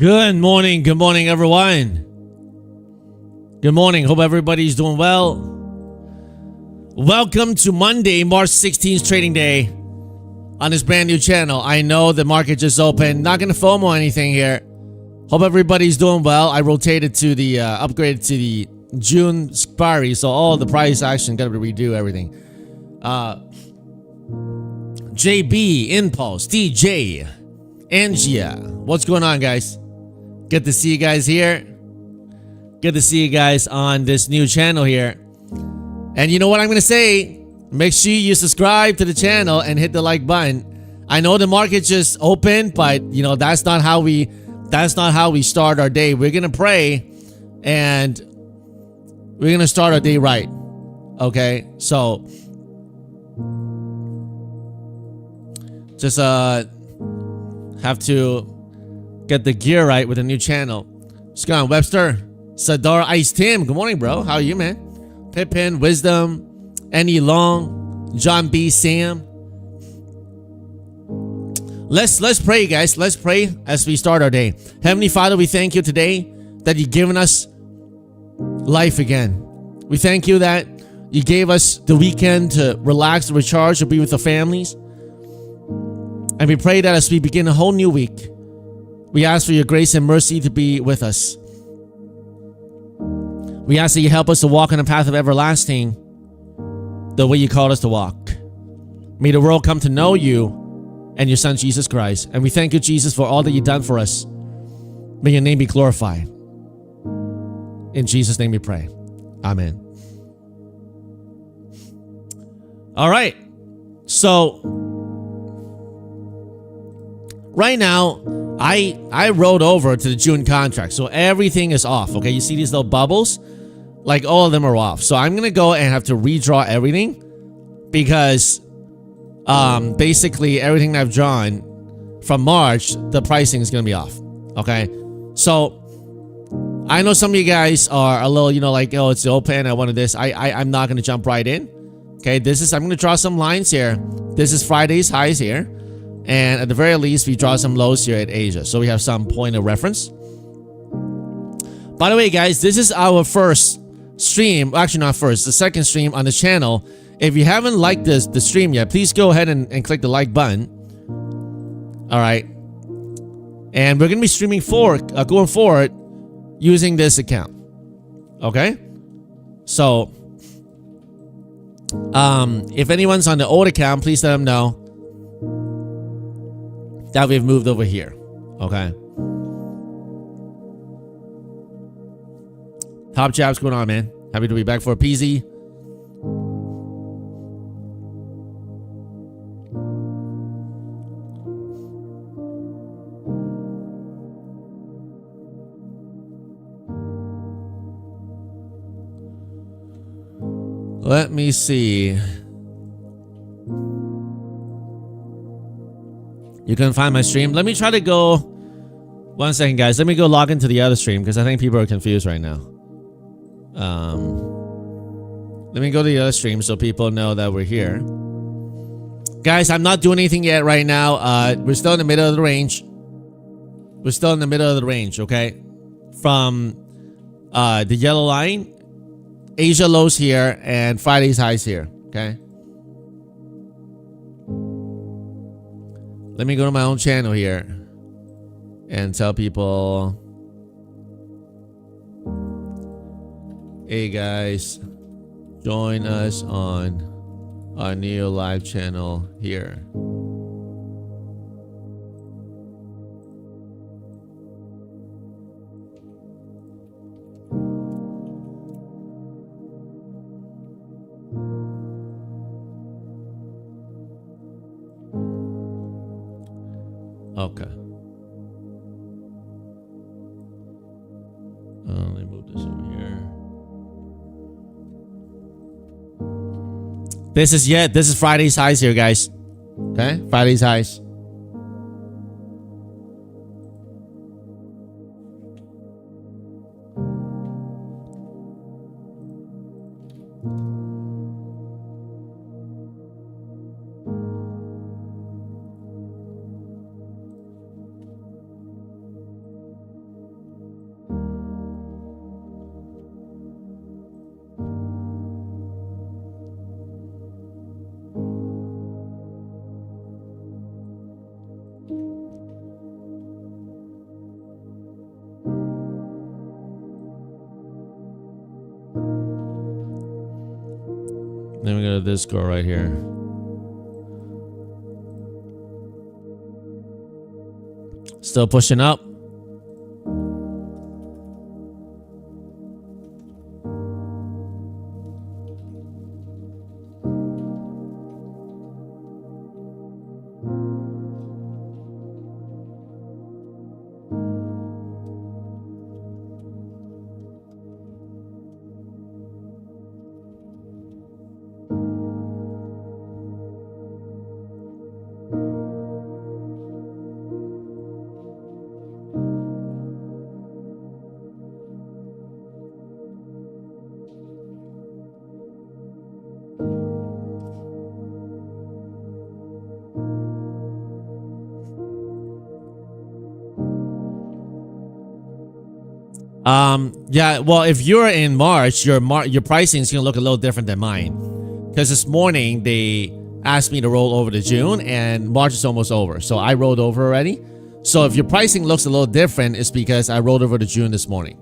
Good morning, everyone. Good morning. Hope everybody's doing well. Welcome to Monday, March 16th trading day on this brand new channel. I know the market just opened. Not going to FOMO anything here. Hope everybody's doing well. I rotated to the upgraded to the June expiry, so all the price action got to redo everything. JB, Impulse, DJ, Angia. What's going on, guys? Good to see you guys here. Good to see you guys on this new channel here. And you know what I'm going to say? Make sure you subscribe to the channel and hit the like button. I know the market just opened, but you know, that's not how we start our day. We're going to pray and we're going to start our day right. Okay? So just have to get the gear right with a new channel. Scott Webster, Sadar Ice Tim. Good morning, bro. How are you, man? Pippin, Wisdom, Annie Long, John B. Sam. Let's pray, guys. Let's pray as we start our day. Heavenly Father, we thank you today that you've given us life again. We thank you that you gave us the weekend to relax and recharge, to be with the families. And we pray that as we begin a whole new week, we ask for your grace and mercy to be with us. We ask that you help us to walk on the path of everlasting the way you called us to walk. May the world come to know you and your Son, Jesus Christ. And we thank you, Jesus, for all that you've done for us. May your name be glorified. In Jesus' name we pray. Amen. All right. So right now, I rolled over to the June contract, so everything is off. Okay, you see these little bubbles? Like all of them are off. So I'm gonna go and have to redraw everything because basically everything I've drawn from March, the pricing is gonna be off. Okay, so I know some of you guys are a little, you know, like, oh, it's open, I wanted this. I'm not gonna jump right in. Okay, I'm gonna draw some lines here. This is Friday's highs here. And at the very least, we draw some lows here at Asia. So we have some point of reference. By the way, guys, this is our first stream. Actually, not first. The second stream on the channel. If you haven't liked the stream yet, please go ahead and click the like button. All right. And we're going to be streaming going forward using this account. Okay? So, if anyone's on the old account, please let them know that we've moved over here. Okay. Top Chaps, what's going on, man? Happy to be back for a PZ. Let me see. You can find my stream. Let me try to go. One second, guys. Let me go log into the other stream because I think people are confused right now. Let me go to the other stream so people know that we're here. Guys, I'm not doing anything yet right now. We're still in the middle of the range. We're still in the middle of the range, okay? From the yellow line, Asia lows here, and Friday's highs here, okay? Let me go to my own channel here and tell people, hey guys, join us on our new live channel here. Okay. Let me move this over here. This is Friday's highs here, guys. Okay? Friday's highs. at this girl right here. Still pushing up. Yeah, well, if you're in March, your pricing is gonna look a little different than mine. Because this morning they asked me to roll over to June, and March is almost over. So I rolled over already. So if your pricing looks a little different, it's because I rolled over to June this morning.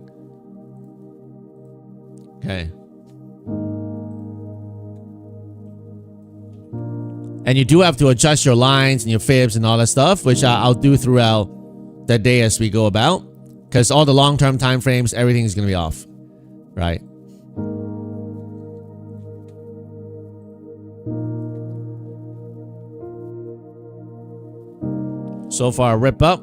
Okay. And you do have to adjust your lines and your fibs and all that stuff, which I'll do throughout the day as we go about. Because all the long-term time frames, everything is going to be off, right? So far, rip up.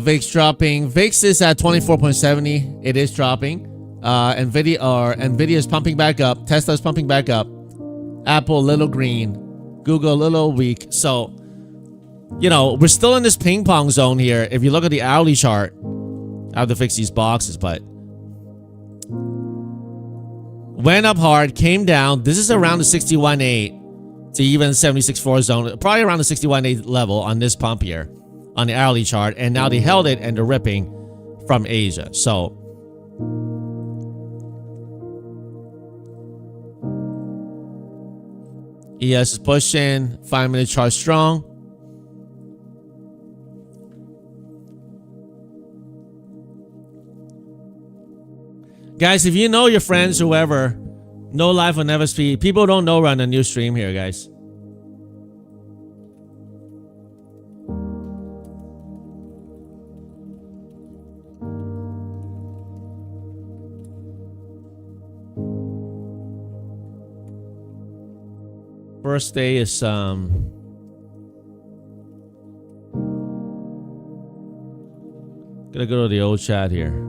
VIX dropping. VIX is at 24.70. It is dropping. Nvidia is pumping back up. Tesla is pumping back up. Apple, little green. Google, little weak. So, you know, we're still in this ping pong zone here. If you look at the hourly chart, I have to fix these boxes, but went up hard, came down. This is around the 61.8 to even 76.4 zone, probably around the 61.8 level on this pump here on the hourly chart. And now they held it and they're ripping from Asia. So ES is pushing, 5-minute chart strong. Guys, if you know your friends, whoever, no life will never speak. People don't know we're on a new stream here, guys. First day is gonna go to the old chat here.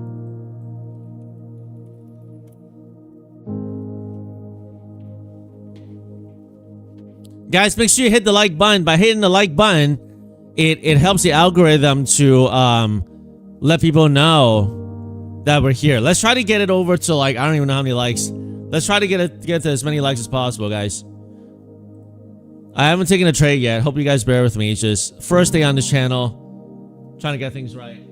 Guys, make sure you hit the like button. By hitting the like button, it helps the algorithm to let people know that we're here. Let's try to get it over to, like, I don't even know how many likes. Let's try to get to as many likes as possible, guys. I haven't taken a trade yet. Hope you guys bear with me. It's just first day on this channel. Trying to get things right.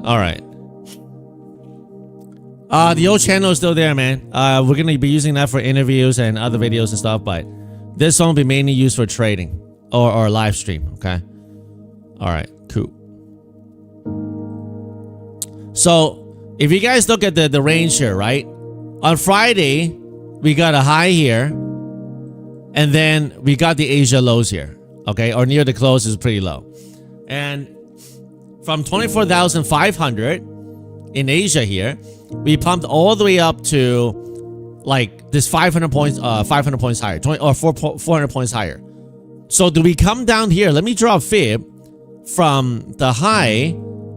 All right. The old channel is still there, man. We're gonna be using that for interviews and other videos and stuff, but this one will be mainly used for trading or live stream. Okay. All right. Cool. So if you guys look at the range here, right? On Friday, we got a high here, and then we got the Asia lows here. Okay, or near the close is pretty low, and from 24,500 in Asia here, we pumped all the way up to like this 500 points higher, 400 points higher. So do we come down here? Let me draw a fib from the high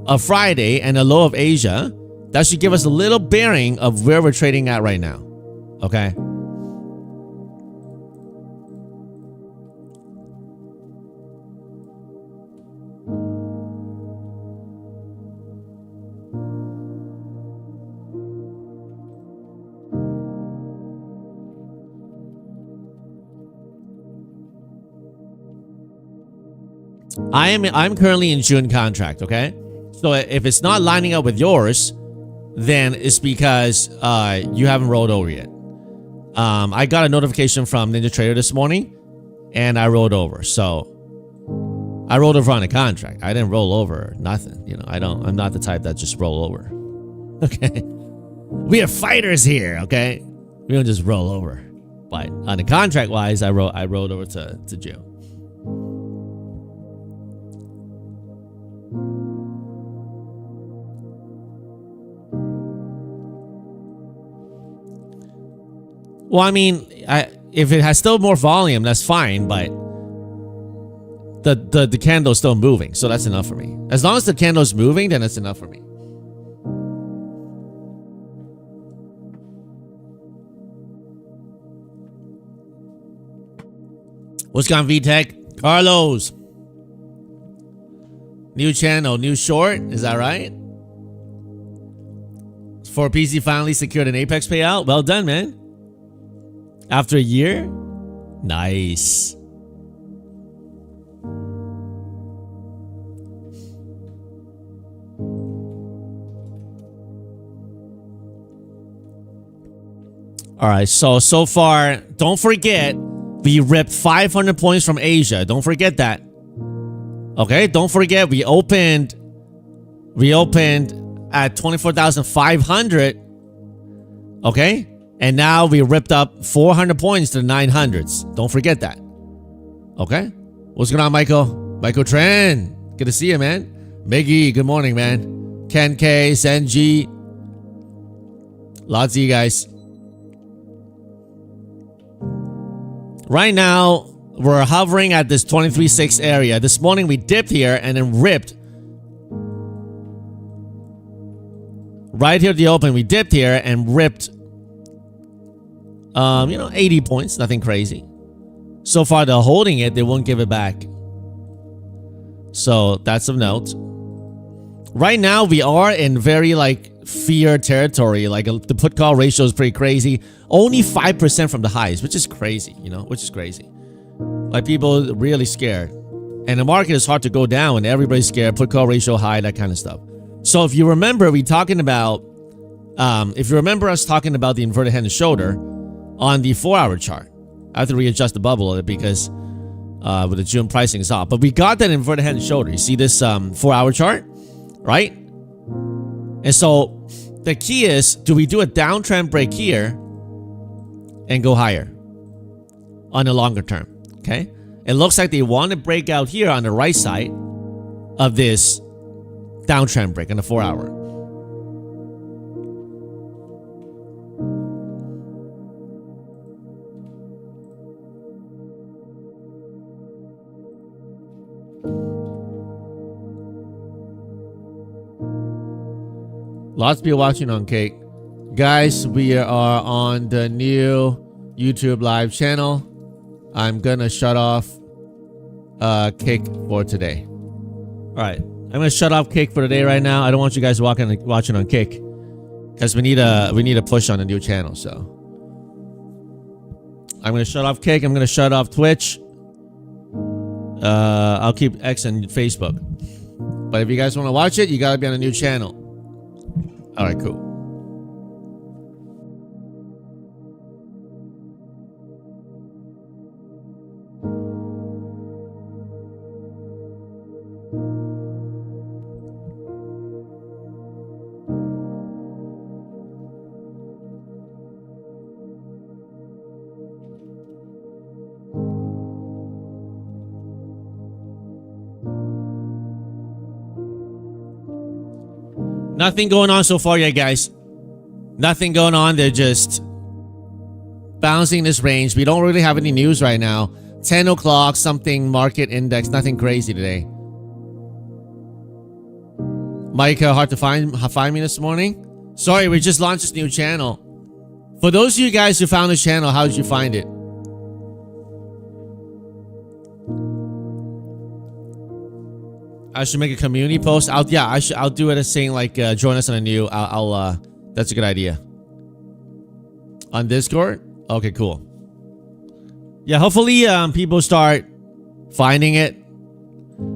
of Friday and the low of Asia That should give us a little bearing of where we're trading at right now. Okay. I'm currently in June contract, okay? So if it's not lining up with yours, then it's because you haven't rolled over yet. I got a notification from NinjaTrader this morning, and I rolled over. So I rolled over on a contract. I didn't roll over nothing. You know, I'm not the type that just roll over. Okay, we are fighters here. Okay, we don't just roll over. But on the contract wise, I rolled over to June. Well, I mean, if it has still more volume, that's fine, but the candle's still moving, so that's enough for me. As long as the candle's moving, then it's enough for me. What's going on, VTech? Carlos. New channel, new short, is that right? 4PC finally secured an Apex payout. Well done, man. After a year? Nice. All right, so far, don't forget, we ripped 500 points from Asia. Don't forget that. Okay, don't forget, we opened at 24,500. Okay? And now we ripped up 400 points to the 900s. Don't forget that. Okay? What's going on, Michael? Michael Tran. Good to see you, man. Miggy, good morning, man. Ken K, Senji. Lots of you guys. Right now, we're hovering at this 23.6 area. This morning we dipped here and then ripped. Right here at the open, we dipped here and ripped 80 points, nothing crazy. So far, they're holding it. They won't give it back. So that's of note. Right now, we are in very fear territory. The put call ratio is pretty crazy. Only 5% from the highs, which is crazy, which is crazy. People really scared. And the market is hard to go down when everybody's scared, put call ratio high, that kind of stuff. So if you remember, us talking about the inverted head and shoulder on the 4-hour chart. I have to readjust the bubble because with the June pricing is off. But we got that inverted head and shoulder. You see this 4-hour chart, right? And so the key is, do we do a downtrend break here and go higher on the longer term? Okay. It looks like they want to break out here on the right side of this downtrend break on the 4-hour. Lots of people watching on Cake. Guys, we are on the new YouTube live channel. I'm gonna shut off Cake for today. Alright, I'm gonna shut off Cake for today right now. I don't want you guys watching on Cake, because we need a push on the new channel. So I'm gonna shut off Cake. I'm gonna shut off Twitch. I'll keep X and Facebook. But if you guys want to watch it, you gotta be on a new channel. Alright, cool. Nothing going on so far yet, guys. Nothing going on. They're just bouncing this range. We don't really have any news right now. 10 o'clock, something market index. Nothing crazy today. Mike, hard to find me this morning. Sorry, we just launched this new channel. For those of you guys who found this channel, how did you find it? I should make a community post. I'll do it as saying like join us on a new. That's a good idea. On Discord? Okay, cool. Yeah, hopefully people start finding it.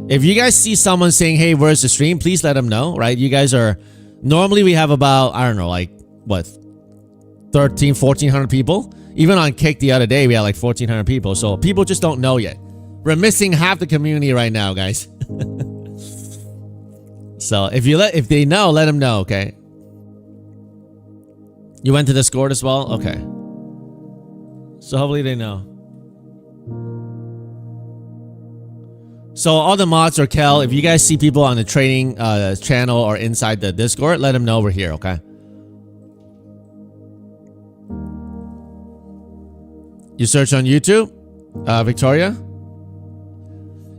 If you guys see someone saying, hey, where's the stream? Please let them know, right? You guys are... Normally we have about, I don't know, like, what? 1,400 people? Even on Kick the other day, we had like 1,400 people. So people just don't know yet. We're missing half the community right now, guys. So if they know, let them know, okay? You went to Discord as well? Okay. So hopefully they know. So all the mods or Kel, if you guys see people on the trading channel or inside the Discord, let them know we're here, okay? You search on YouTube, Victoria?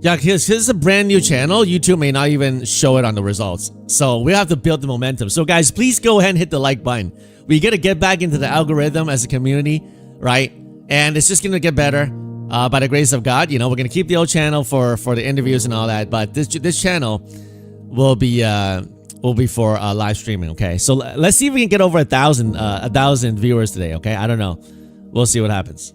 Yeah, because this is a brand new channel. YouTube may not even show it on the results. So we have to build the momentum. So guys, please go ahead and hit the like button. We got to get back into the algorithm as a community, right? And it's just going to get better by the grace of God. You know, we're going to keep the old channel for the interviews and all that. But this channel will be for live streaming, okay? So let's see if we can get over 1,000 viewers today, okay? I don't know. We'll see what happens.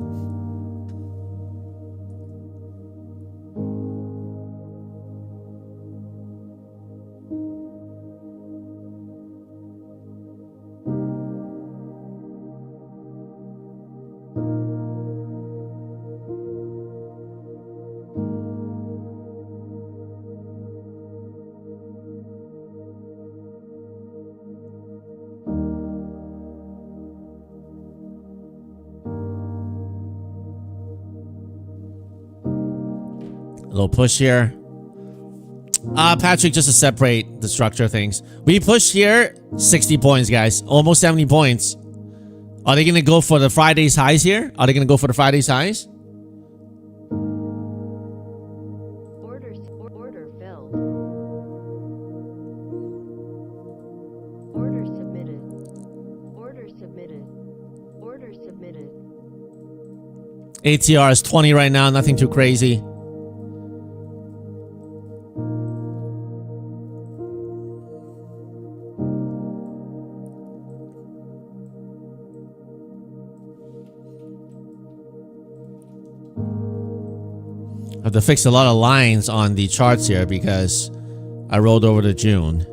A little push here. Patrick, just to separate the structure things. We pushed here 60 points, guys. Almost 70 points. Are they going to go for the Friday's highs here? Are they going to go for the Friday's highs? Order filled. Order submitted. Order submitted. Order submitted. ATR is 20 right now. Nothing too crazy. I have to fix a lot of lines on the charts here because I rolled over to June.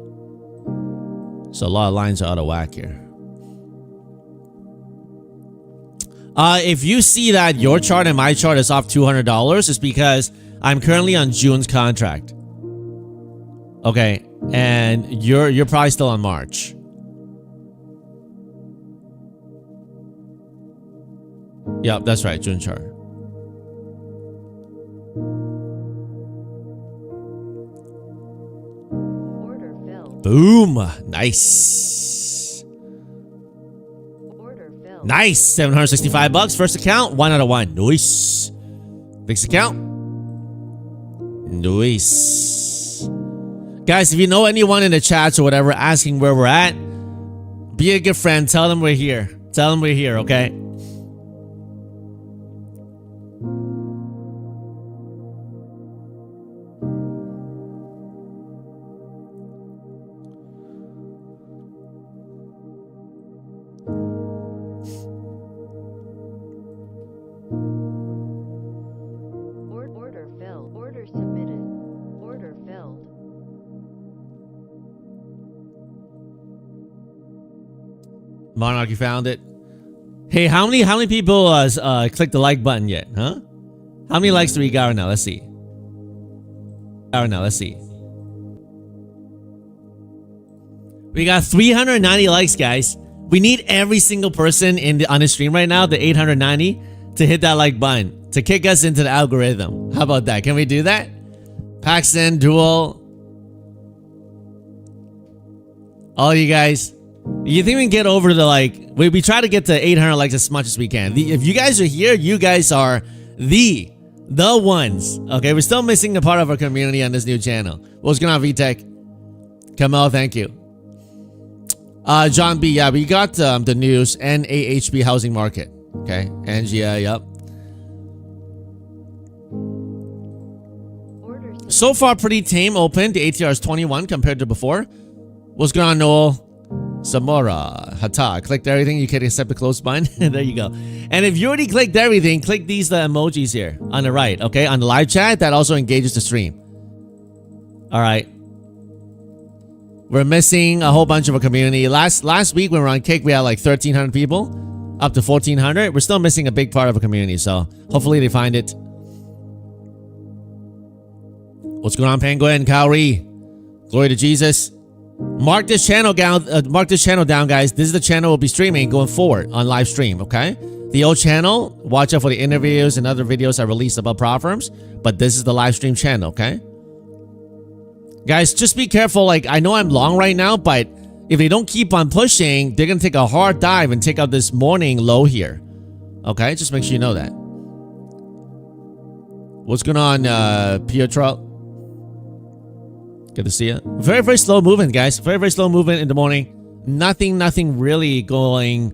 So a lot of lines are out of whack here. If you see that your chart and my chart is off $200, it's because I'm currently on June's contract. Okay, and you're probably still on March. Yep, that's right, June chart. Boom. Nice. Nice. 765 bucks. First account. 1 out of 1. Nice. Next account. Nice. Guys, if you know anyone in the chats or whatever asking where we're at, be a good friend. Tell them we're here. Tell them we're here, okay? Monarch, you found it. Hey, how many people clicked the like button yet? Huh? How many likes do we got right now? Let's see. Let's see. We got 390 likes, guys. We need every single person on the stream right now, the 890, to hit that like button to kick us into the algorithm. How about that? Can we do that? Paxton, Dual, all you guys. You think we can get over to like... We try to get to 800 likes as much as we can. If you guys are here, you guys are the ones. Okay, we're still missing a part of our community on this new channel. What's going on, VTech? Kamal, thank you. John B, yeah, we got the news, NAHB housing market. Okay, Angia, yep. Order So far, pretty tame open. The ATR is 21 compared to before. What's going on, Noel? Samora, Hata, clicked everything. You can accept the close button. There you go. And if you already clicked everything, click these emojis here on the right, okay? On the live chat, that also engages the stream. All right. We're missing a whole bunch of a community. Last week when we were on Kick, we had like 1,300 people, up to 1,400. We're still missing a big part of a community, so hopefully they find it. What's going on, Penguin? Kaori, glory to Jesus. Mark this channel down, guys. This is the channel we'll be streaming going forward on live stream, okay? The old channel, watch out for the interviews and other videos I released about prop firms, but this is the live stream channel, okay? Guys, just be careful. Like, I know I'm long right now, but if they don't keep on pushing, they're going to take a hard dive and take out this morning low here, okay? Just make sure you know that. What's going on, Pietro? Good to see you. Very, very slow movement, guys. Very, very slow movement in the morning. Nothing really going.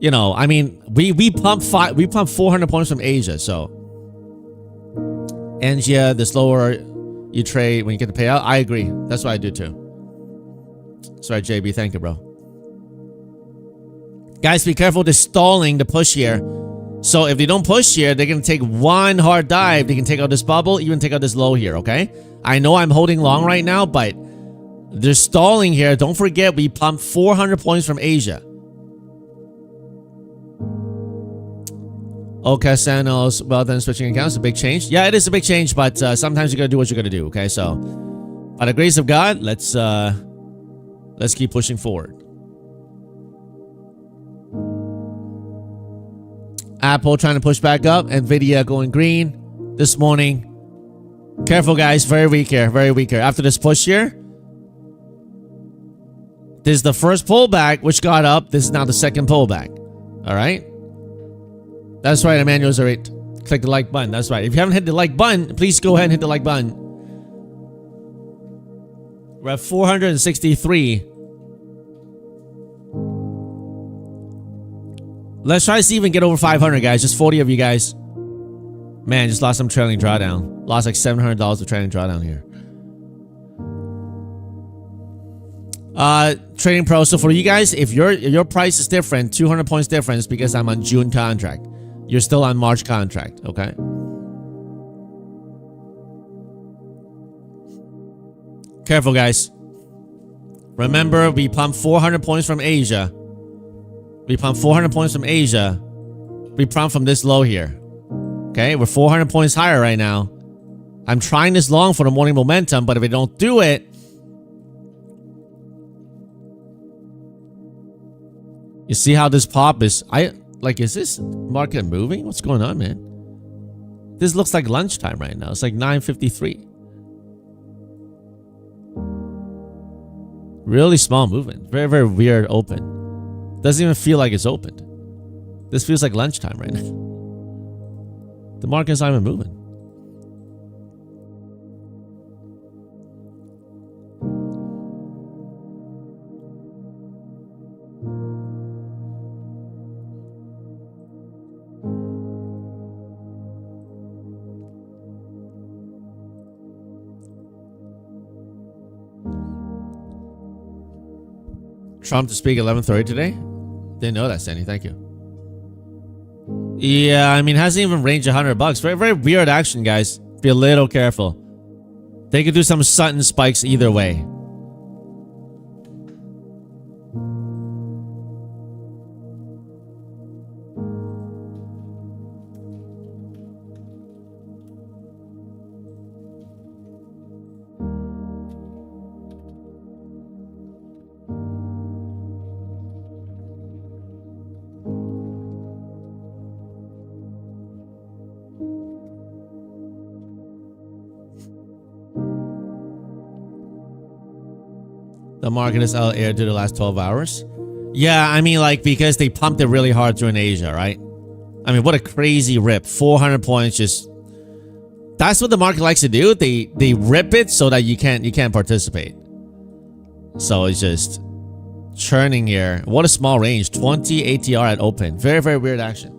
You know, I mean, we pumped 400 points from Asia, so. Angia, the slower you trade when you get the payout. I agree. That's what I do too. Sorry, JB. Thank you, bro. Guys, be careful. They're stalling the push here. So if they don't push here, they're going to take one hard dive. They can take out this bubble, even take out this low here, okay? I know I'm holding long right now, but they're stalling here. Don't forget, we pumped 400 points from Asia. Okay, Sanos, well done switching accounts. A big change. Yeah, it is a big change, but sometimes you got to do what you got to do, okay? So, by the grace of God, let's keep pushing forward. Apple trying to push back up. Nvidia going green this morning. Careful, guys. Very weak here. Very weak here. After this push here, this is the first pullback, which got up. This is now the second pullback. All right? That's right, Emmanuel Zarit. Click the like button. That's right. If you haven't hit the like button, please go ahead and hit the like button. We're at 463. Let's try to see if we can get over 500, guys. Just 40 of you guys. Man, just lost some trailing drawdown. Lost like $700 of trailing drawdown here. Trading Pro. So for you guys, if your price is different, 200 points difference because I'm on June contract. You're still on March contract, okay? Careful, guys. Remember, we pumped 400 points from Asia. We pumped 400 points from Asia. We pumped from this low here. Okay, we're 400 points higher right now. I'm trying this long for the morning momentum, but if I don't do it, you see how this pop is? Is this market moving? What's going on, man? This looks like lunchtime right now. It's like 9:53. Really small movement. Very, very weird open. Doesn't even feel like it's opened. This feels like lunchtime right now. The market's not even moving. Trump to speak 11:30 today? Didn't know that, Sandy. Thank you. Yeah, I mean, hasn't even ranged $100. Very, very weird action, guys. Be a little careful. They could do some sudden spikes either way. The market is out air to the last 12 hours. Yeah, I mean, like, because they pumped it really hard during Asia, right? I mean, what a crazy rip. 400 points just... That's what the market likes to do. They rip it so that you can't participate. So it's just... churning here. What a small range. 20 ATR at open. Very, very weird action.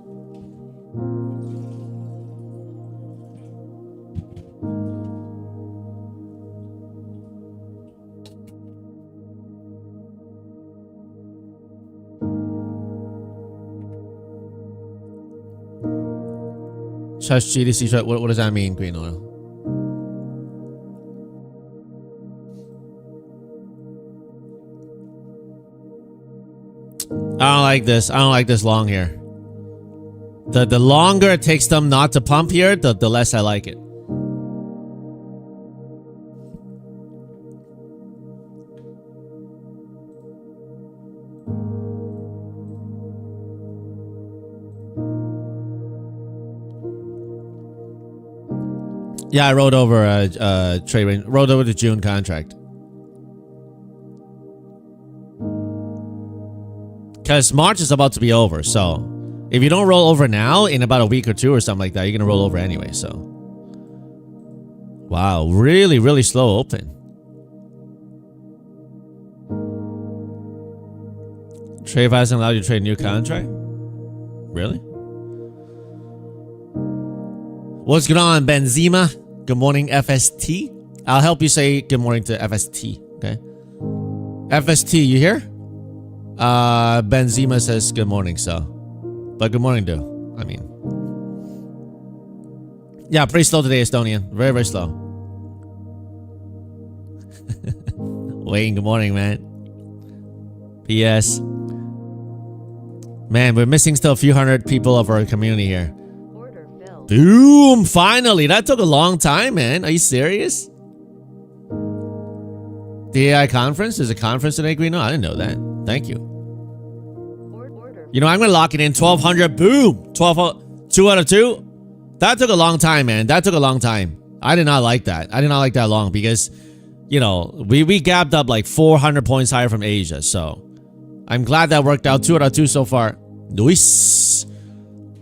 Touch GDC. What does that mean, green oil? I don't like this. I don't like this long here. The longer it takes them not to pump here, the less I like it. Yeah, I rolled over trade range. Rolled over the June contract. Because March is about to be over, so if you don't roll over now, in about a week or two or something like that, you're going to roll over anyway, so. Wow, really, really slow open. Trade hasn't allowed you to trade new contract? Really? What's going on, Benzema? Good morning, FST. I'll help you say good morning to FST, okay? FST, you here? Benzema says good morning, so. But good morning, dude. I mean. Yeah, pretty slow today, Estonian. Very, very slow. Wayne, good morning, man. P.S. Man, we're missing still a few hundred people of our community here. Order filled. Boom! Finally! That took a long time, man. Are you serious? The AI conference? There's a conference today, Green? No, I didn't know that. Thank you. Order. You know, I'm gonna lock it in. 1200. Boom! 2 out of 2. That took a long time, man. That took a long time. I did not like that. I did not like that long because, you know, we gapped up like 400 points higher from Asia. So I'm glad that worked out. 2 out of 2 so far. Nice.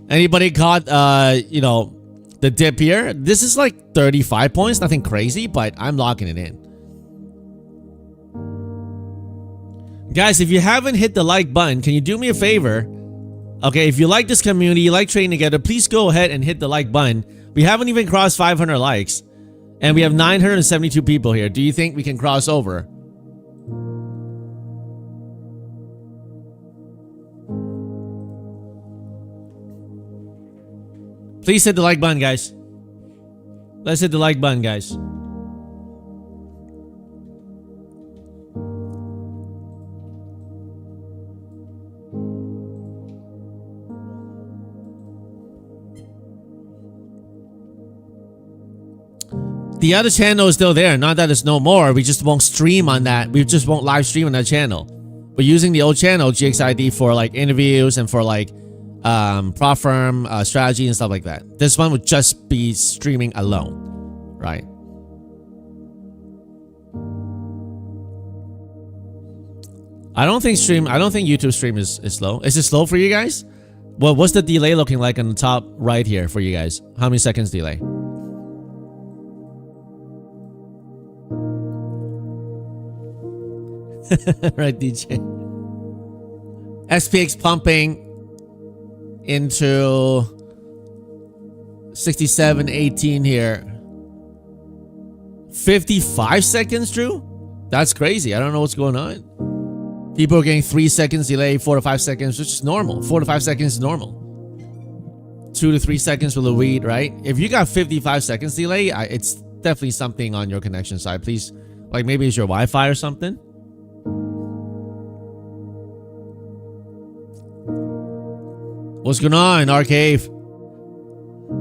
Anybody caught, you know, the dip here? This is like 35 points. Nothing crazy, but I'm locking it in. Guys, if you haven't hit the like button, can you do me a favor? Okay, if you like this community, you like trading together, please go ahead and hit the like button. We haven't even crossed 500 likes. And we have 972 people here. Do you think we can cross over? Please hit the like button, guys. Let's hit the like button, guys. The other channel is still there. Not that it's no more. We just won't stream on that. We just won't live stream on that channel. We're using the old channel, GXID, for like interviews and for like prop firm strategy and stuff like that. This one would just be streaming alone, right? I don't think YouTube stream is slow. Is it slow for you guys? Well, what's the delay looking like on the top right here for you guys? How many seconds delay? Right, DJ. SPX pumping into 67.18 here. 55 seconds, Drew? That's crazy. I don't know what's going on. People are getting 3 seconds delay, 4 to 5 seconds, which is normal. 4 to 5 seconds is normal. 2 to 3 seconds for the weed, right? If you got 55 seconds delay, it's definitely something on your connection side. Please, like maybe it's your Wi-Fi or something. What's going on, Arcave?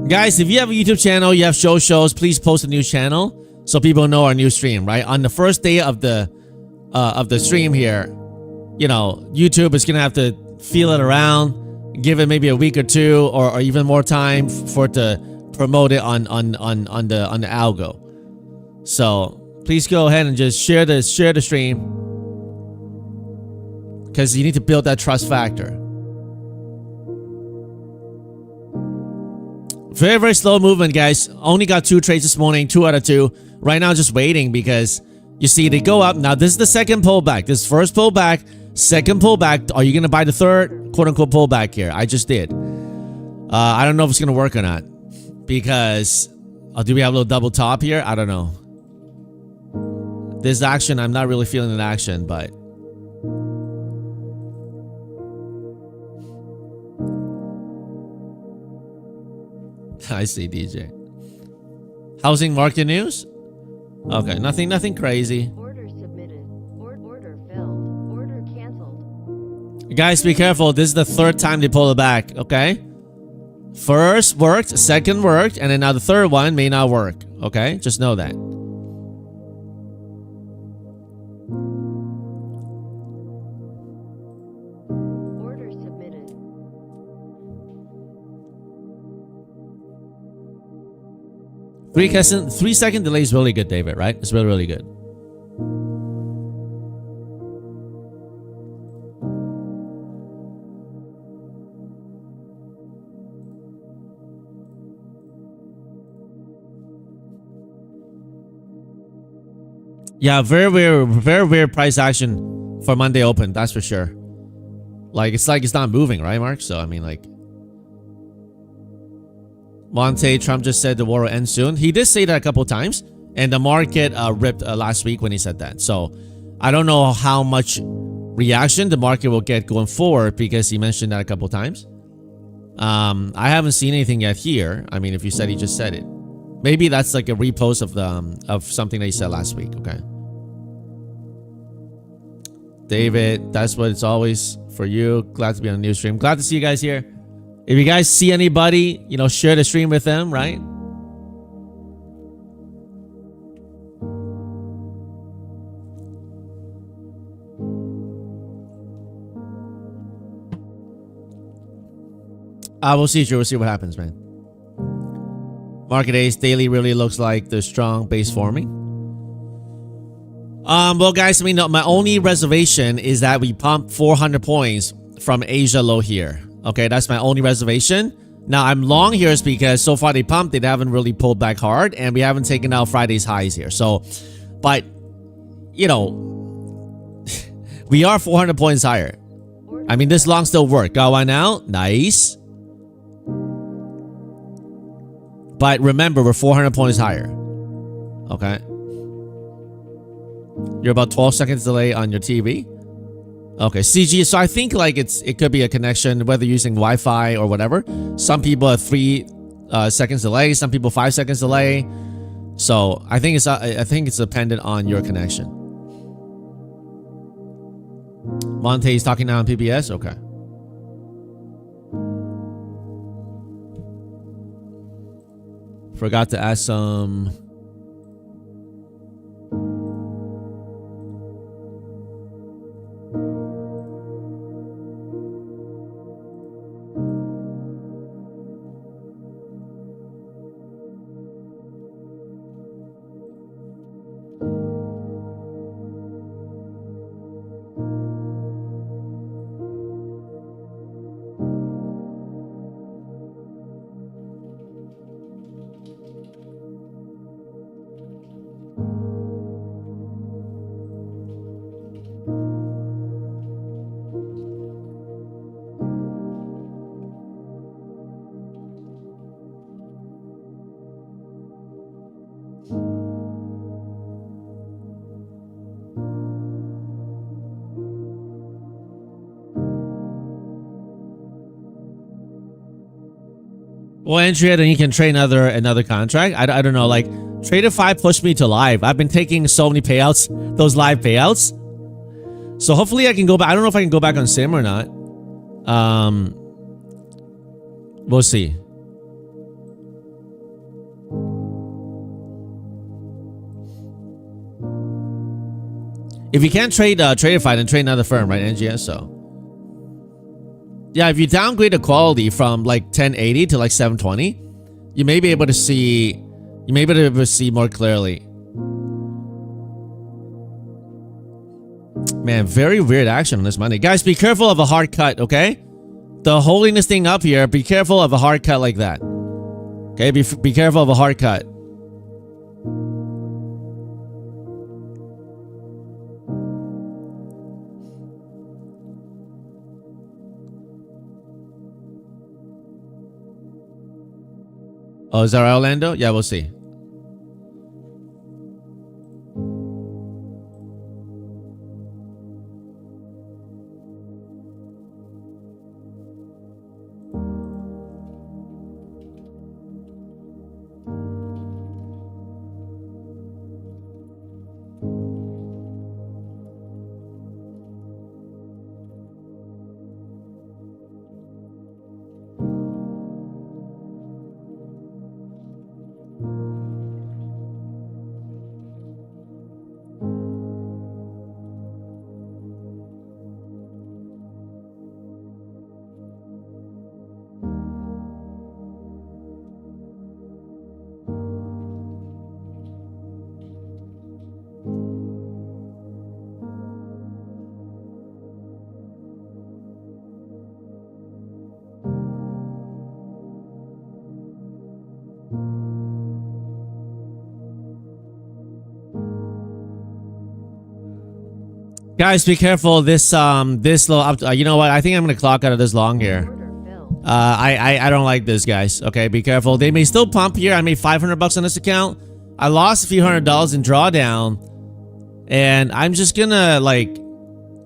Guys, if you have a YouTube channel, you have shows, please post a new channel so people know our new stream, right? On the first day of the stream here, you know, YouTube is gonna have to feel it around, give it maybe a week or two, or even more time for it to promote it on the algo. So please go ahead and just share the stream because you need to build that trust factor. Very, very slow movement, guys. Only got 2 trades this morning, 2 out of 2. Right now, just waiting because you see they go up. Now, this is the second pullback. This first pullback Second pullback. Are you going to buy the third quote unquote pullback here? I just did. I don't know if it's going to work or not because do we have a little double top here? I don't know. This action, I'm not really feeling an action, but I see DJ. Housing market news? Okay, nothing crazy. Order submitted. Order filled. Order canceled. Guys, be careful. This is the third time they pull it back, okay? First worked, second worked, and then now the third one may not work, okay? Just know that. Order submitted. Three second delay is really good, David, right? It's really, really good. Yeah, very weird price action for Monday open, that's for sure. Like it's not moving, right, Mark? So I mean, like, Monte, Trump just said the war will end soon. He did say that a couple times, and the market ripped last week when he said that. So I don't know how much reaction the market will get going forward because he mentioned that a couple times. I haven't seen anything yet here. I mean, if you said he just said it, maybe that's like a repost of something that he said last week. Okay, David, that's what it's always for you. Glad to be on the new stream. Glad to see you guys here. If you guys see anybody, you know, share the stream with them, right? We'll see, Drew. We'll see what happens, man. Market Ace daily really looks like the strong base forming. Well, guys, I mean, my only reservation is that we pumped 400 points from Asia low here. Okay, that's my only reservation. Now, I'm long here is because so far they pumped, they haven't really pulled back hard, and we haven't taken out Friday's highs here. So, but, you know, we are 400 points higher. I mean, this long still work. Got one out. Nice. But remember, we're 400 points higher. Okay. You're about 12 seconds delay on your TV. Okay, CG. So I think like it could be a connection, whether using Wi-Fi or whatever. Some people are 3 seconds delay. Some people 5 seconds delay. So I think it's dependent on your connection. Monte is talking now on PBS. Okay. Forgot to ask some. Well, Andrea, then you can trade another contract. I don't know. Like, Trader 5 pushed me to live. I've been taking so many payouts, those live payouts. So hopefully I can go back. I don't know if I can go back on Sim or not. We'll see. If you can't trade Trader 5, then trade another firm, right, NGS? So. Yeah, if you downgrade the quality from like 1080 to like 720, you may be able to see more clearly. Man, very weird action on this Monday. Guys, be careful of a hard cut, okay? The holding this thing up here, be careful of a hard cut like that. Okay, be careful of a hard cut. Oh, is that right, Orlando? Yeah, we'll see. Guys, be careful. This little up. You know what? I think I'm gonna clock out of this long here. Order filled. I don't like this, guys. Okay, be careful. They may still pump here. I made $500 on this account. I lost a few $100s in drawdown, and I'm just gonna like.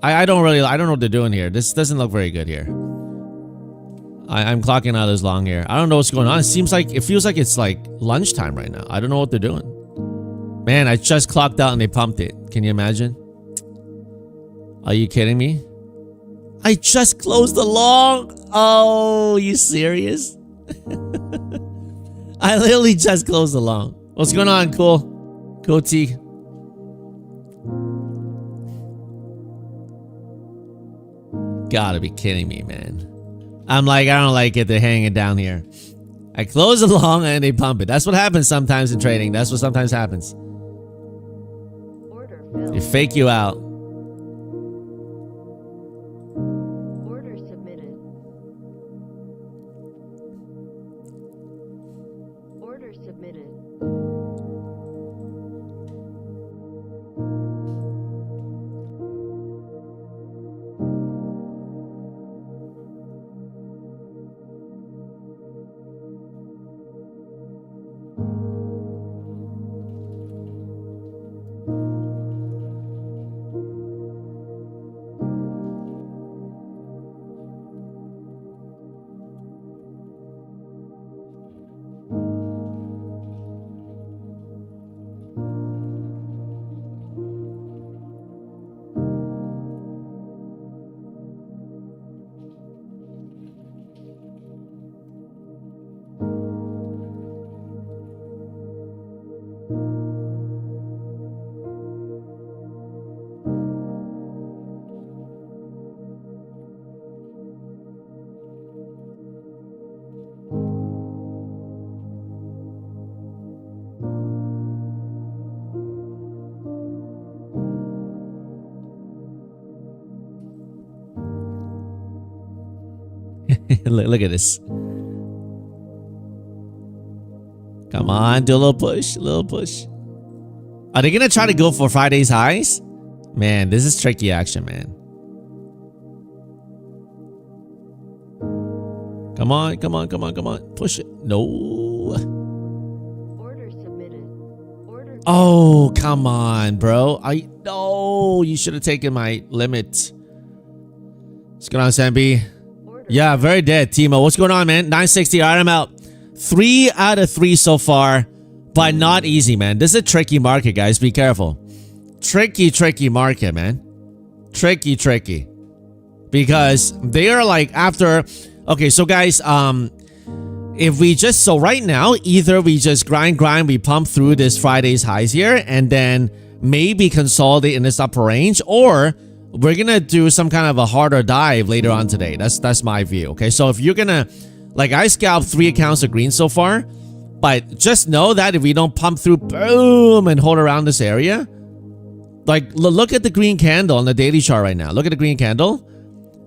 I don't know what they're doing here. This doesn't look very good here. I'm clocking out of this long here. I don't know what's going on. It feels like it's like lunchtime right now. I don't know what they're doing. Man, I just clocked out and they pumped it. Can you imagine? Are you kidding me? I just closed the long. Oh, you serious? I literally just closed the long. What's going on, Cool? Cool T. Gotta be kidding me, man. I'm like, I don't like it. They're hanging down here. I close the long and they pump it. That's what happens sometimes in trading. That's what sometimes happens. Order filled. They fake you out. Order submitted. Order submitted. Look at this. Come on, do a little push, a little push. Are they gonna try to go for Friday's highs? Man, this is tricky action, man. Come on, come on, come on, come on. Push it. No. Order submitted. Order. Oh, come on, bro. No, you should have taken my limit. What's going on, Sambi? Order. Yeah, very dead. Timo, what's going on, man? 960. All right, I'm out. 3 out of 3 so far, but not easy, man. This is a tricky market, guys. Be careful. Tricky market, man. Tricky. Because they are like after... Okay, so guys, if we just... So right now, either we just grind, we pump through this Friday's highs here, and then maybe consolidate in this upper range, or we're gonna do some kind of a harder dive later on today. That's my view, okay? So if you're gonna... Like, I scalped 3 accounts of green so far, but just know that if we don't pump through, boom, and hold around this area, like, look at the green candle on the daily chart right now. Look at the green candle.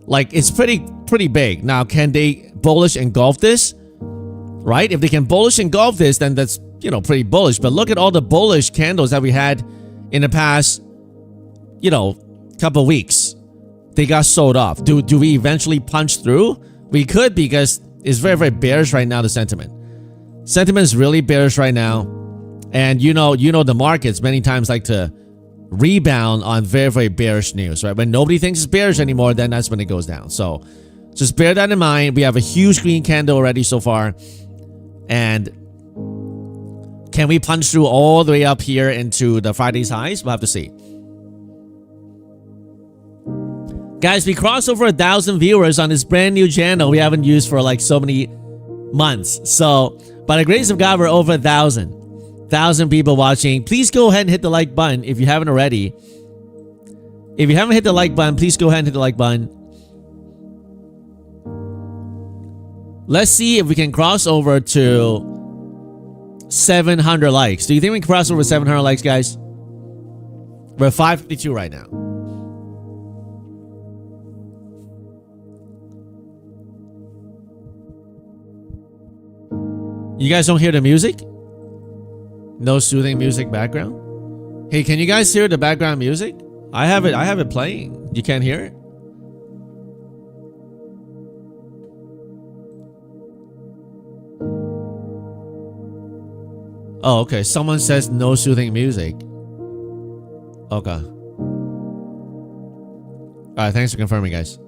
Like, it's pretty big. Now, can they bullish engulf this? Right? If they can bullish engulf this, then that's, you know, pretty bullish. But look at all the bullish candles that we had in the past, you know, couple weeks. They got sold off. Do we eventually punch through? We could, because it's very bearish right now, the sentiment. Sentiment's really bearish right now. And you know the markets many times like to rebound on very, very bearish news, right? When nobody thinks it's bearish anymore, then that's when it goes down. So just bear that in mind. We have a huge green candle already so far. And can we punch through all the way up here into the Friday's highs? We'll have to see. Guys, we crossed over 1,000 viewers on this brand new channel we haven't used for like so many months. So by the grace of God, we're over 1,000 people watching. Please go ahead and hit the like button if you haven't already. If you haven't hit the like button, please go ahead and hit the like button. Let's see if we can cross over to 700 likes. Do you think we can cross over 700 likes, guys? We're at 552 right now. You guys don't hear the music? No soothing music background? Hey, can you guys hear the background music? I have it playing. You can't hear it? Oh, okay. Someone says no soothing music. Okay. Alright, thanks for confirming, guys.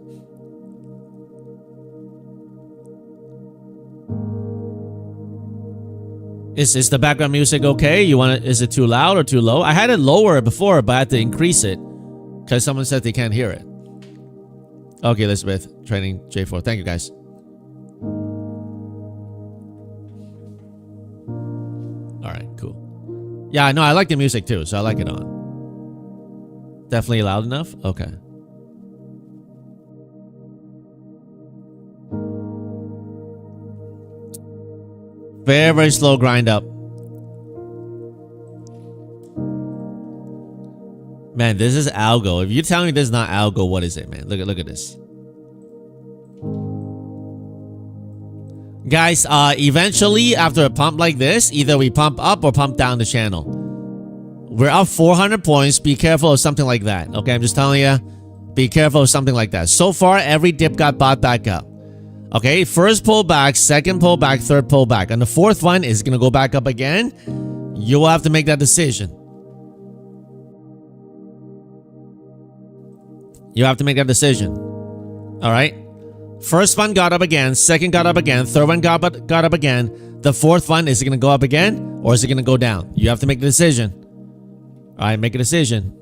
Is the background music okay? Is it too loud or too low? I had it lower before, but I had to increase it because someone said they can't hear it. Okay, Elizabeth, training J4. Thank you, guys. All right, cool. Yeah, no, I like the music too, so I like it on. Definitely loud enough? Okay. Very, very slow grind up. Man, this is algo. If you tell me this is not algo, what is it, man? Look at this. Guys, eventually, after a pump like this, either we pump up or pump down the channel. We're up 400 points. Be careful of something like that. Okay, I'm just telling you. Be careful of something like that. So far, every dip got bought back up. Okay, first pullback, second pullback, third pullback. And the fourth one is going to go back up again. You will have to make that decision. You have to make that decision. All right? First one got up again. Second got up again. Third one got up again. The fourth one, is it going to go up again? Or is it going to go down? You have to make the decision. All right, make a decision.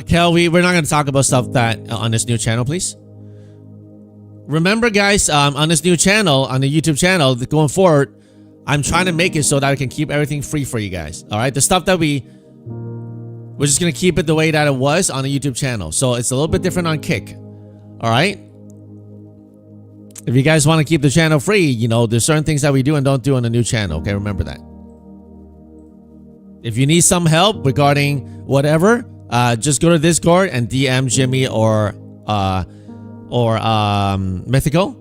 Kel, we're not going to talk about stuff that on this new channel, please. Remember, guys, on this new channel, on the YouTube channel, going forward, I'm trying to make it so that I can keep everything free for you guys. All right, the stuff that we're just going to keep it the way that it was on the YouTube channel. So it's a little bit different on Kick. All right. If you guys want to keep the channel free, you know, there's certain things that we do and don't do on the new channel. Okay, remember that. If you need some help regarding whatever, just go to Discord and DM Jimmy or Mythical.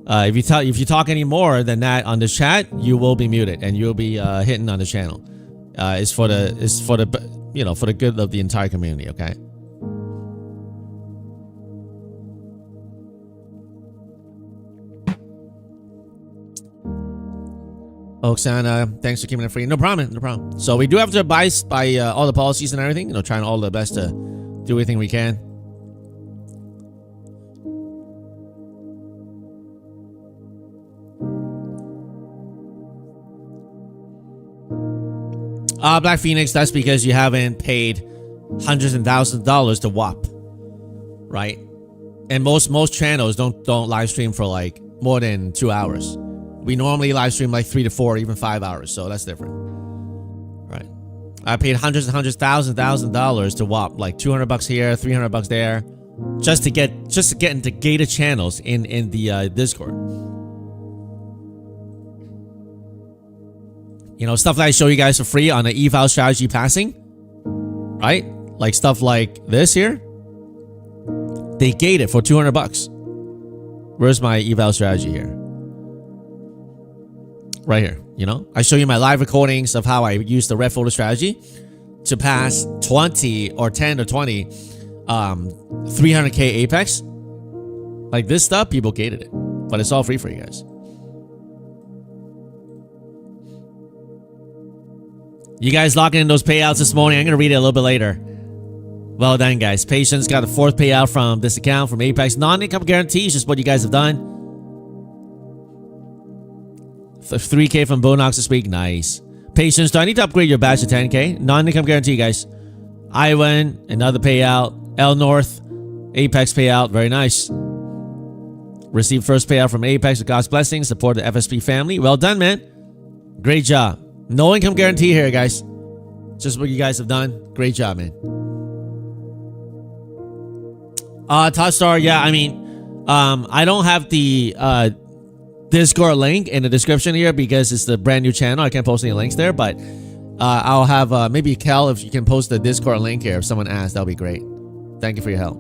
If you talk any more than that on the chat, you will be muted and you'll be hidden on the channel. It's for the good of the entire community. Okay. Oksana, thanks for keeping it free. No problem, no problem. So we do have to abide by all the policies and everything. You know, trying all the best to do everything we can. Black Phoenix, that's because you haven't paid hundreds and thousands of dollars to WAP, right? And most channels don't live stream for like more than 2 hours. We normally live stream like 3 to 4, even 5 hours, so that's different, right? I paid hundreds and hundreds, thousands of dollars to WAP, like $200 here, $300 there, just to get into gated channels in the Discord. You know, stuff that I show you guys for free on the eval strategy passing, right? Like stuff like this here. They gate it for 200 bucks. Where's my eval strategy here? Right here, you know? I show you my live recordings of how I use the red folder strategy to pass 20 or 10 or 20 300k apex. Like this stuff, people gated it. But it's all free for you guys. You guys locking in those payouts this morning. I'm going to read it a little bit later. Well done, guys. Patience got a 4th payout from this account from Apex. Non-income guarantees, just what you guys have done. 3k from Bonox this week. Nice. Patience, do I need to upgrade your badge to 10k? Non-income guarantee, guys. Iwan, another payout. L North, Apex payout. Very nice. Received first payout from Apex with God's blessings. Support the FSP family. Well done, man. Great job. No income guarantee here, guys. Just what you guys have done. Great job, man. Todd Star, yeah, I mean, I don't have the Discord link in the description here because it's the brand new channel. I can't post any links there, but I'll have maybe Kel, if you can post the Discord link here. If someone asks, that'll be great. Thank you for your help.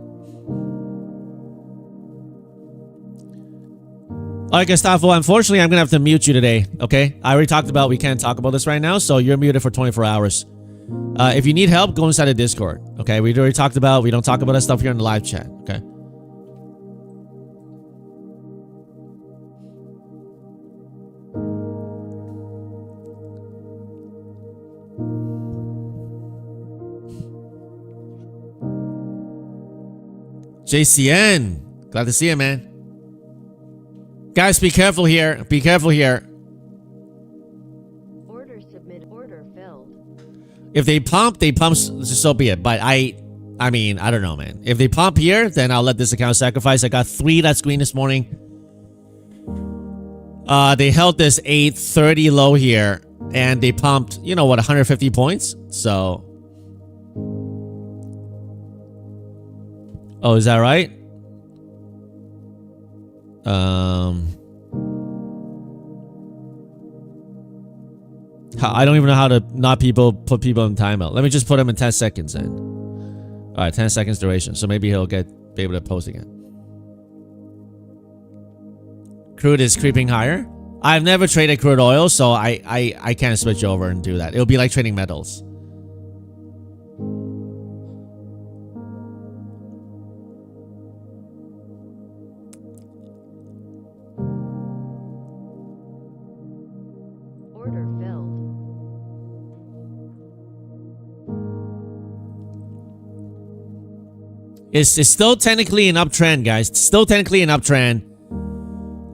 All right, Gustavo, unfortunately, I'm going to have to mute you today, okay? I already talked about we can't talk about this right now, so you're muted for 24 hours. If you need help, go inside the Discord, okay? We already talked about, we don't talk about that stuff here in the live chat, okay? JCN, glad to see you, man. Guys, be careful here. Be careful here. Order submitted. Order filled. If they pump, so be it. But I mean, I don't know, man. If they pump here, then I'll let this account sacrifice. I got 3 that's green this morning. They held this 830 low here, and they pumped, you know what, 150 points. So, oh, is that right? I don't even know how to not put people in timeout. Let me just put him in 10 seconds then. All right, 10 seconds duration. So maybe he'll be able to post again. Crude is creeping higher. I've never traded crude oil, so I can't switch over and do that. It'll be like trading metals. Order filled. It's still technically an uptrend, guys. It's still technically an uptrend.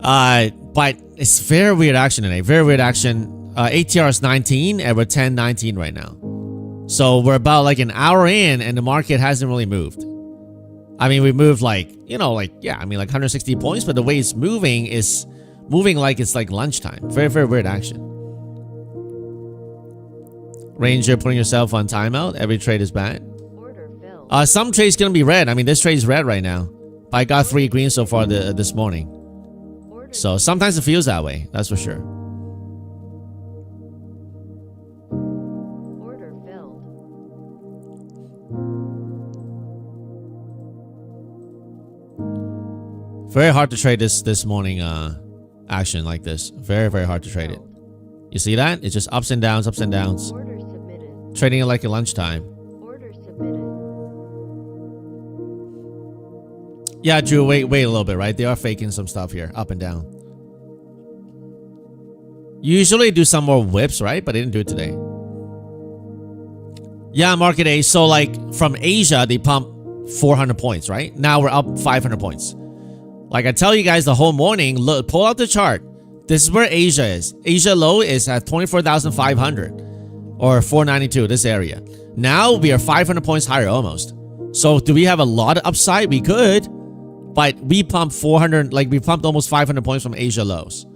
But it's very weird action today. Very weird action. ATR is 19 and we're 10.19 right now. So we're about like an hour in and the market hasn't really moved. I mean, we moved like, you know, like, yeah, I mean like 160 points, but the way it's moving is moving like it's like lunchtime. Very, very weird action. Ranger putting yourself on timeout. Every trade is bad. Order filled. Some trades gonna be red. I mean, this trade is red right now. But I got 3 green so far this morning. Order So sometimes it feels that way. That's for sure. Order filled. Very hard to trade this morning action like this. Very, very hard to trade it. You see that? It's just ups and downs, ups and downs. Order submitted. Trading it like at lunchtime. Order submitted. Yeah, Drew, wait a little bit, right? They are faking some stuff here, up and down. Usually do some more whips, right? But they didn't do it today. Yeah, market A. So like from Asia, they pump 400 points, right? Now we're up 500 points. Like I tell you guys the whole morning, look, pull out the chart. This is where Asia is. Asia low is at 24,500 or 492, this area. Now we are 500 points higher almost. So do we have a lot of upside? We could, but we pumped 400, like we pumped almost 500 points from Asia lows.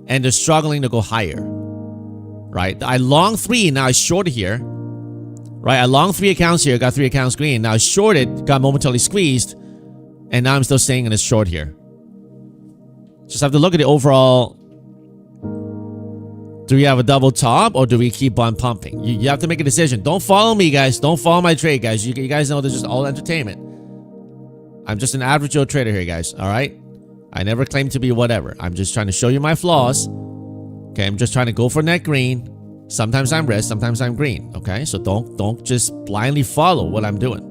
And they're struggling to go higher, right? I long 3, now I shorted here, right? I long 3 accounts here, got 3 accounts green. Now I shorted, got momentarily squeezed, and now I'm still staying in this short here. Just have to look at the overall. Do we have a double top or do we keep on pumping? You have to make a decision. Don't follow me, guys. Don't follow my trade, guys. You guys know this is all entertainment. I'm just an average Joe trader here, guys. All right. I never claim to be whatever. I'm just trying to show you my flaws. Okay, I'm just trying to go for net green. Sometimes I'm red, sometimes I'm green. Okay, so don't just blindly follow what I'm doing.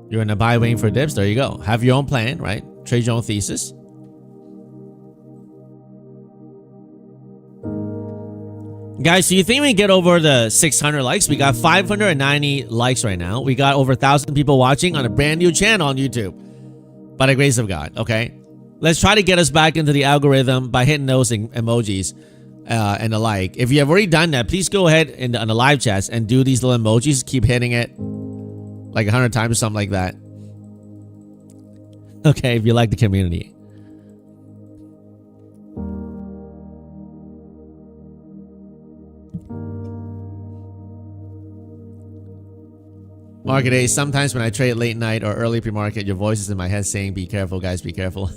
You're in a buy waiting for dips. There you go. Have your own plan, right? Trade your own thesis. Guys, so you think we get over the 600 likes? We got 590 likes right now. We got over 1,000 people watching on a brand new channel on YouTube. By the grace of God, okay? Let's try to get us back into the algorithm by hitting those emojis and the like. If you have already done that, please go ahead on the live chats and do these little emojis. Keep hitting it like 100 times or something like that. Okay, if you like the community. Market days. Sometimes when I trade late night or early pre-market, your voice is in my head saying, be careful, guys, be careful.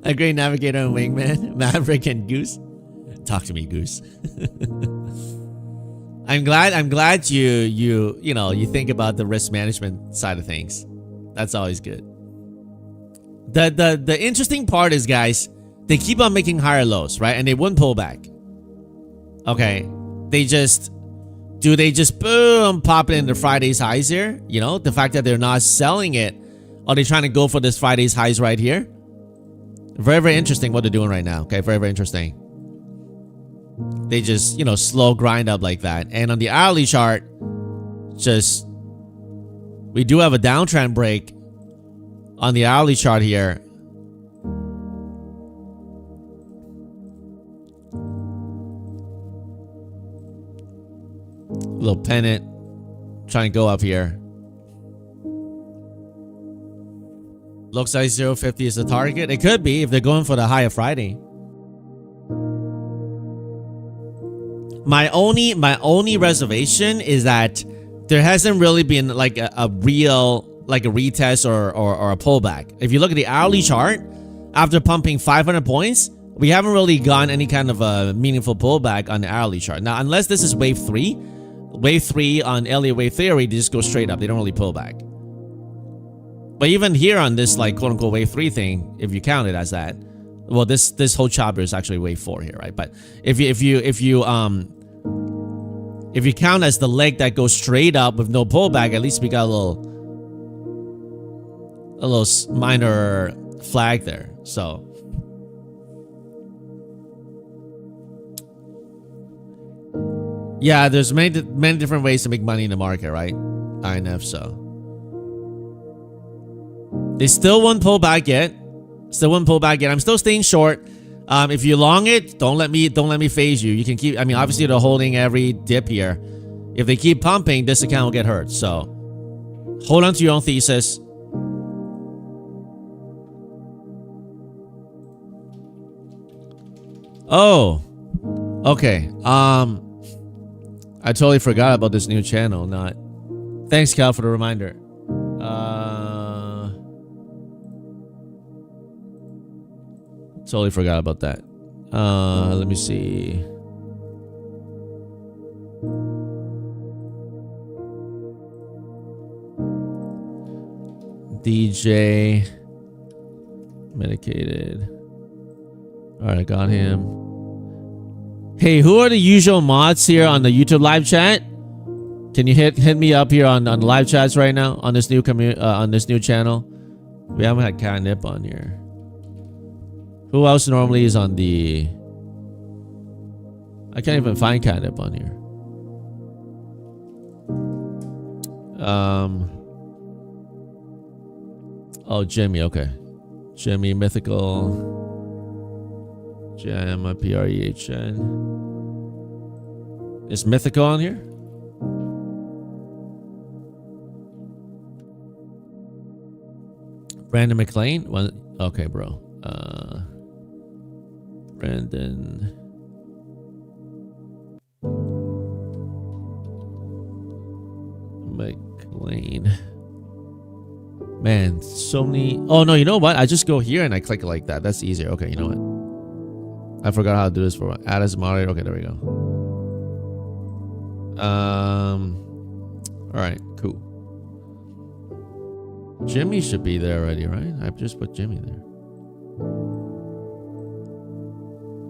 A great navigator and wingman, Maverick and Goose. Talk to me, Goose. I'm glad you think about the risk management side of things. That's always good. The interesting part is, guys, they keep on making higher lows, right? And they wouldn't pull back. Okay. They just boom pop it into Friday's highs here? You know, the fact that they're not selling it. Are they trying to go for this Friday's highs right here? Very, very interesting what they're doing right now. Okay, very, very interesting. They just, slow grind up like that. And on the hourly chart, we do have a downtrend break on the hourly chart here. Little pennant trying to go up here. Looks like 0.50 is the target. It could be if they're going for the high of Friday. My only reservation is that there hasn't really been like a real like a retest or a pullback. If you look at the hourly chart, after pumping 500 points, we haven't really gotten any kind of a meaningful pullback on the hourly chart. Now, unless this is wave 3. Wave 3 on Elliott wave theory, they just go straight up. They don't really pull back. But even here on this like quote unquote wave 3 thing, if you count it as that, well, this whole chopper is actually wave 4 here, right? But if you count as the leg that goes straight up with no pullback, at least we got a little minor flag there. So yeah, there's many different ways to make money in the market, right? INF, so they still won't pull back yet. I'm still staying short. If you long it, don't let me phase you. You can keep. I mean, obviously they're holding every dip here. If they keep pumping, this account will get hurt. So hold on to your own thesis. Oh, okay. I totally forgot about this new channel. Thanks, Cal, for the reminder. Totally forgot about that. Let me see. DJ medicated. All right, I got him. Hey, who are the usual mods here on the YouTube live chat? Can you hit me up here on the live chats right now on this new channel? We haven't had Cat Nip on here. Who else normally is on the? I can't even find Cat Nip on here. Oh, Jimmy. Okay, Jimmy Mythical. Jam, PREHN. Is Mythical on here? Brandon McLean? Okay, bro. Brandon. McLean. Man, so many. Oh no, you know what? I just go here and I click it like that. That's easier. Okay, you know what? I forgot how to do this for add as a moderator. Okay, there we go. All right, cool. Jimmy should be there already, right? I've just put Jimmy there.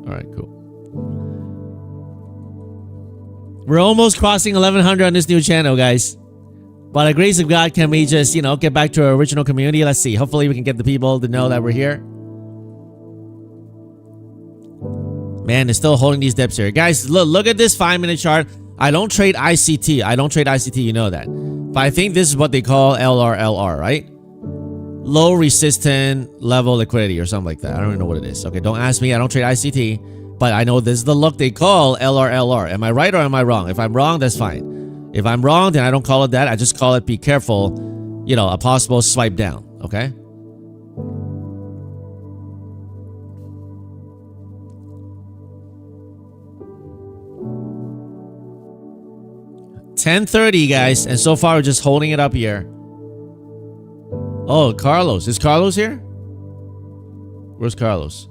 All right, cool. We're almost crossing 1100 on this new channel, guys. By the grace of God, can we just, you know, get back to our original community? Let's see. Hopefully we can get the people to know that we're here. Man, they're still holding these dips here. Guys, look at this 5-minute chart. I don't trade ICT. I don't trade ICT, you know that. But I think this is what they call LRLR, right? Low resistant level liquidity or something like that. I don't even know what it is. Okay, don't ask me. I don't trade ICT. But I know this is the look they call LRLR. Am I right or am I wrong? If I'm wrong, that's fine. If I'm wrong, then I don't call it that. I just call it be careful, you know, a possible swipe down, okay? $10.30, guys, and so far we're just holding it up here. Oh, Carlos. Is Carlos here? Where's Carlos?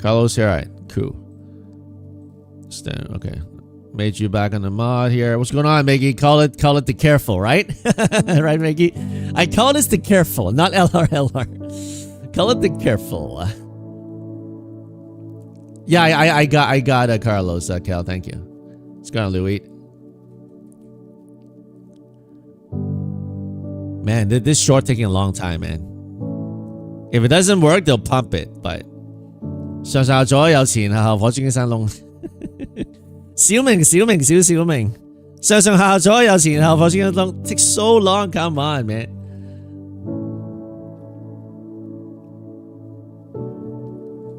Carlos here. All right, cool. Stand. Okay, made you back on the mod here. What's going on, Maggie? Call it the careful, right? Right, Maggie? I call this the careful, not LRLR. Call it the careful. Yeah, I got Carlos, Cal. Thank you. What's going on, Louis? Man, this short taking a long time, man. If it doesn't work, they'll pump it, but. 上下左右前後火箭嘅山窿，小明，上下左右前後火箭嘅窿 ，take so long, come on, man.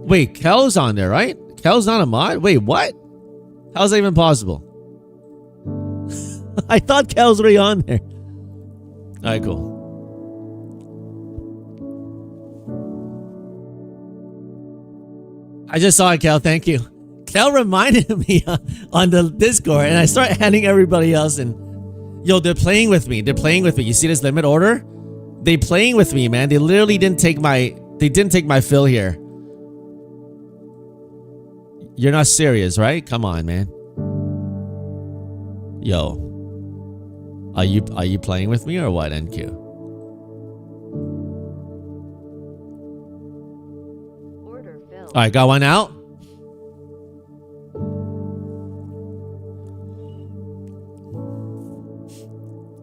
Wait, Kel's on there, right? Kel's not a mod? Wait, what? How's that even possible? I thought Kel's already on there. Alright, cool. I just saw it, Kel. Thank you. Kel reminded me on the Discord, and I started adding everybody else. And yo, they're playing with me. They're playing with me. You see this limit order? They playing with me, man. They literally didn't take my. They didn't take my fill here. You're not serious, right? Come on, man. Yo, are you playing with me or what, NQ? All right, got one out.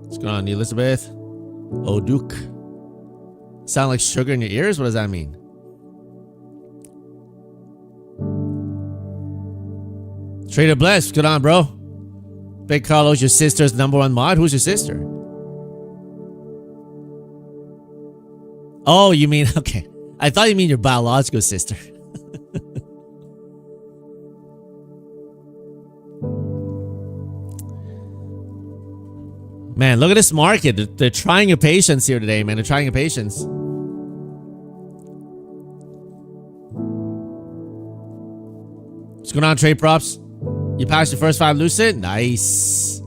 What's going on, Elizabeth? Oh, Duke. Sound like sugar in your ears? What does that mean? Trader Bless, good on, bro. Big Carlos, your sister's #1 mod. Who's your sister? Oh, you mean, okay. I thought you mean your biological sister. Man, look at this market. They're trying your patience here today, man. They're trying your patience. What's going on, trade props? You passed your first 5 lucid? Nice.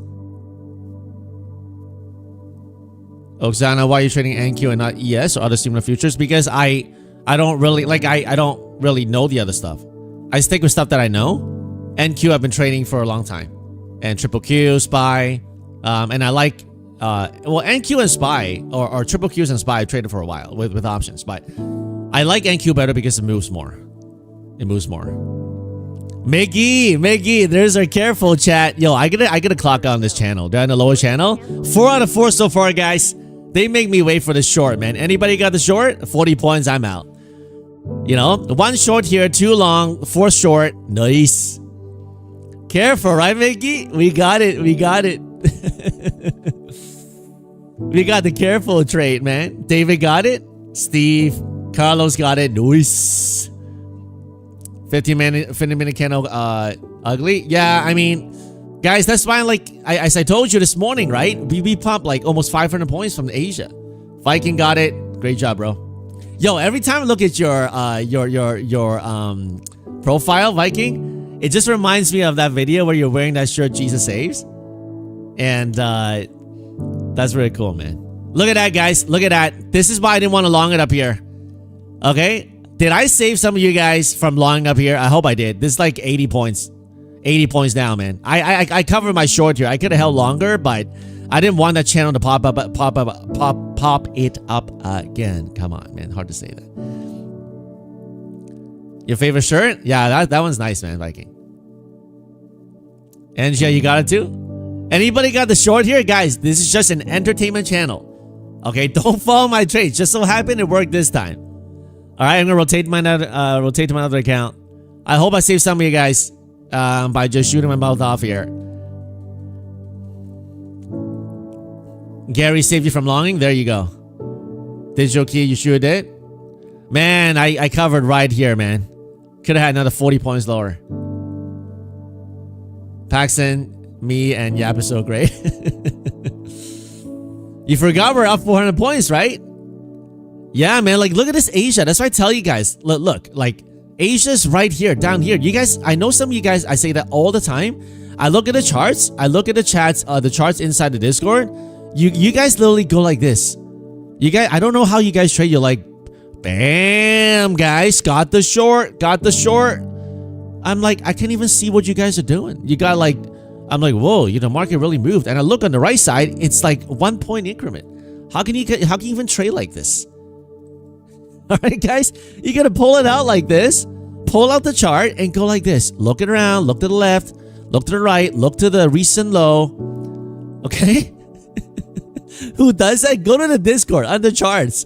Oksana, why are you trading NQ and not ES or other similar futures? Because I don't really I don't really know the other stuff. I stick with stuff that I know. NQ I've been trading for a long time. And triple Q, SPY. And I like well, NQ and SPY or triple Qs and SPY I've traded for a while with options, but I like NQ better because it moves more. It moves more. Maggie, there's our careful chat. Yo, I gotta clock on this channel. They're on the lower channel. 4 out of 4 so far, guys. They make me wait for the short, man. Anybody got the short? 40 points, I'm out. You know, 1 short here, 2 long, 4 short. Nice. Careful, right, Maggie? We got it. We got the careful trade, man. David got it. Steve, Carlos got it. Nice. 15-minute candle, ugly. Yeah, I mean, guys, that's fine. Like as I told you this morning, right? We pumped like almost 500 points from Asia. Viking got it. Great job, bro. Yo, every time I look at your profile, Viking, it just reminds me of that video where you're wearing that shirt, Jesus Saves. And that's really cool, man. Look at that, guys. Look at that. This is why I didn't want to long it up here. Okay? Did I save some of you guys from longing up here? I hope I did. This is like 80 points. 80 points down, man. I covered my short here. I could have held longer, but I didn't want that channel to pop it up again. Come on, man. Hard to say that. Your favorite shirt? Yeah, that one's nice, man, Viking. And yeah, you got it too? Anybody got the short here? Guys, this is just an entertainment channel. Okay, don't follow my trades. Just so happened it worked this time. All right, I'm gonna rotate to my other account. I hope I saved some of you guys by just shooting my mouth off here. Gary saved you from longing. There you go. Digital key, you sure did. Man, I covered right here, man. Could have had another 40 points lower. Paxton, me, and Yap is so great. You forgot we're up 400 points, right? Yeah, man. Like, look at this Asia. That's why I tell you guys. Look, like, Asia's right here, down here. You guys, I know some of you guys, I say that all the time. I look at the charts. I look at the chats, the charts inside the Discord. You guys literally go like this. You guys, I don't know how you guys trade. You're like, bam, guys, got the short. I'm like, I can't even see what you guys are doing. You got like, I'm like, whoa, the market really moved. And I look on the right side, it's like 1 point increment. How can you even trade like this? All right, guys, you gotta pull it out like this, pull out the chart and go like this. Look it around, look to the left, look to the right, look to the recent low. Okay? Who does that? Go to the Discord on the charts.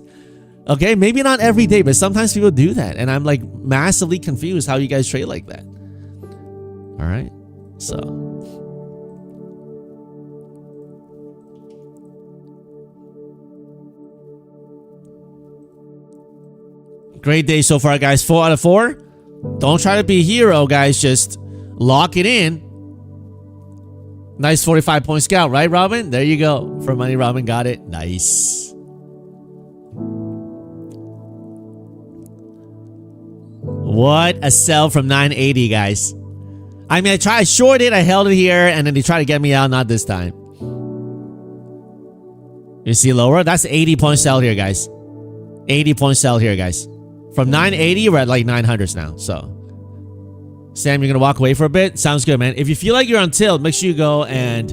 Okay, maybe not every day, but sometimes people do that. And I'm like massively confused how you guys trade like that. All right, so. Great day so far, guys. 4 out of 4. Don't try to be a hero, guys. Just lock it in. Nice 45-point scout, right, Robin? There you go. For money, Robin got it. Nice. What a sell from 980, guys. I mean, I shorted, I held it here, and then they tried to get me out. Not this time. You see lower? That's 80-point sell here, guys. 80-point sell here, guys. From 980, we're at like 900s now. So, Sam, you're going to walk away for a bit? Sounds good, man. If you feel like you're on tilt, make sure you go and,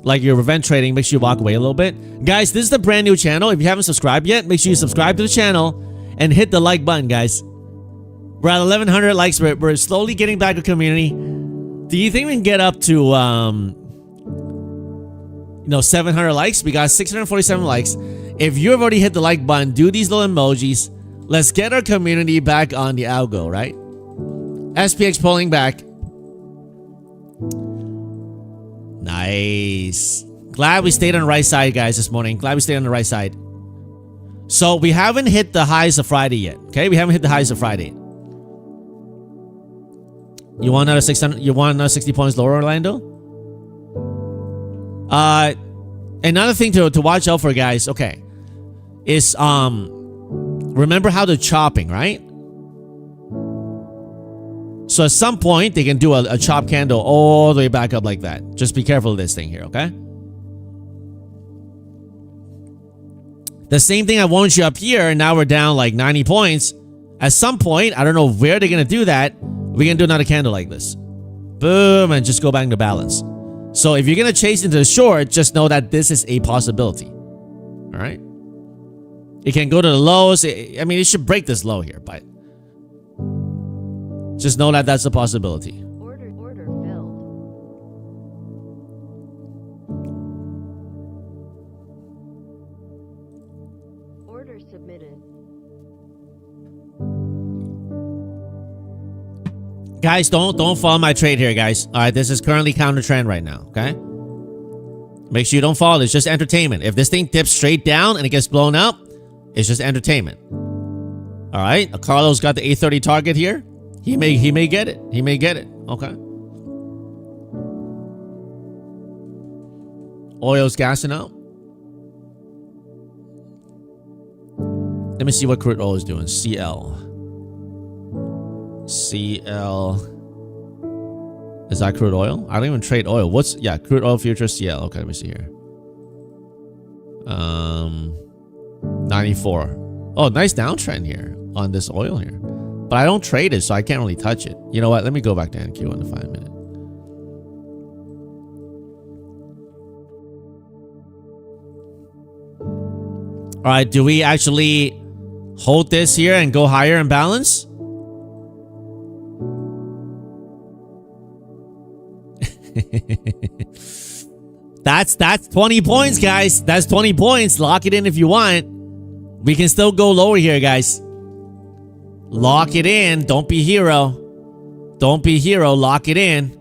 like you're event trading, make sure you walk away a little bit. Guys, this is the brand new channel. If you haven't subscribed yet, make sure you subscribe to the channel and hit the like button, guys. We're at 1,100 likes. We're slowly getting back to community. Do you think we can get up to, 700 likes? We got 647 likes. If you have already hit the like button, do these little emojis. Let's get our community back on the algo, right? SPX pulling back. Nice. Glad we stayed on the right side, guys, this morning. Glad we stayed on the right side. So we haven't hit the highs of Friday yet. Okay, we haven't hit the highs of Friday. You want another 600? You want another 60 points lower, Orlando? Another thing to watch out for, guys. Okay, is remember how they're chopping, right? So at some point they can do a chop candle all the way back up like that. Just be careful of this thing here, okay? The same thing I warned you up here, and now we're down like 90 points. At some point, I don't know where they're gonna do that. We're gonna do another candle like this. Boom, and just go back to balance. So if you're gonna chase into the short, just know that this is a possibility. All right? It can go to the lows. I mean, it should break this low here, but just know that that's a possibility. Order filled. Order submitted. Guys, don't follow my trade here, guys. All right, this is currently counter trend right now, okay? Make sure you don't follow. It's just entertainment. If this thing dips straight down and it gets blown up, it's just entertainment. All right, Carlos got the 830 target here. He may get it. He may get it. Okay. Oil's gassing out. Let me see what crude oil is doing. CL. Is that crude oil? I don't even trade oil. Yeah, crude oil future CL. Okay, let me see here. 94. Oh, nice downtrend here on this oil here. But I don't trade it, so I can't really touch it. You know what? Let me go back to NQ in a 5 minute. All right, do we actually hold this here and go higher and balance? That's 20 points, guys. That's 20 points. Lock it in if you want. We can still go lower here, guys. Lock it in. Don't be hero. Don't be hero. Lock it in.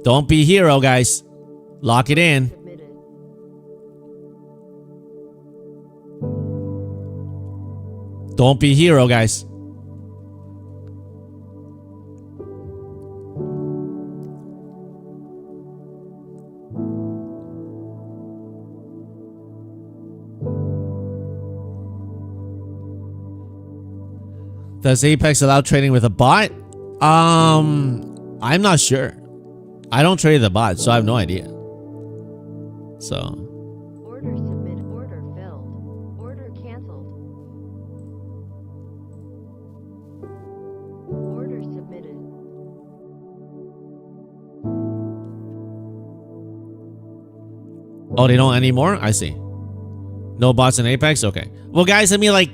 Don't be hero, guys. Lock it in. Don't be hero, guys. Does Apex allow trading with a bot? I'm not sure. I don't trade the bot, so I have no idea. So. Order submitted. Order filled. Order canceled. Order submitted. Oh, they don't anymore? I see. No bots in Apex? Okay. Well, guys, I mean, like,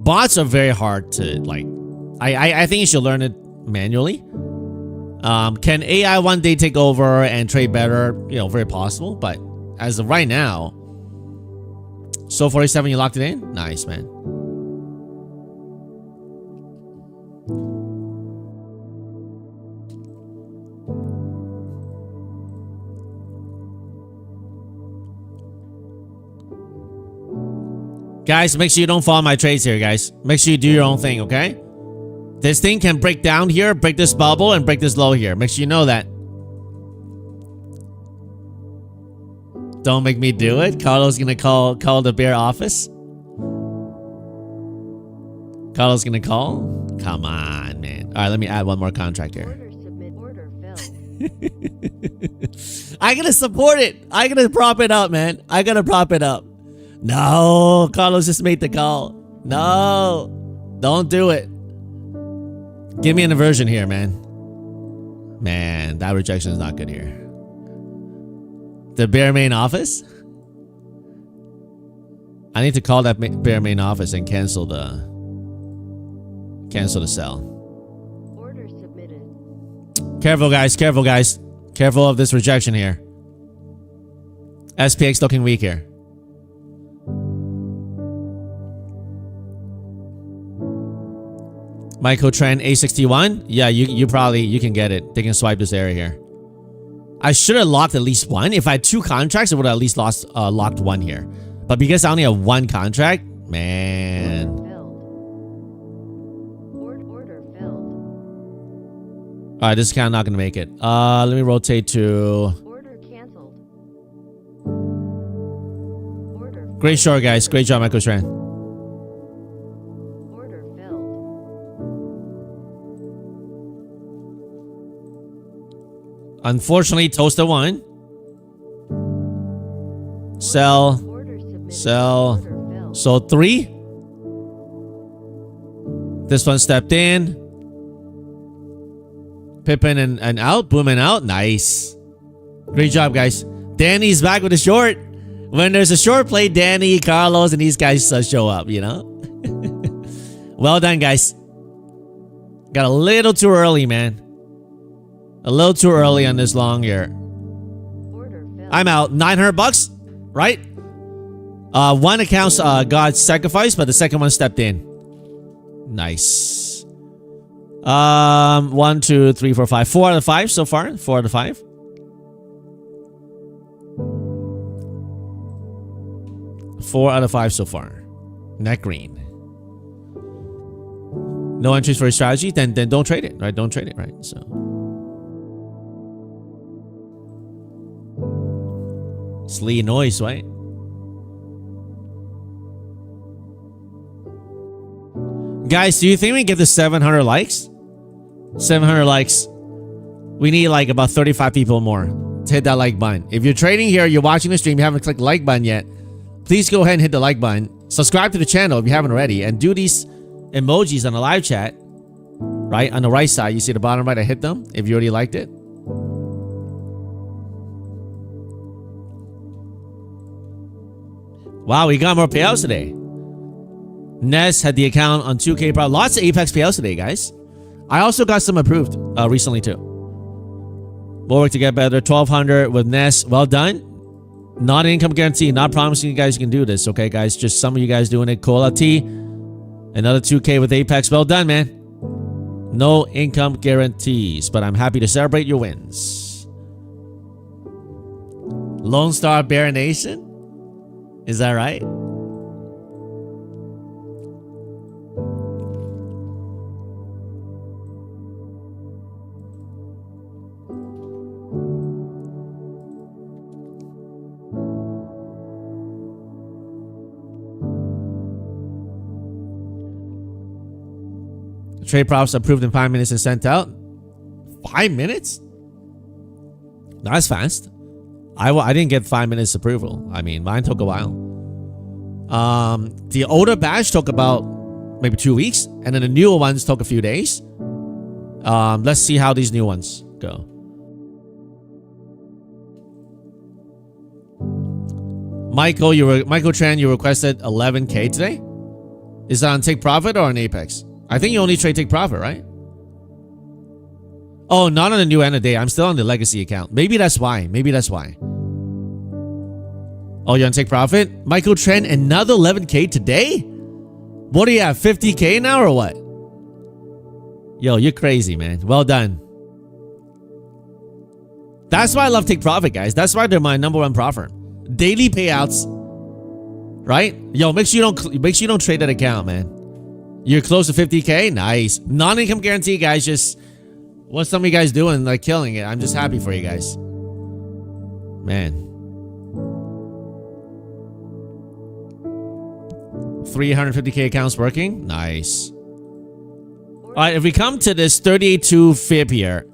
bots are very hard to, like, I think you should learn it manually. Can AI one day take over and trade better? You know, very possible. But as of right now, so 47, you locked it in? Nice, man. Guys, make sure you don't follow my trades here, guys. Make sure you do your own thing, okay? This thing can break down here, break this bubble, and break this low here. Make sure you know that. Don't make me do it. Carlos gonna call the bear office. Carlos gonna call? Come on, man. All right, let me add one more contract here. Order submit. Order filled. I gotta support it. I gotta prop it up, man. I gotta prop it up. No, Carlos just made the call. No, don't do it. Give me an inversion here, man. Man, that rejection is not good here. The bear main office? I need to call that bear main office and cancel the sell. Order submitted. Careful, guys. Careful, guys. Careful of this rejection here. SPX looking weak here. Microtrend A61. Yeah, you can get it. They can swipe this area here. I should have locked at least one. If I had two contracts, I would have at least locked one here. But because I only have one contract, man. Order filled. All right, this is kind of not going to make it. Let me rotate to... Order canceled. Order. Great short, guys. Great job, Microtrend. Order filled. Unfortunately, toast the one. Sell. Sell. So 3. This one stepped in. Pippin and out. Boom and out. Nice. Great job, guys. Danny's back with a short. When there's a short play, Danny, Carlos, and these guys show up, you know? Well done, guys. Got a little too early, man. A little too early on this long here. I'm out. $900, right? One account got sacrificed, but the second one stepped in. Nice. 1, 2, 3, 4, 5. 4 out of 5 so far. 4 out of 5. Four out of 5 so far. Net green. No entries for a strategy, then don't trade it, right? Don't trade it, right? So. Slee noise, right? Guys, do you think we can get to 700 likes? 700 likes. We need like about 35 people more to hit that like button. If you're trading here, you're watching the stream, you haven't clicked the like button yet, please go ahead and hit the like button. Subscribe to the channel if you haven't already, and do these emojis on the live chat. Right on the right side, you see the bottom right, I hit them if you already liked it. Wow, we got more payouts today. Ness had the account on 2K Pro. Lots of Apex payouts today, guys. I also got some approved recently too. We'll work to get better. 1200 with Ness. Well done. Not an income guarantee. Not promising you guys can do this. Okay, guys. Just some of you guys doing it. Cola T. Another 2K with Apex. Well done, man. No income guarantees, but I'm happy to celebrate your wins. Lone Star Bear Nation? Is that right? Trade props approved in 5 minutes and sent out. 5 minutes? That's fast. I didn't get 5 minutes approval. I mean, mine took a while. The older batch took about maybe 2 weeks, and then the newer ones took a few days. Let's see how these new ones go. Michael Tran, you requested 11K today. Is that on Take Profit or on Apex? I think you only trade Take Profit, right? Oh, not on the new end of day. I'm still on the legacy account. Maybe that's why. Maybe that's why. Oh, you're on Take Profit? Michael Trent, another 11K today? What do you have, 50K now or what? Yo, you're crazy, man. Well done. That's why I love Take Profit, guys. That's why they're my #1 profit. Daily payouts, right? Yo, make sure you don't trade that account, man. You're close to 50K? Nice. Non-income guarantee, guys. Just what some of you guys doing, like killing it. I'm just happy for you guys. Man. 350K accounts working? Nice. Alright, if we come to this 38.2 fib here,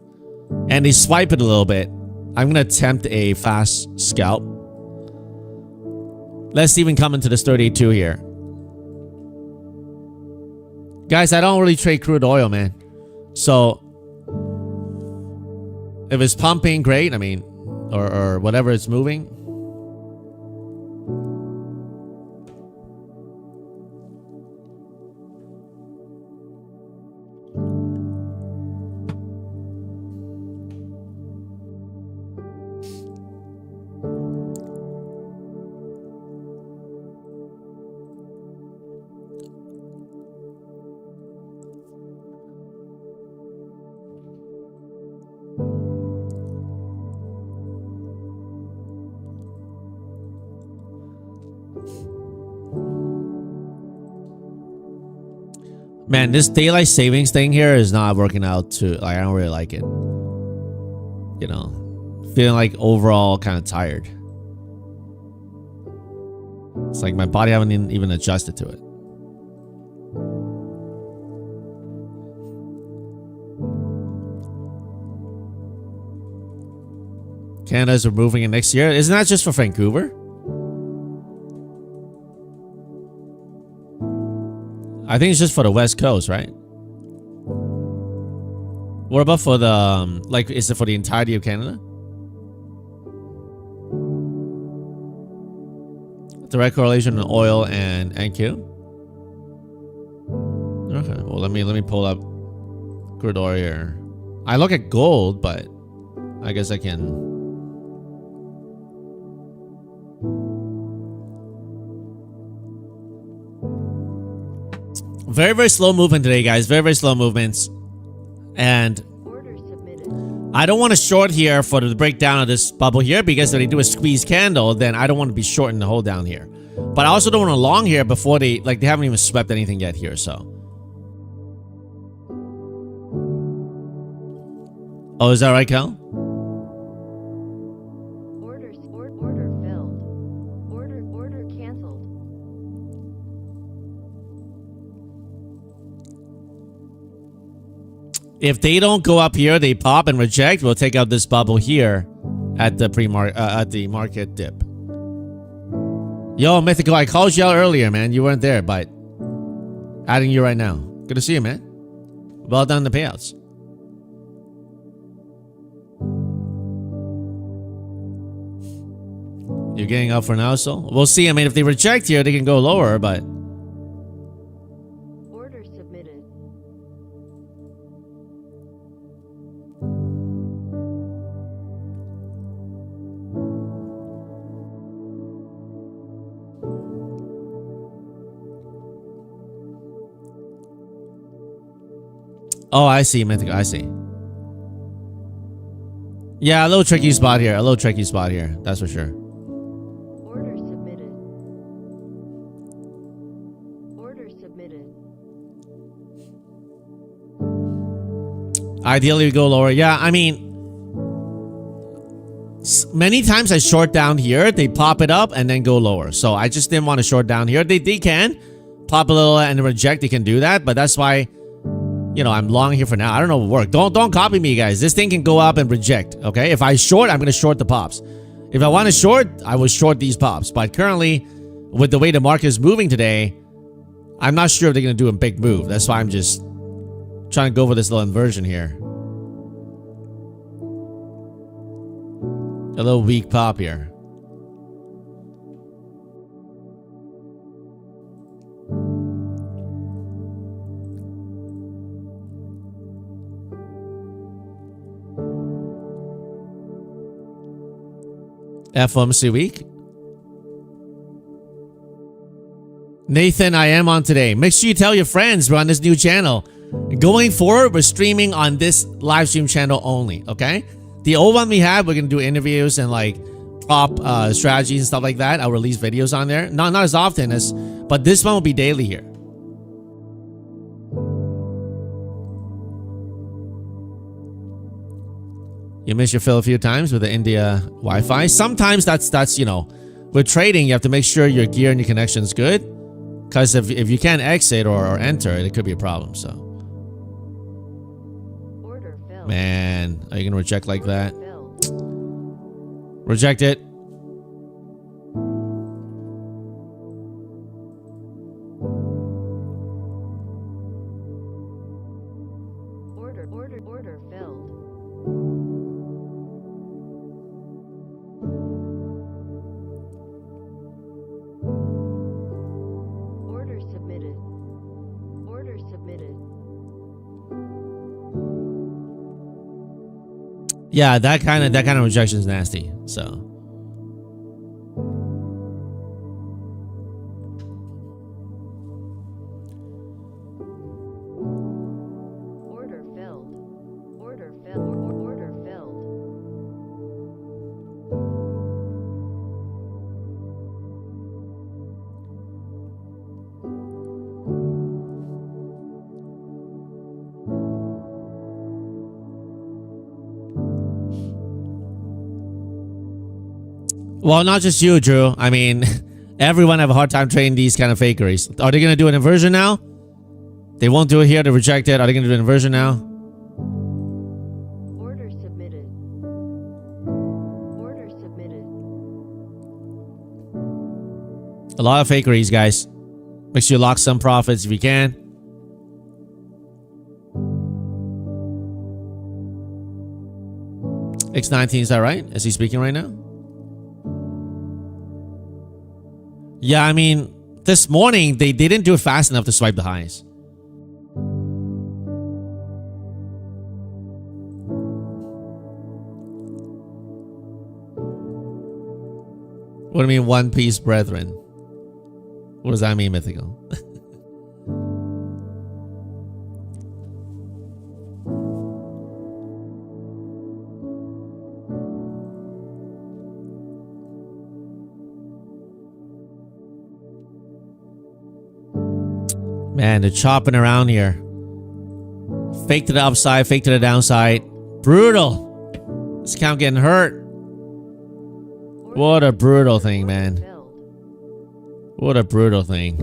and they swipe it a little bit, I'm going to attempt a fast scalp. Let's even come into this 38.2 here. Guys, I don't really trade crude oil, man. So, if it's pumping, great. I mean, or whatever it's moving. Man, this daylight savings thing here is not working out too. Like, I don't really like it. You know, feeling like overall kind of tired. It's like my body haven't even adjusted to it. Canada's removing it next year. Isn't that just for Vancouver? I think it's just for the West Coast, right? What about for the, like, is it for the entirety of Canada? Direct correlation in oil and NQ? Okay, well, let me pull up crude oil here. I look at gold, but I guess I can. Very, very slow movement today, guys. Very, very slow movements. And I don't want to short here for the breakdown of this bubble here, because if they do a squeeze candle, then I don't want to be shorting the whole down here. But I also don't want to long here before they haven't even swept anything yet here, so. Oh, is that right, Cal? Order filled. Order canceled. If they don't go up here, they pop and reject. We'll take out this bubble here at the at the market dip. Yo, Mythical, I called you out earlier, man. You weren't there, but adding you right now. Good to see you, man. Well done, the payouts. You're getting up for now, so we'll see. I mean, if they reject here, they can go lower, but Order submitted. oh, I see, Mythical. I see. Yeah, a little tricky spot here. A little tricky spot here. That's for sure. Order submitted. Order submitted. Ideally, we go lower. Yeah, I mean, many times I short down here, they pop it up and then go lower. So I just didn't want to short down here. They can pop a little and reject. They can do that, but that's why, you know, I'm long here for now. I don't know what work. Don't copy me, guys. This thing can go up and reject. Okay, if I short, I'm gonna short the pops. If I want to short, I will short these pops. But currently, with the way the market is moving today, I'm not sure if they're gonna do a big move. That's why I'm just trying to go for this little inversion here. A little weak pop here. FOMC week. Nathan, I am on today. Make sure you tell your friends we're on this new channel. Going forward, we're streaming on this live stream channel only, okay? The old one we have, we're gonna do interviews and like prop strategies and stuff like that. I'll release videos on there. Not as often as, but this one will be daily here. You miss your fill a few times with the India Wi-Fi. Sometimes that's you know, with trading, you have to make sure your gear and your connection is good. Because if you can't exit or enter, it could be a problem. So, Order filled. man, are you gonna reject like that? Filled. Reject it. Order filled. Order submitted. Order submitted. Yeah, that kind of rejection is nasty. So, Order filled. Order filled. Order filled. well, not just you, Drew. I mean, everyone have a hard time trading these kind of fakeries. Are they gonna do an inversion now? They won't do it here. They reject it. Are they gonna do an inversion now? Order submitted. Order submitted. A lot of fakeries, guys. Make sure you lock some profits if you can. X19, is that right? Is he speaking right now? Yeah, I mean, this morning, they didn't do it fast enough to swipe the highs. What do you mean, One Piece brethren? What does that mean, Mythical? Man, they're chopping around here. Fake to the upside, fake to the downside. Brutal. This account getting hurt. What a brutal thing, man. What a brutal thing.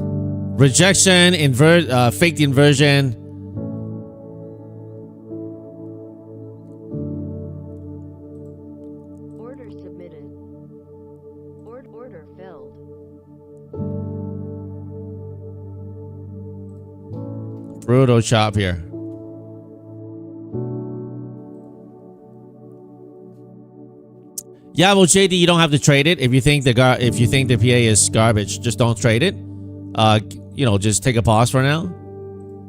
Rejection, fake the inversion. Brutal chop here. Yeah, well, JD, you don't have to trade it. If you think the PA is garbage, just don't trade it. You know, just take a pause for now.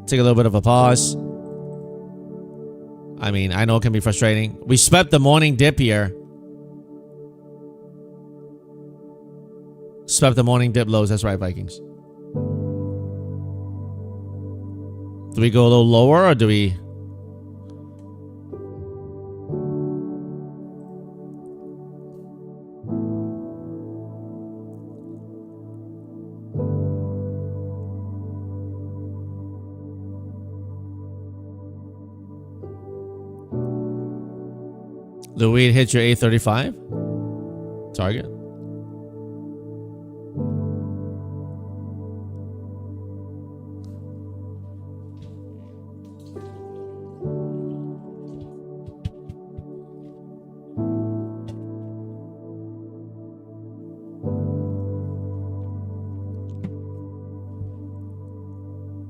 Take a little bit of a pause. I mean, I know it can be frustrating. We swept the morning dip here. Swept the morning dip lows. That's right, Vikings. Do we go a little lower or do we... Do we hit your 835 target?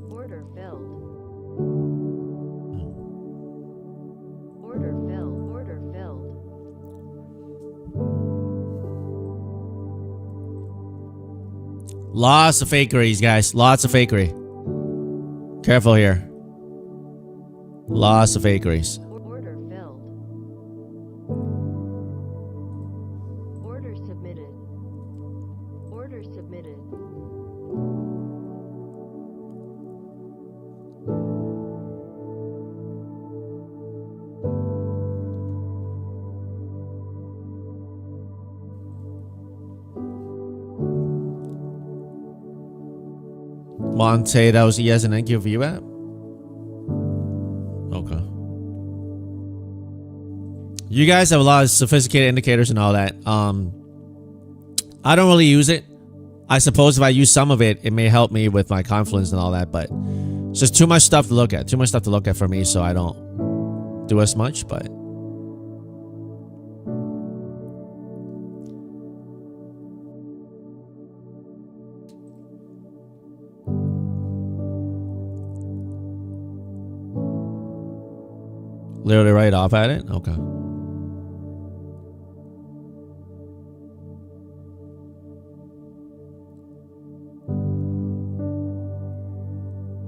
Order filled. Order filled. Order filled. Lots of fakeries, guys. Lots of fakery. Careful here. Lots of fakeries. Order filled. Order submitted. Order submitted. Monte, that was ES and NQ for you at? Okay. You guys have a lot of sophisticated indicators and all that. I don't really use it. I suppose if I use some of it, it may help me with my confluence and all that, but it's just too much stuff to look at. Too much stuff to look at for me, so I don't do as much, but... Literally right off at it? Okay.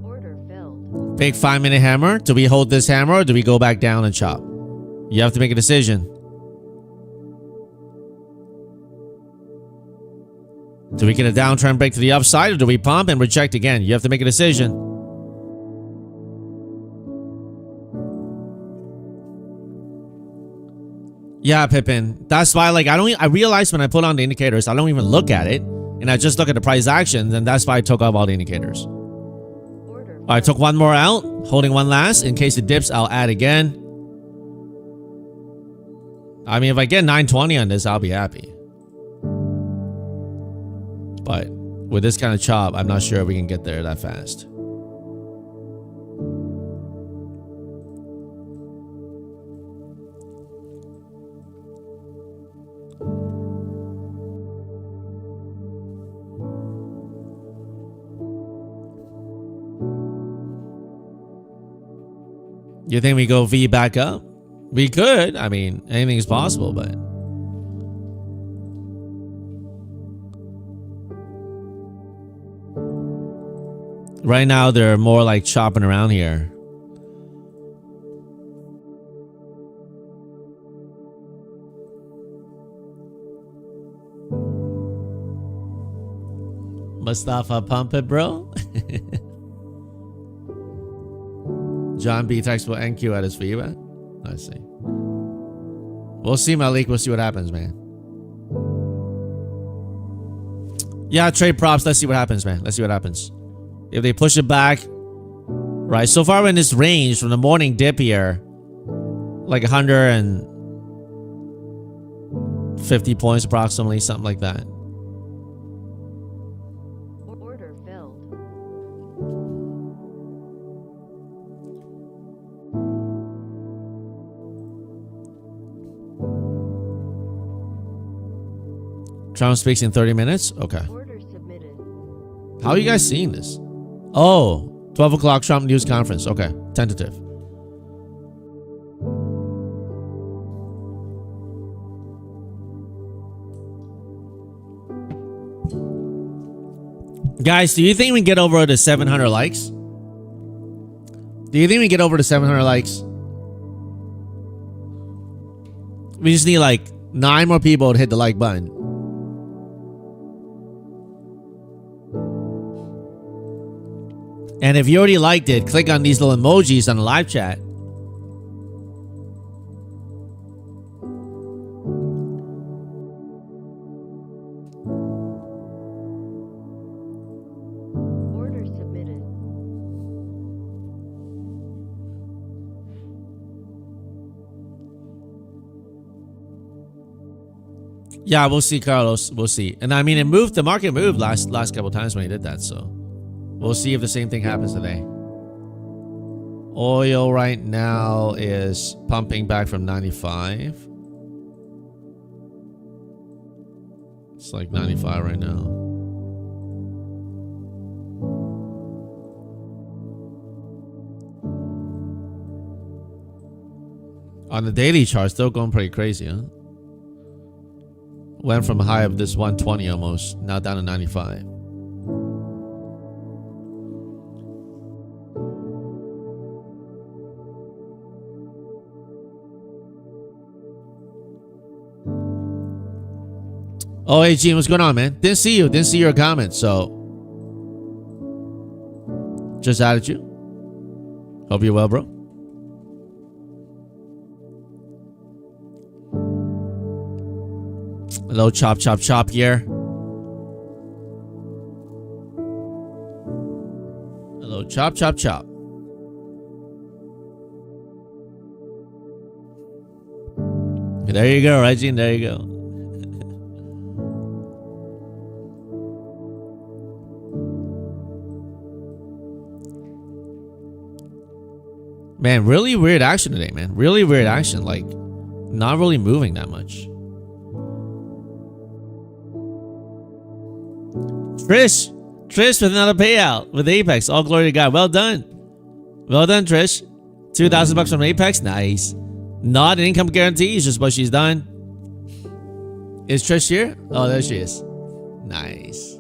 Order filled. Big 5-minute hammer. Do we hold this hammer or do we go back down and chop? You have to make a decision. Do we get a downtrend break to the upside or do we pump and reject again? You have to make a decision. Yeah, Pippin. That's why, like, I realized when I put on the indicators, I don't even look at it. And I just look at the price actions, and that's why I took off all the indicators. I took one more out, holding one last. In case it dips, I'll add again. I mean, if I get 920 on this, I'll be happy. But with this kind of chop, I'm not sure we can get there that fast. You think we go V back up? We could. I mean, anything is possible, but... Right now, they're more like chopping around here. Mustafa, pump it, bro. John B. textbook NQ at his for you, man. I see. We'll see, Malik. We'll see what happens, man. Yeah, trade props. Let's see what happens, man. Let's see what happens. If they push it back. Right. So far in this range from the morning dip here, like 150 points approximately, something like that. Order filled. Trump speaks in 30 minutes? Okay. Order submitted. How are you guys seeing this? Oh, 12 o'clock Trump news conference. Okay, tentative. Guys, do you think we can get over the 700 likes? Do you think we can get over the 700 likes? We just need like 9 more people to hit the like button. And if you already liked it, click on these little emojis on the live chat. Order submitted. Yeah, we'll see, Carlos. We'll see. And I mean, the market moved last couple times when he did that, so we'll see if the same thing happens today. Oil right now is pumping back from 95. It's like 95 right now. On the daily chart, still going pretty crazy, huh? Went from a high of this 120 almost, now down to 95. Oh, hey, Gene, what's going on, man? Didn't see you. Didn't see your comment, so just added you. Hope you're well, bro. Hello, chop, chop, chop here. Hello, chop, chop, chop. There you go, right, Gene? There you go. Man, really weird action today, man. Really weird action. Like, not really moving that much. Trish with another payout with Apex. All glory to God. Well done. Well done, Trish. 2,000 bucks from Apex. Nice. Not an income guarantee. It's just what she's done. Is Trish here? Oh, there she is. Nice.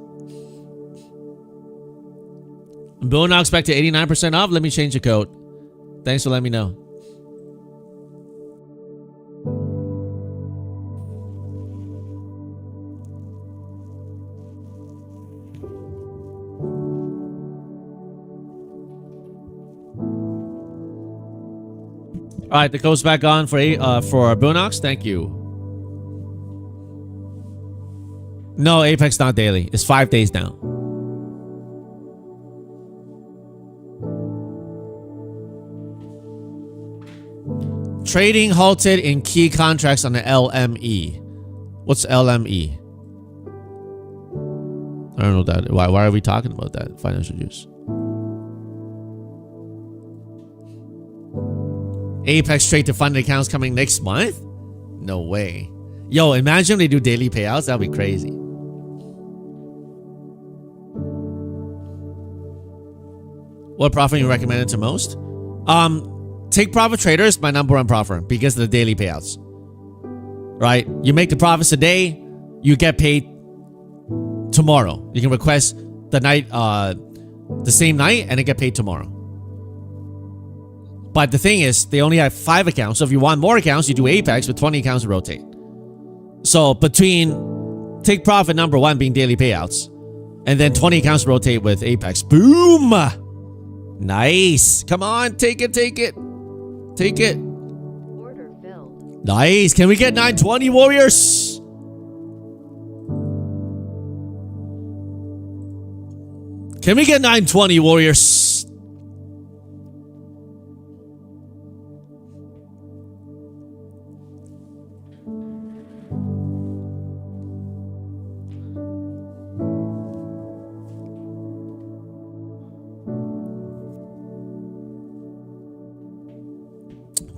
Bill now expected 89% off. Let me change the code. Thanks for letting me know. All right, the code's back on for Boonox. Thank you. No, Apex not daily. It's 5 days now. Trading halted in key contracts on the LME. What's LME? I don't know that. Why are we talking about that? Financial juice. Apex trade to funded accounts coming next month? No way. Yo, imagine they do daily payouts. That'd be crazy. What profit you recommended to most? Take profit trader is my number one profit because of the daily payouts. Right? You make the profits today, you get paid tomorrow. You can request the night, the same night, and then get paid tomorrow. But the thing is, they only have 5 accounts. So if you want more accounts, you do Apex with 20 accounts to rotate. So between take profit number 1 being daily payouts, and then 20 accounts to rotate with Apex. Boom! Nice. Come on, take it, take it. Take it. Order filled. Nice. Can we get 920 warriors? Can we get 920 warriors?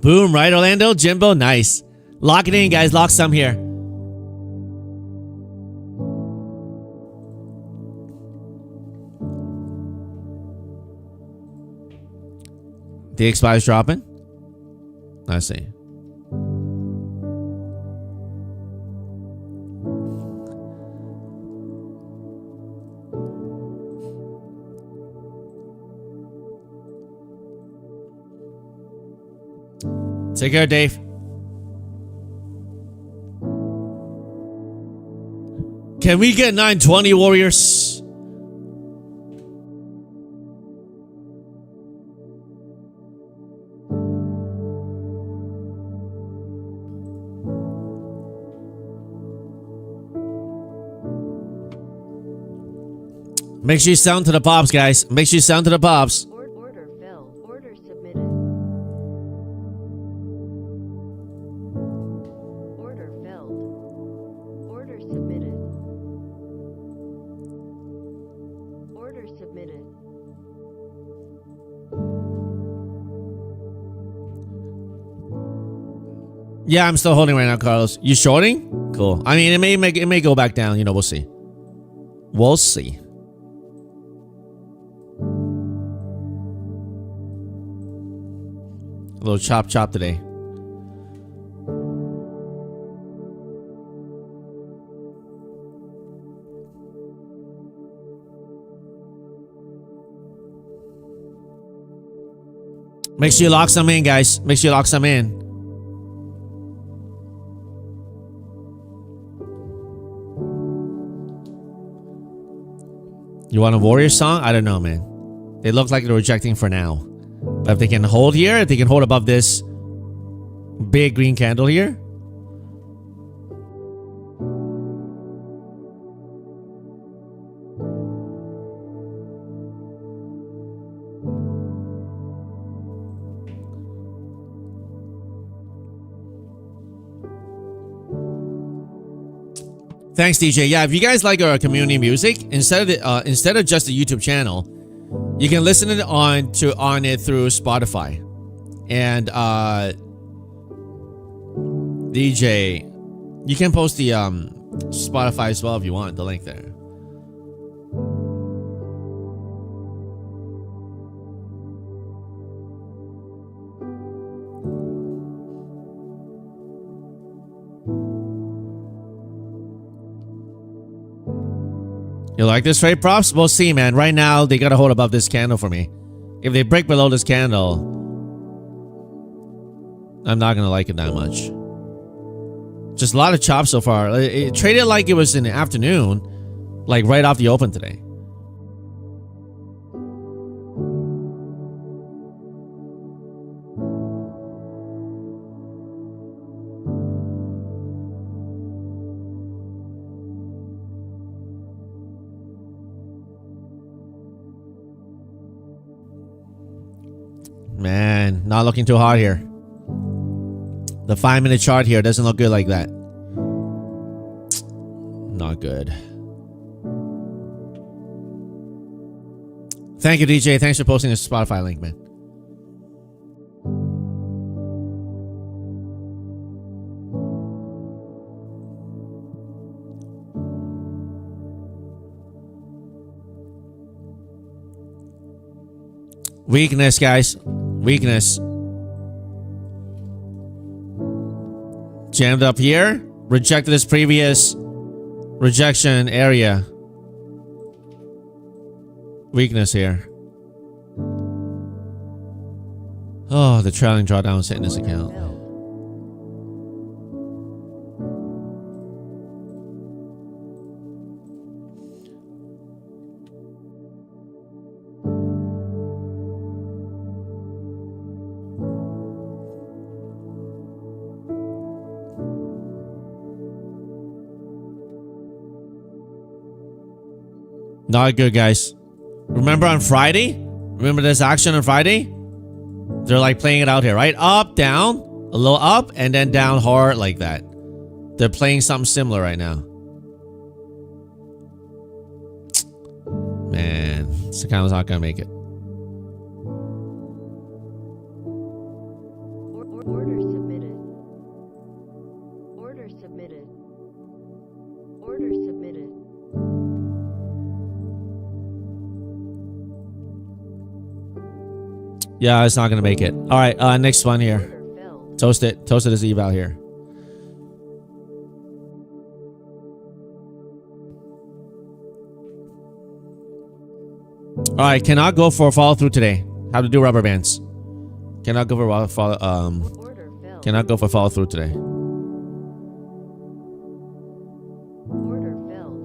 Boom, right, Orlando? Jimbo, nice. Lock it in, guys. Lock some here. The XY is dropping? I see. Take care, Dave. Can we get 920, Warriors? Make sure you sound to the pops, guys. Make sure you sound to the pops. Order filled. Order submitted. Order filled. Order submitted. Order submitted. Yeah, I'm still holding right now, Carlos. You shorting? Cool. I mean, it may go back down. You know, we'll see. We'll see. A little chop today. Make sure you lock some in, guys. Make sure you lock some in. You want a Warrior song? I don't know, man. They look like they're rejecting for now. But if they can hold here, if they can hold above this big green candle here. Thanks, DJ. Yeah, if you guys like our community music, instead of just the YouTube channel, you can listen it on it through Spotify. And DJ, you can post the Spotify as well if you want, the link there. You like this trade, props? We'll see, man. Right now, they got to hold above this candle for me. If they break below this candle, I'm not going to like it that much. Just a lot of chops so far. It traded like it was in the afternoon, like right off the open today. Man, not looking too hot here. The 5-minute chart here doesn't look good like that. Not good. Thank you, DJ. Thanks for posting this Spotify link, man. Weakness, guys. Weakness. Jammed up here. Rejected this previous rejection area. Weakness here. Oh, the trailing drawdown is hitting this account. Not good, guys. Remember on Friday? Remember this action on Friday? They're like playing it out here, right? Up, down, a little up, and then down hard like that. They're playing something similar right now. Man, this account's not gonna make it. Order submitted. Order submitted. Order submitted. Yeah, it's not gonna make it. All right, next one here. Order filled. Toast it. Toast it as eval here. All right, cannot go for a follow through today. Have to do rubber bands. Cannot go for follow. Order filled. Cannot go for follow through today. Order filled.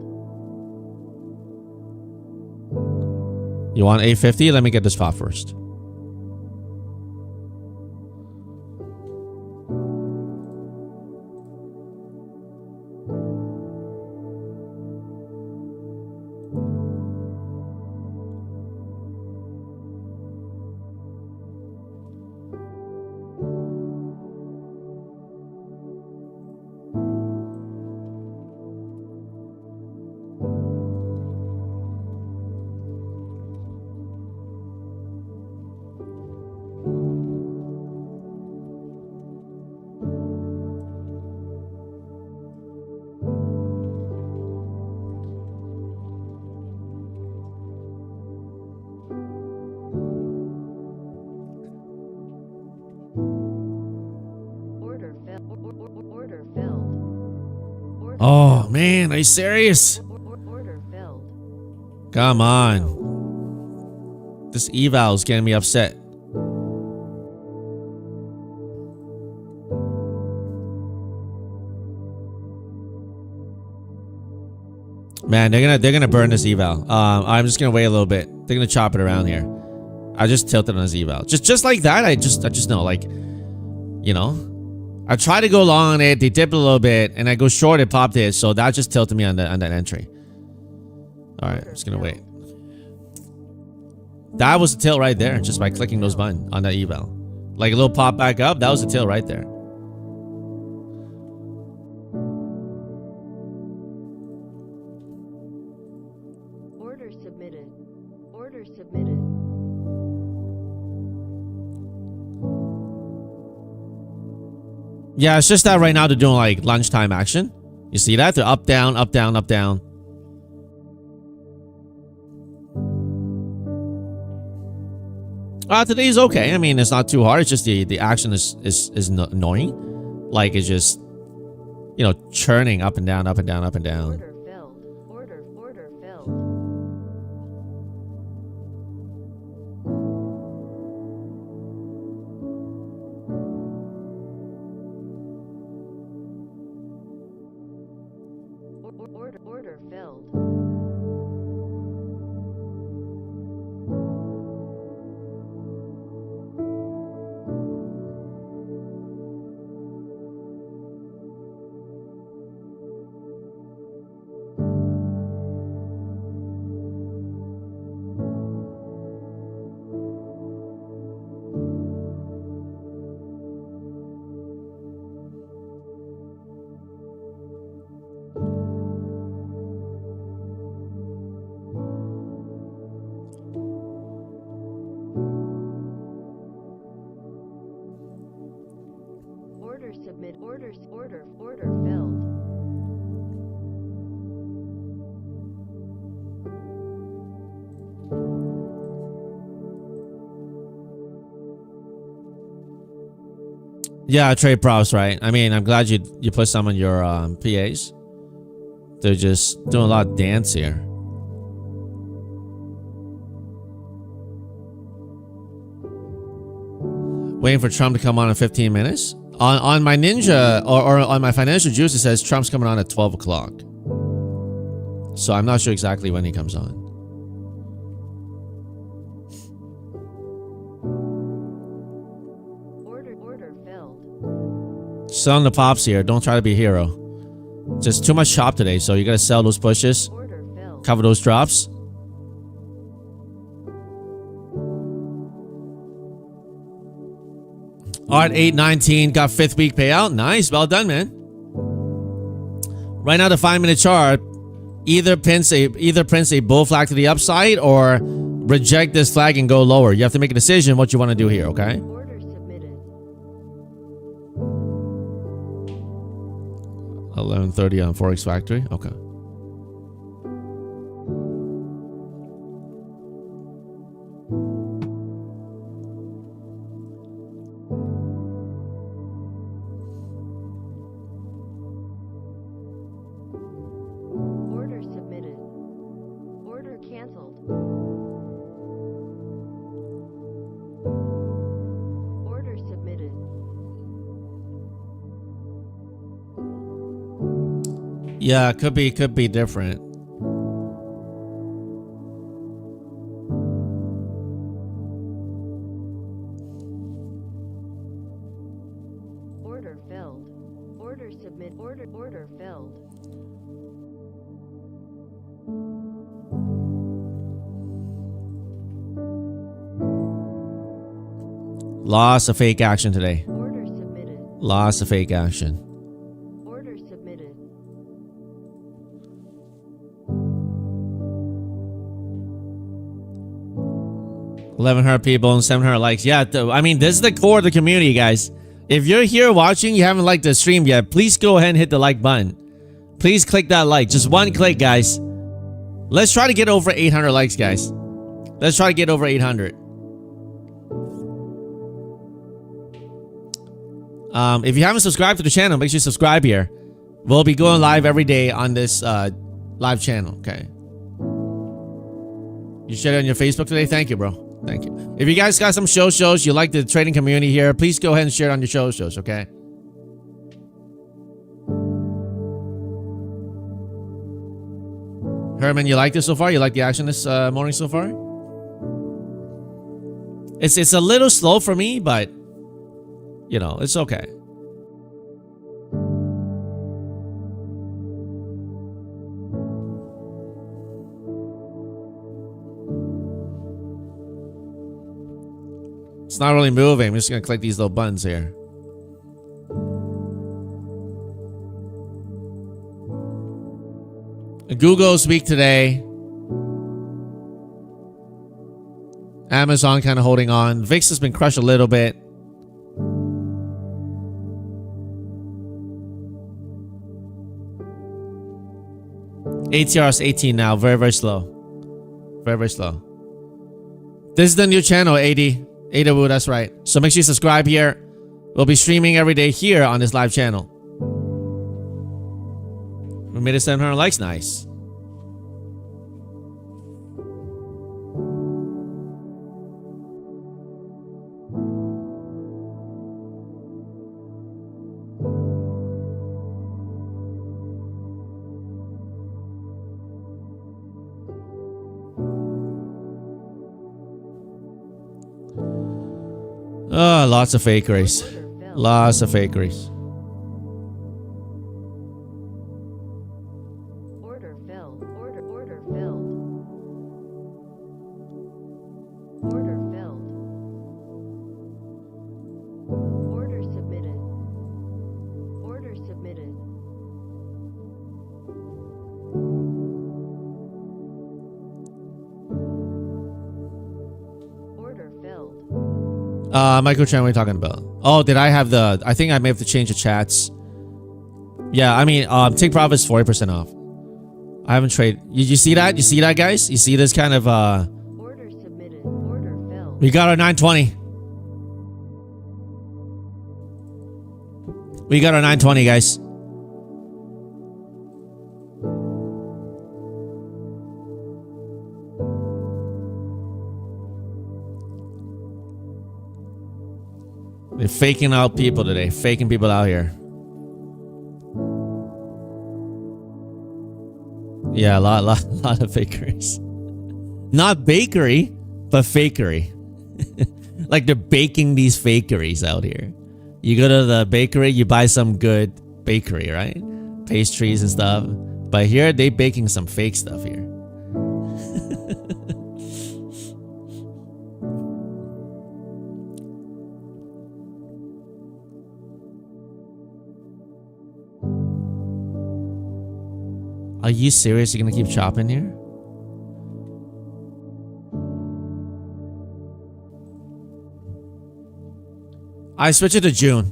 You want 850? Let me get this spot first. Order filled. Order filled. Order Oh filled. man, are you serious? Order filled. Come on. This eval is getting me upset. Man, they're gonna burn this eval. I'm just gonna wait a little bit. They're gonna chop it around here. I just tilted on this eval. Just like that. I just know, like, you know. I try to go long on it, they dip a little bit, and I go short, it popped it, so that just tilted me on that entry. Alright, I'm just gonna wait. That was a tilt right there, just by clicking those buttons on that eval. Like a little pop back up, that was a tilt right there. Order submitted. Order submitted. Yeah, it's just that right now they're doing like lunchtime action. You see that? They're up, down, up, down, up, down. Today's okay. I mean, it's not too hard. It's just the action is annoying. Like it's just, you know, churning up and down, up and down, up and down. Order filled. Order filled. Order filled. Order submit. Order filled. Yeah, trade props, right? I mean, I'm glad you put some on your PAs. They're just doing a lot of dance here. Waiting for Trump to come on in 15 minutes. On my Ninja or on my financial juice, it says Trump's coming on at 12 o'clock. So I'm not sure exactly when he comes on. Order filled. Selling the pops here. Don't try to be a hero. Just too much chop today, so you gotta sell those pushes. Order filled. Cover those drops. Art 819 got 5th week payout. Nice, well done, man. Right now, the 5-minute chart either prints a bull flag to the upside or reject this flag and go lower. You have to make a decision what you want to do here, okay? Order submitted. 11:30 on Forex Factory. Okay. Yeah, could be different. Order filled. Order submit. Order filled. Lots of fake action today. Order submitted. Lots of fake action. Order submitted. $1,100 people and 700 likes. Yeah, I mean, this is the core of the community, guys. If you're here watching, you haven't liked the stream yet, please go ahead and hit the like button. Please click that like. Just one click, guys. Let's try to get over 800 likes, guys. Let's try to get over 800. If you haven't subscribed to the channel, make sure you subscribe here. We'll be going live every day on this live channel, okay? You shared it on your Facebook today? Thank you, bro. Thank you. If you guys got some shows, you like the trading community here, please go ahead and share it on your shows, okay? Herman, you like this so far? You like the action this morning so far? It's a little slow for me, but you know, it's okay. It's not really moving. I'm just gonna click these little buttons here. Google's weak today. Amazon kind of holding on. VIX has been crushed a little bit. ATR is 18 now. Very, very slow. Very, very slow. This is the new channel, 80. AW, that's right. So make sure you subscribe here. We'll be streaming every day here on this live channel. We made it 700 likes. Nice. Oh, lots of fakeries. Lots of fakeries. Order filled. Order filled. Order filled. Order submitted. Order submitted. Order filled. Michael Chan, what are you talking about? Oh, did I have the... I think I may have to change the chats. Yeah, I mean, take profits 40% off. I haven't traded... You see that? You see that, guys? You see this kind of... Order submitted. Order filled. We got our 920. We got our 920, guys. They're faking out people today. Faking people out here. Yeah, a lot of fakeries. Not bakery, but fakery. Like they're baking these fakeries out here. You go to the bakery, you buy some good bakery, right? Pastries and stuff. But here, they baking some fake stuff here. Are you serious? You're gonna keep chopping here? I switch it to June.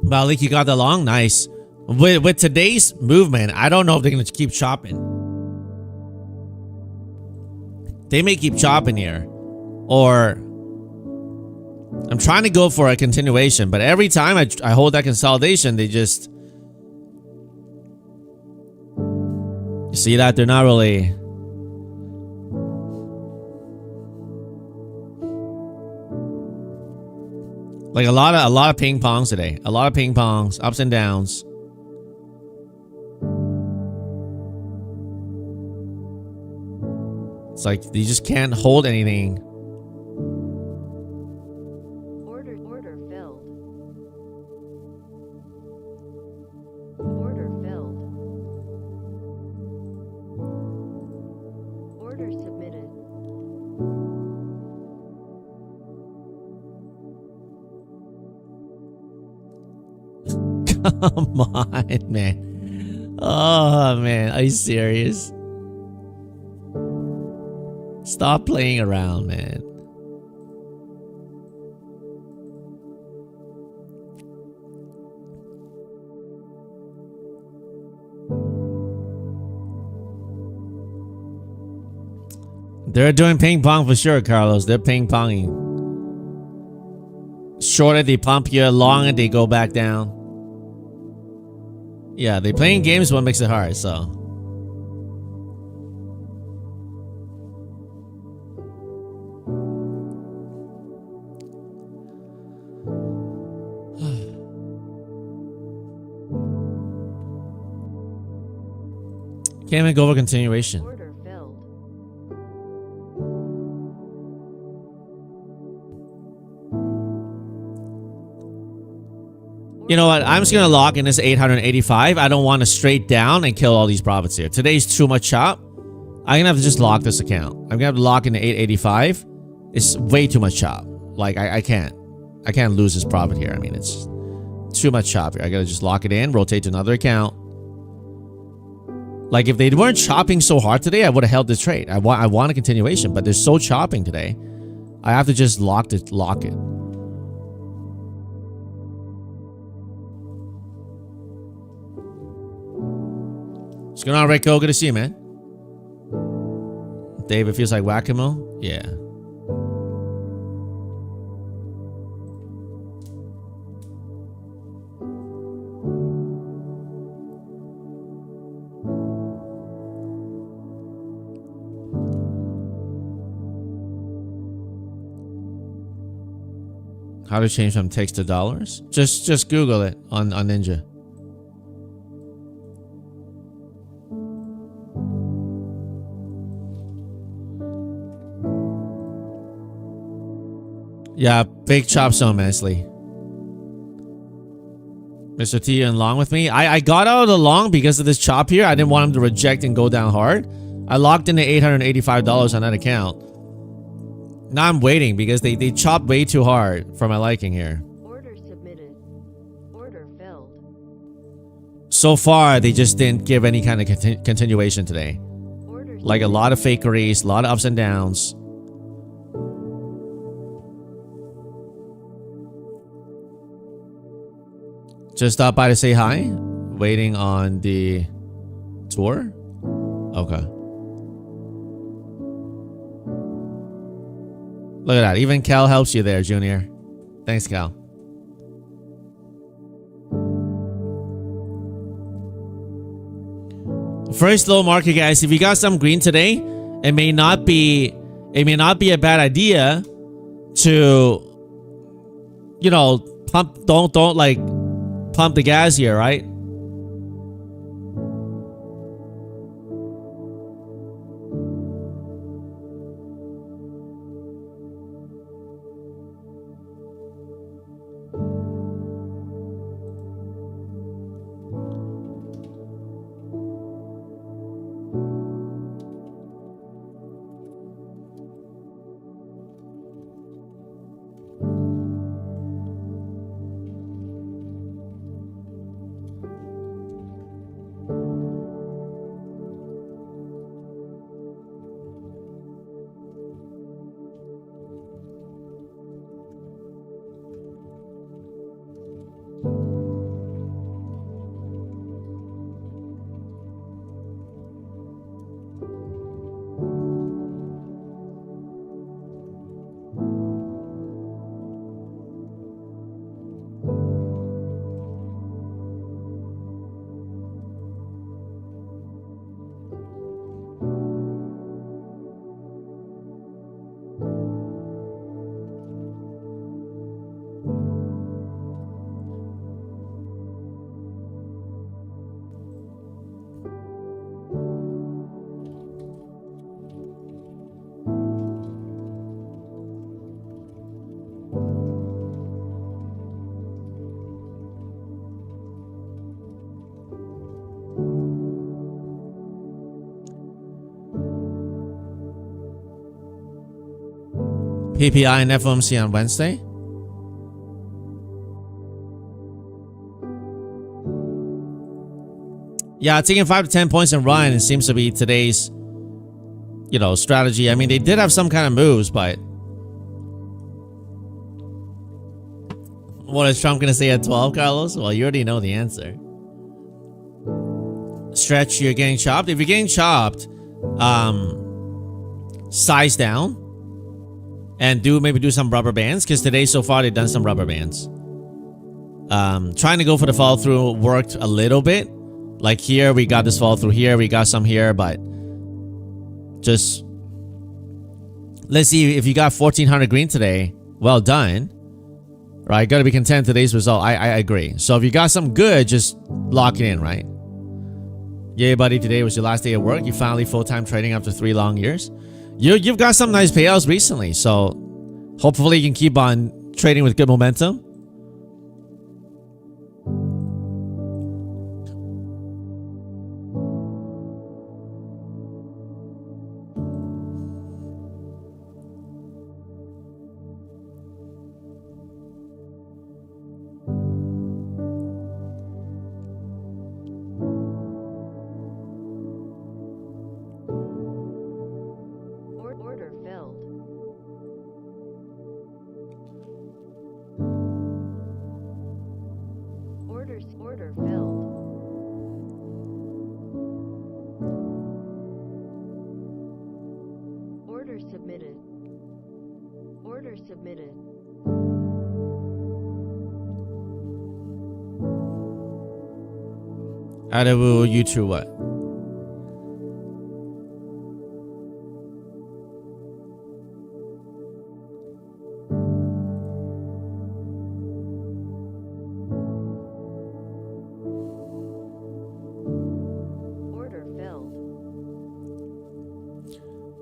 Malik, you got that long? Nice. With today's movement, I don't know if they're gonna keep chopping. They may keep chopping here. Or I'm trying to go for a continuation, but every time I hold that consolidation, they just... You see that? They're not really... Like a lot of ping pongs today. A lot of ping pongs, ups and downs. It's like you just can't hold anything. Order filled. Order filled. Order submitted. Come on, man. Oh, man. Are you serious? Stop playing around, man. They're doing ping pong for sure, Carlos. They're ping ponging. Shorter, they pump you. Longer, they go back down. Yeah, they playing games what makes it hard, so. Can't even go over continuation. Order filled. You know what? I'm just going to lock in this 885. I don't want to straight down and kill all these profits here. Today's too much chop. I'm going to have to just lock this account. I'm going to have to lock in the 885. It's way too much chop. Like, I can't. I can't lose this profit here. I mean, it's too much chop here. I got to just lock it in, rotate to another account. Like, if they weren't chopping so hard today, I would have held this trade. I want a continuation, but they're so chopping today. I have to just lock it. What's going on, Rico? Good to see you, man. Dave, it feels like whack-a-mole? Yeah. How to change from ticks to dollars? Just Google it on Ninja. Yeah, big chop so immensely. Mr. T in long with me. I got out of the long because of this chop here. I didn't want him to reject and go down hard. I locked in the $885 on that account. Now I'm waiting because they chopped way too hard for my liking here. Order submitted. Order filled. So far, they just didn't give any kind of continuation today. Order Like a lot of fakeries, a lot of ups and downs. Just stopped by to say hi. Waiting on the tour. Okay. Look at that. Even Cal helps you there, Junior. Thanks, Cal. First low market, guys. If you got some green today, it may not be a bad idea to, you know, pump. Don't like pump the gas here, right? PPI and FOMC on Wednesday. Yeah, taking 5 to 10 points and run, it seems to be today's, strategy. I mean, they did have some kind of moves, but what is Trump going to say at 12, Carlos? Well, you already know the answer. Stretch, you're getting chopped. If you're getting chopped, size down and maybe do some rubber bands, because today so far they've done some rubber bands. Trying to go for the follow through worked a little bit. Like here, we got this follow through here, we got some here, but just let's see if you got 1400 green today. Well done, right? Got to be content with today's result. I agree. So if you got something good, just lock it in, right? Yeah, buddy. Today was your last day of work. You finally full-time trading after 3 long years. You've got some nice payouts recently, so hopefully you can keep on trading with good momentum. Order filled. Order filled. Order submitted. Order submitted. Adawu, you two what? Order filled.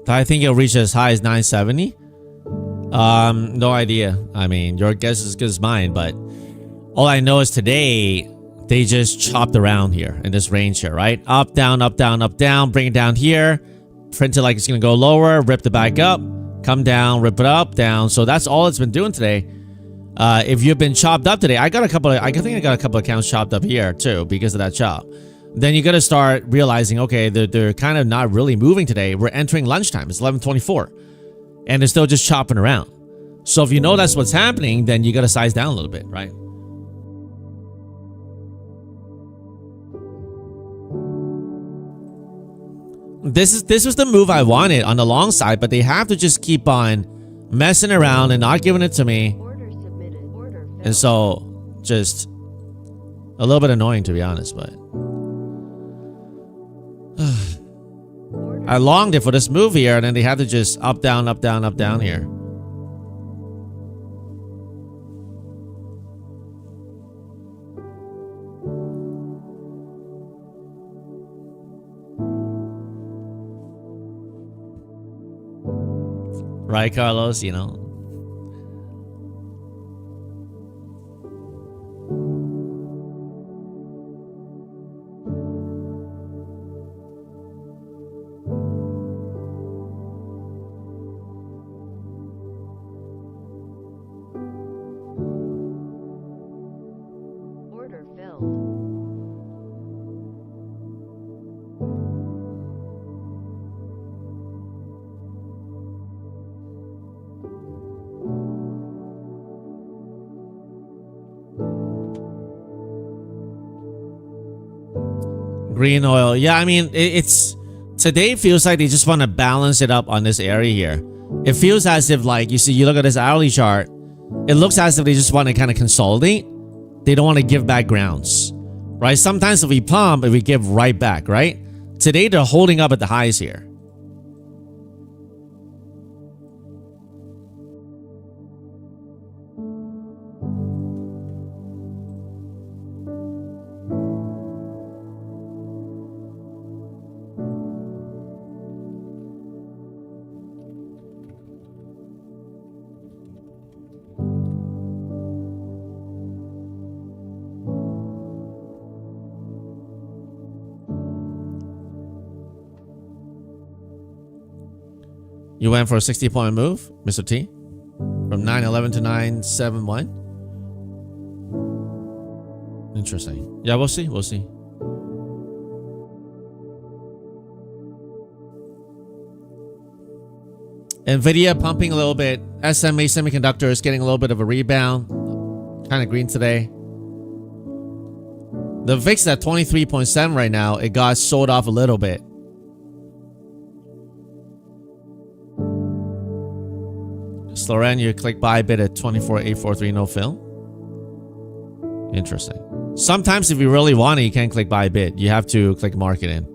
I think it'll reach as high as 970. No idea. I mean, your guess is as good as mine, but all I know is today they just chopped around here in this range here, right? Up, down, up, down, up, down, bring it down here, print it like it's gonna go lower, rip it back up, come down, rip it up, down. So that's all it's been doing today. If you've been chopped up today, I think I got a couple of accounts chopped up here too because of that chop. Then you got to start realizing, okay, they're kind of not really moving today. We're entering lunchtime. It's 11:24, and they're still just chopping around. So if you know that's what's happening, then you got to size down a little bit, right? This was the move I wanted on the long side, but they have to just keep on messing around and not giving it to me. Order submitted. Order filled. And so just a little bit annoying, to be honest, but I longed it for this move here, and then they had to just up, down, up, down, up, down here. Right, Carlos? You know. Order filled. Green oil. Yeah, I mean, it's today feels like they just want to balance it up on this area here. It feels as if, like, you look at this hourly chart, it looks as if they just want to kind of consolidate. They don't want to give back grounds, right? Sometimes if we pump, we give right back, right? Today, they're holding up at the highs here. You went for a 60-point move, Mr. T? From 911 to 971. Interesting. Yeah, we'll see. We'll see. Nvidia pumping a little bit. SMA Semiconductors getting a little bit of a rebound. Kind of green today. The VIX at 23.7 right now. It got sold off a little bit. Sloran, you click buy bid at 24,843 no fill. Interesting. Sometimes if you really want it, you can't click buy bid. You have to click market in.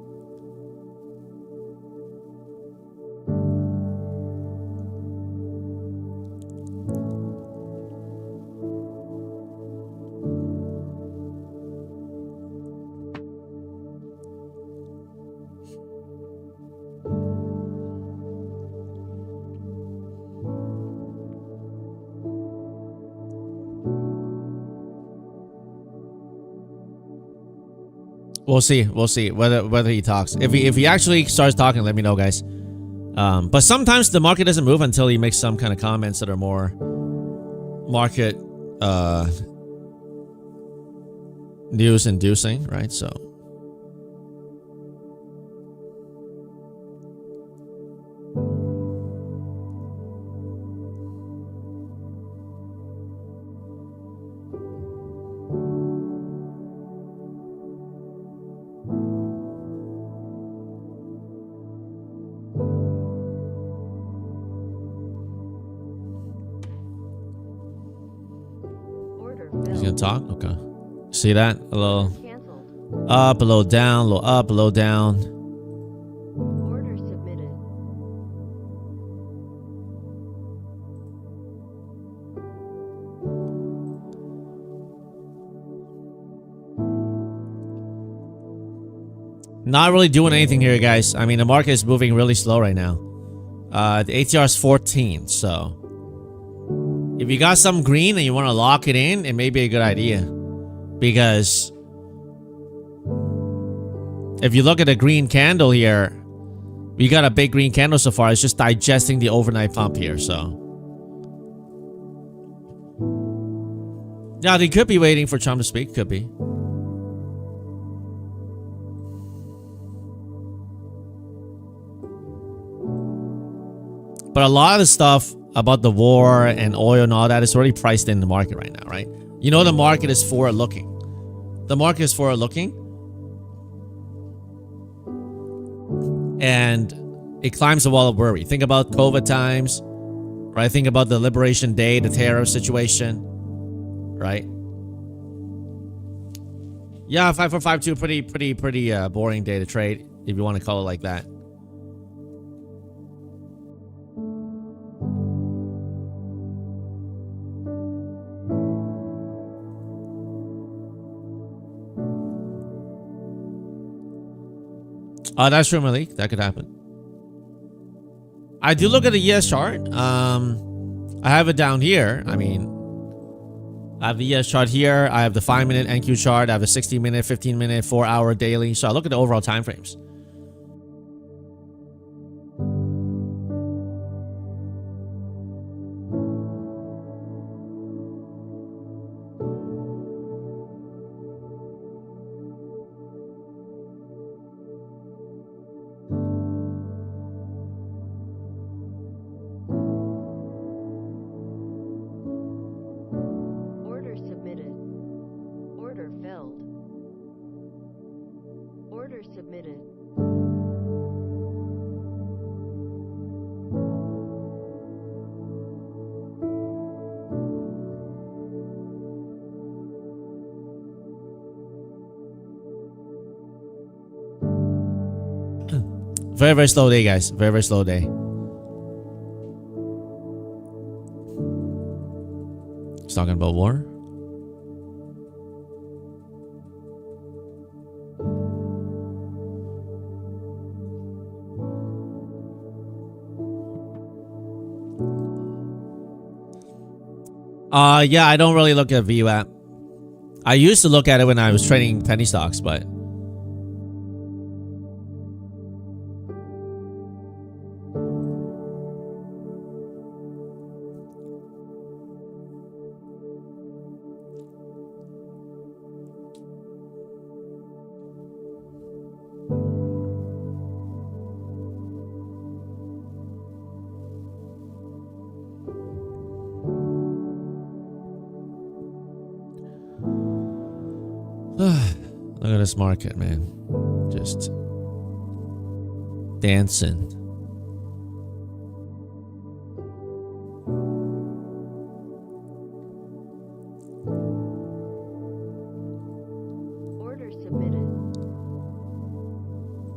We'll see. We'll see whether he talks. If he actually starts talking, let me know, guys. But sometimes the market doesn't move until he makes some kind of comments that are more market news inducing, right? So he's gonna talk. Okay. See that? A little Cancelled. up, a little down, a little up, a little down. Order submitted. Not really doing anything here, guys. I mean, the market is moving really slow right now. The ATR is 14, so if you got some green and you want to lock it in, it may be a good idea. Because if you look at the green candle here, we got a big green candle so far. It's just digesting the overnight pump here, so. Yeah, they could be waiting for Trump to speak. Could be. But a lot of the stuff about the war and oil and all that is already priced in the market right now, right? You know the market is forward looking. The market is forward looking. And it climbs the wall of worry. Think about COVID times, right? Think about the Liberation Day, the tariff situation, right? Yeah, 5452, pretty boring day to trade, if you want to call it like that. That's true, Malik. That could happen. I do look at the ES chart. I have it down here. I mean, I have the ES chart here. I have the 5-minute NQ chart. I have the 60-minute, 15-minute, 4-hour daily. So I look at the overall time frames. Order submitted. Order filled. Order submitted. Very, very slow day, guys. Very, very slow day. He's talking about war. Yeah, I don't really look at VWAP. I used to look at it when I was trading penny stocks, but this market, man. Just dancing. Order submitted.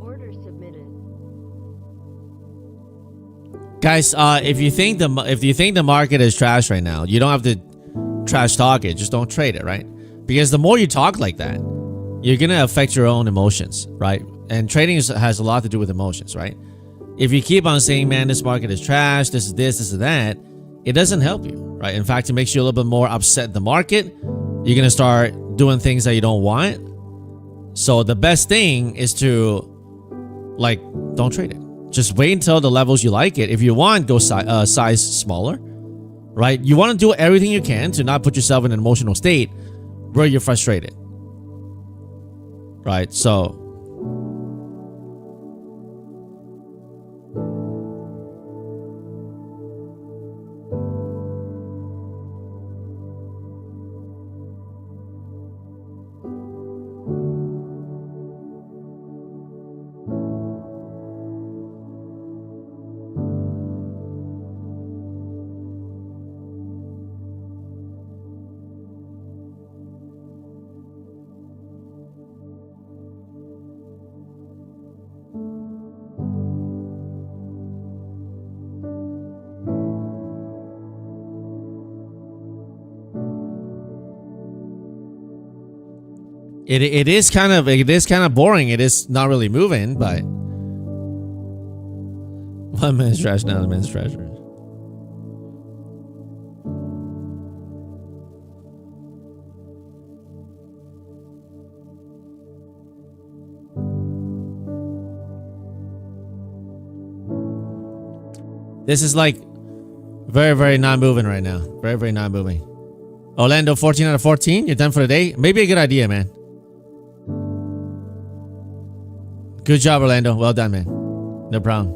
Order submitted. Guys, if you think the market is trash right now, you don't have to trash talk it. Just don't trade it, right? Because the more you talk like that, you're gonna affect your own emotions, right? And trading has a lot to do with emotions, right? If you keep on saying, man, this market is trash, this is that, it doesn't help you, right? In fact, it makes you a little bit more upset in the market. You're gonna start doing things that you don't want. So the best thing is to, like, don't trade it. Just wait until the levels you like it. If you want, go size smaller, right? You want to do everything you can to not put yourself in an emotional state where you're frustrated, right? So it is kind of boring. It is not really moving, but 1 minute's trash now, the minute's treasure. This is like very, very not moving right now. Very, very not moving. Orlando, 14 out of 14. You're done for the day. Maybe a good idea, man. Good job, Orlando. Well done, man. No problem.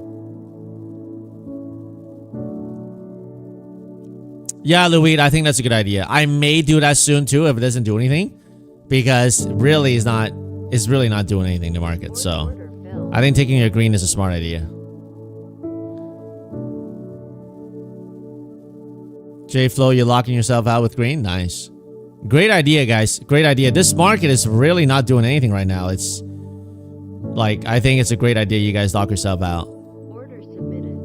Yeah, Louis, I think that's a good idea. I may do that soon too if it doesn't do anything, because really it's really not doing anything to market. So I think taking your green is a smart idea. J Flow, you're locking yourself out with green. Nice. Great idea, guys. Great idea. This market is really not doing anything right now. It's like, I think it's a great idea you guys lock yourself out. Order submitted.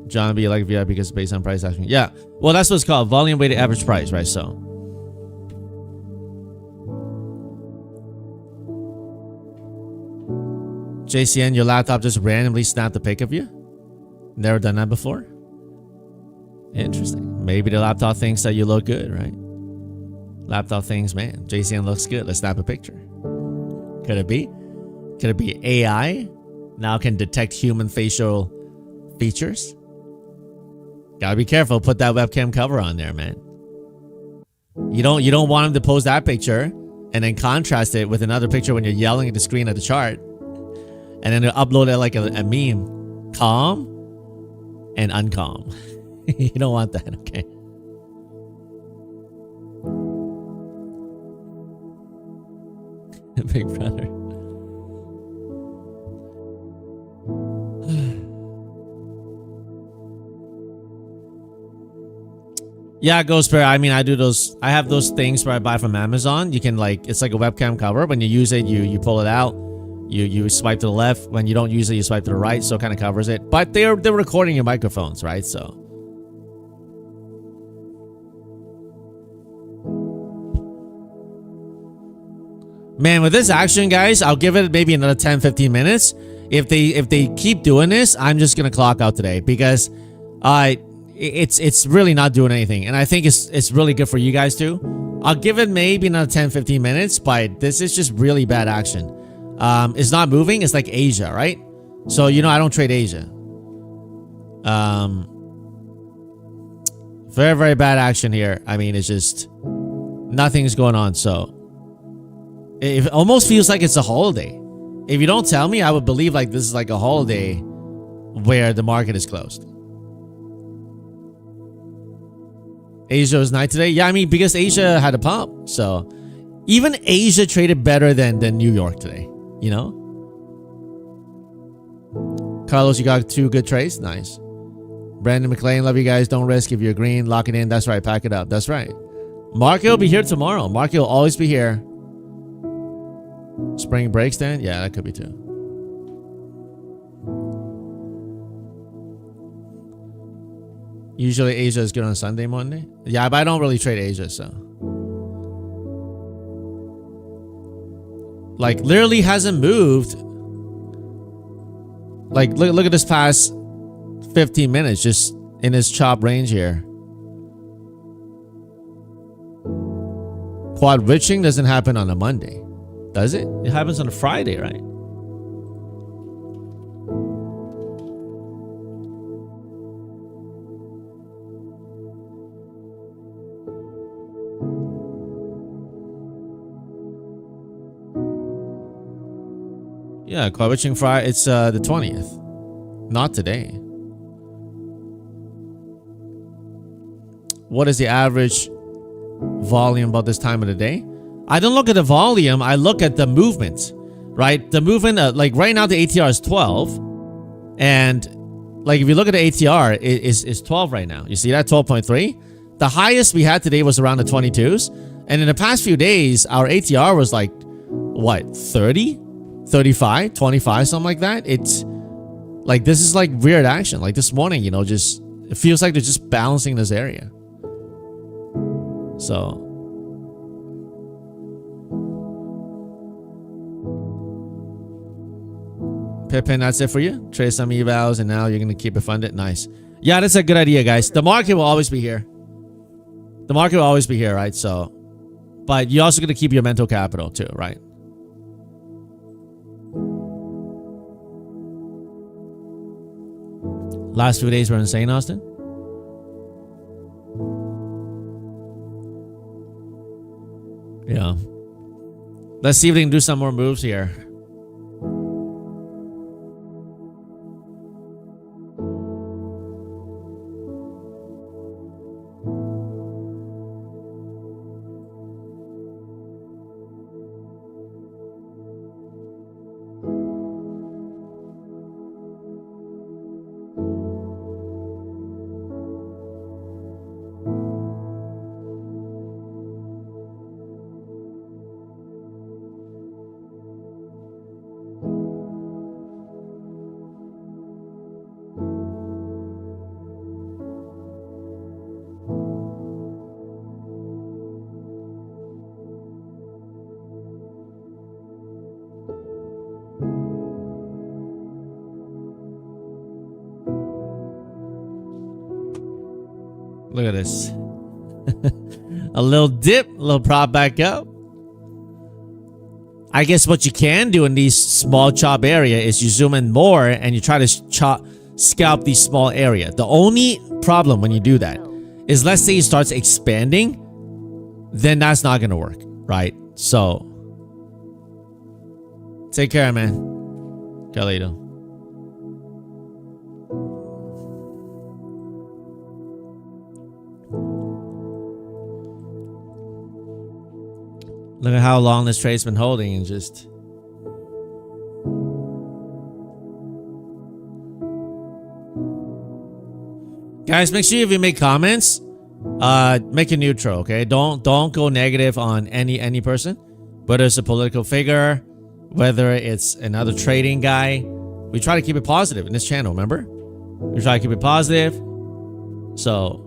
John B, like VIP because it's based on price action. Yeah. Well, that's what it's called. Volume weighted average price, right? So JCN, your laptop just randomly snapped a pic of you? Never done that before? Interesting. Maybe the laptop thinks that you look good, right? Laptop thinks, man, JCN looks good. Let's snap a picture. Could it be? Could it be AI now can detect human facial features? Gotta be careful. Put that webcam cover on there, man. You don't want him to post that picture and then contrast it with another picture when you're yelling at the screen at the chart, and then upload it like a meme. Calm and uncalm. You don't want that, okay? Big brother. Yeah, Ghost Bear. I mean, I do those. I have those things where I buy from Amazon. You can, like, it's like a webcam cover. When you use it, you pull it out. You swipe to the left. When you don't use it, you swipe to the right. So it kind of covers it. But they're recording your microphones, right? So. Man, with this action, guys, I'll give it maybe another 10-15 minutes. If they keep doing this, I'm just gonna clock out today, because it's really not doing anything, and I think it's really good for you guys too. I'll give it maybe another 10-15 minutes, but this is just really bad action. It's not moving. It's like Asia, right? So I don't trade Asia. Very, very bad action here. I mean, it's just nothing's going on. So it almost feels like it's a holiday. If you don't tell me, I would believe like this is like a holiday where the market is closed. Asia was night today. Yeah, I mean, because Asia had a pump. So Even Asia traded better than New York today, you know? Carlos, you got 2 good trades? Nice. Brandon McLean, love you guys. Don't risk. If you're green, lock it in. That's right. Pack it up. That's right. Market will be here tomorrow. Market will always be here. Spring break stand? Yeah, that could be too. Usually Asia is good on Sunday, Monday. Yeah, but I don't really trade Asia, so. Like, literally hasn't moved. Like, look at this past 15 minutes, just in his chop range here. Quad witching doesn't happen on a Monday, does it? It happens on a Friday, right? Yeah, quad witching Friday. It's the 20th, not today. What is the average volume about this time of the day? I don't look at the volume. I look at the movement, right? The movement, like right now, the ATR is 12, and like if you look at the ATR, it is 12 right now. You see that 12.3. The highest we had today was around the 22s, and in the past few days, our ATR was like what 30, 35, 25, something like that. It's like this is like weird action. Like this morning, you know, just it feels like they're just balancing this area. So Pippin, that's it for you. Trade some evals and now you're gonna keep it funded. Nice. Yeah, that's a good idea, guys. The market will always be here. The market will always be here, right? So, but you're also gonna keep your mental capital too, right? Last few days were insane, Austin. Yeah. Let's see if they can do some more moves here. Look at this. A little dip, a little prop back up. I guess what you can do in these small chop area is you zoom in more and you try to scalp these small area. The only problem when you do that is, let's say it starts expanding, then that's not going to work, right? So take care, man. Carlito. Look at how long this trade's been holding and just... Guys, make sure if you make comments, make it neutral, okay? Don't go negative on any person. Whether it's a political figure, whether it's another trading guy. We try to keep it positive in this channel, remember? We try to keep it positive. So...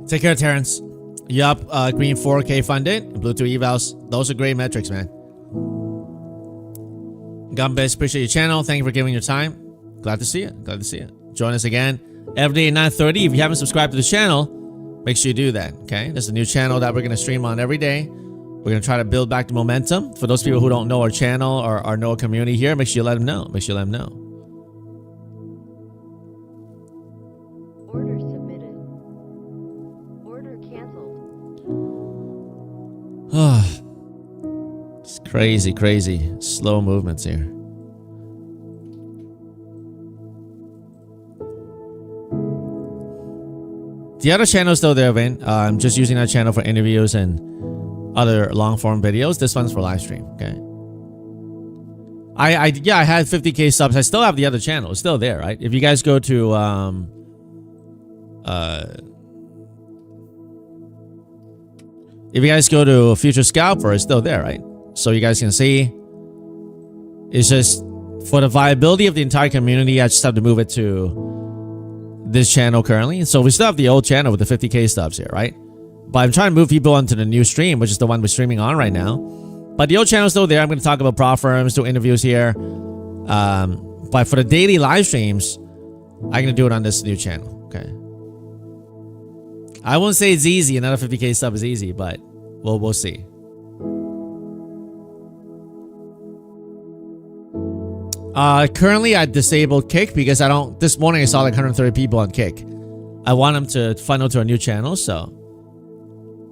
Take care, Terrence. Yup, green 4K funded, blue 2 evals. Those are great metrics, man. Gumbest, appreciate your channel. Thank you for giving your time. Glad to see you. Glad to see you. Join us again every day at 9:30. If you haven't subscribed to the channel, make sure you do that, okay? There's a new channel that we're going to stream on every day. We're going to try to build back the momentum. For those people who don't know our channel or know our community here, make sure you let them know. Make sure you let them know. It's crazy, crazy. Slow movements here. The other channel is still there, Vin. I'm just using that channel for interviews and other long form videos. This one's for live stream. Okay. I had 50K subs. I still have the other channel. It's still there, right? If you guys go to Future Scalper, it's still there, right? So you guys can see. It's just for the viability of the entire community, I just have to move it to this channel currently. So we still have the old channel with the 50K subs here, right? But I'm trying to move people onto the new stream, which is the one we're streaming on right now. But the old channel is still there. I'm going to talk about prop firms, do interviews here. But for the daily live streams, I'm going to do it on this new channel. Okay. I won't say it's easy. Another 50K sub is easy, but we'll see. Currently I disabled Kick because this morning I saw like 130 people on Kick. I want them to funnel to a new channel, so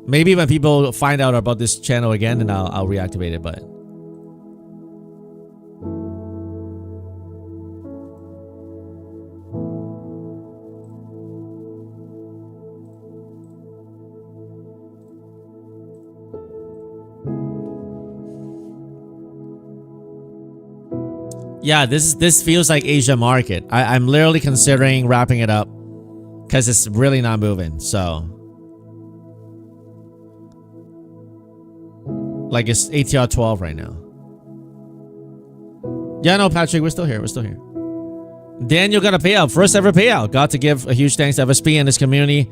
maybe when people find out about this channel again, then I'll reactivate it, but yeah, this feels like Asia market. I'm literally considering wrapping it up because it's really not moving. So, like it's ATR 12 right now. Yeah, no, Patrick, we're still here. We're still here. Daniel got a payout. First ever payout. Got to give a huge thanks to FSP and his community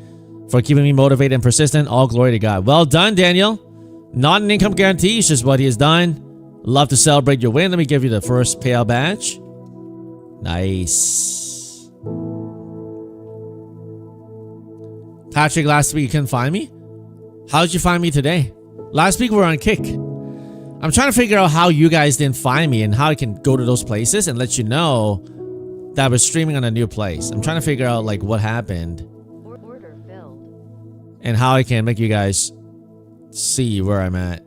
for keeping me motivated and persistent. All glory to God. Well done, Daniel. Not an income guarantee. It's just what he has done. Love to celebrate your win. Let me give you the first payout badge. Nice. Patrick, last week you couldn't find me? How did you find me today? Last week we were on Kick. I'm trying to figure out how you guys didn't find me and how I can go to those places and let you know that I was streaming on a new place. I'm trying to figure out like what happened Order filled. and how I can make you guys see where I'm at.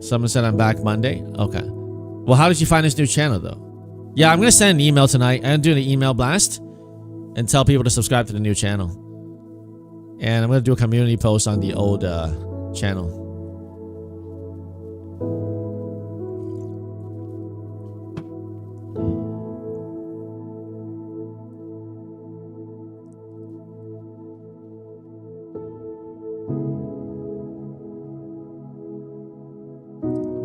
Someone said I'm back Monday. Okay. Well, how did you find this new channel though? Yeah, I'm gonna send an email tonight. I'm doing an email blast and tell people to subscribe to the new channel. And I'm gonna do a community post on the old channel.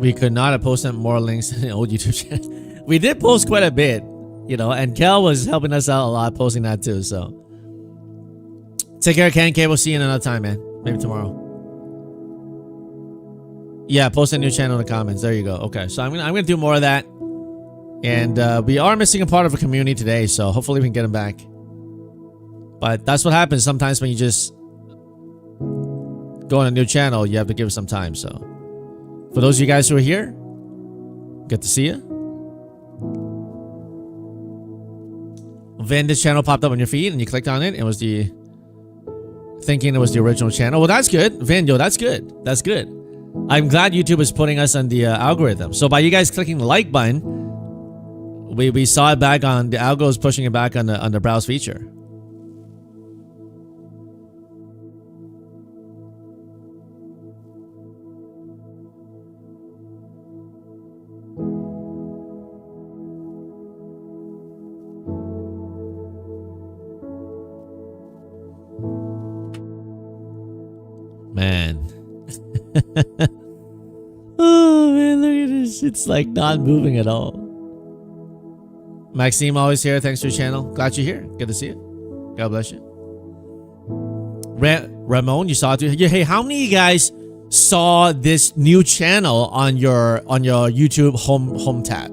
We could not have posted more links in the old YouTube channel. We did post quite a bit, you know, and Kel was helping us out a lot posting that too, so. Take care, Ken K. We'll see you another time, man. Maybe tomorrow. Yeah, post a new channel in the comments. There you go. Okay, so I'm gonna do more of that. And we are missing a part of a community today, so hopefully we can get him back. But that's what happens sometimes when you just go on a new channel, you have to give it some time, so. For those of you guys who are here, good to see you. Then this channel popped up on your feed and you clicked on it. It was thinking it was the original channel. Well, that's good. Vin, yo, that's good. That's good. I'm glad YouTube is putting us on the algorithm. So by you guys clicking the like button, we saw it back on the algo is pushing it back on the browse feature. Man. Oh man, look at this. It's like not moving at all. Maxime always here. Thanks for your channel. Glad you're here. Good to see you. God bless you. Ramon, you saw it too. Hey, how many of you guys saw this new channel on your YouTube home tab?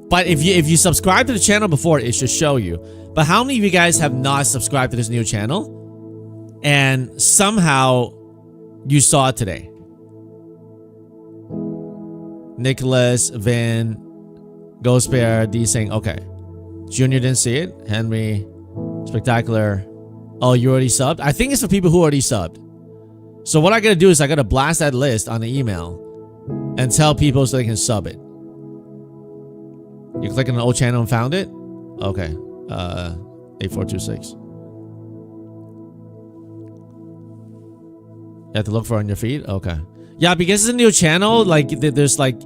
But if you subscribe to the channel before, it should show you. But how many of you guys have not subscribed to this new channel? And somehow you saw it today. Nicholas, Vin, Ghost Bear, D saying, okay. Junior didn't see it. Henry, Spectacular, Oh, you already subbed? I think it's for people who already subbed. So what I gotta do is I gotta blast that list on the email and tell people so they can sub it. You click on the old channel and found it? Okay. 8426. You have to look for it on your feed? Okay. Yeah, because it's a new channel, like there's like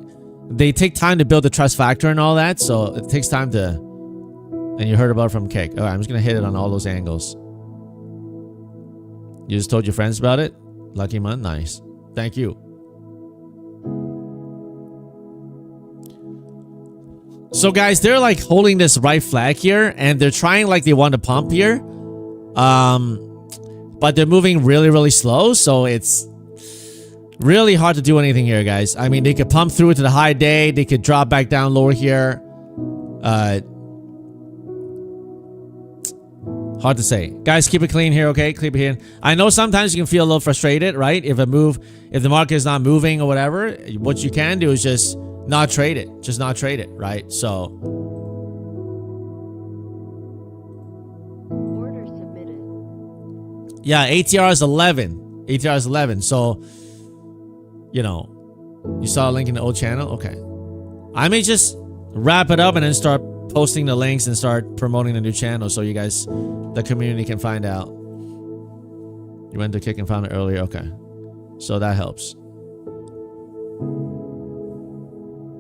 they take time to build the trust factor and all that, so it takes time to. And you heard about it from Cake. Alright, I'm just gonna hit it on all those angles. You just told your friends about it? Lucky man, nice. Thank you. So guys, they're like holding this right flag here, and they're trying like they want to pump here. But they're moving really, really slow, so it's really hard to do anything here, guys. I mean, they could pump through to the high day, they could drop back down lower here. Hard to say. Guys, keep it clean here, okay? Keep it here. I know sometimes you can feel a little frustrated, right? If the market is not moving or whatever, what you can do is just not trade it. Just not trade it, right? So. Order submitted. Yeah, ATR is 11. ATR is 11. So, you know, you saw a link in the old channel? Okay. I may just wrap it up and then start posting the links and start promoting the new channel so you guys, the community, can find out. You went to Kick and found it earlier. Okay. So that helps.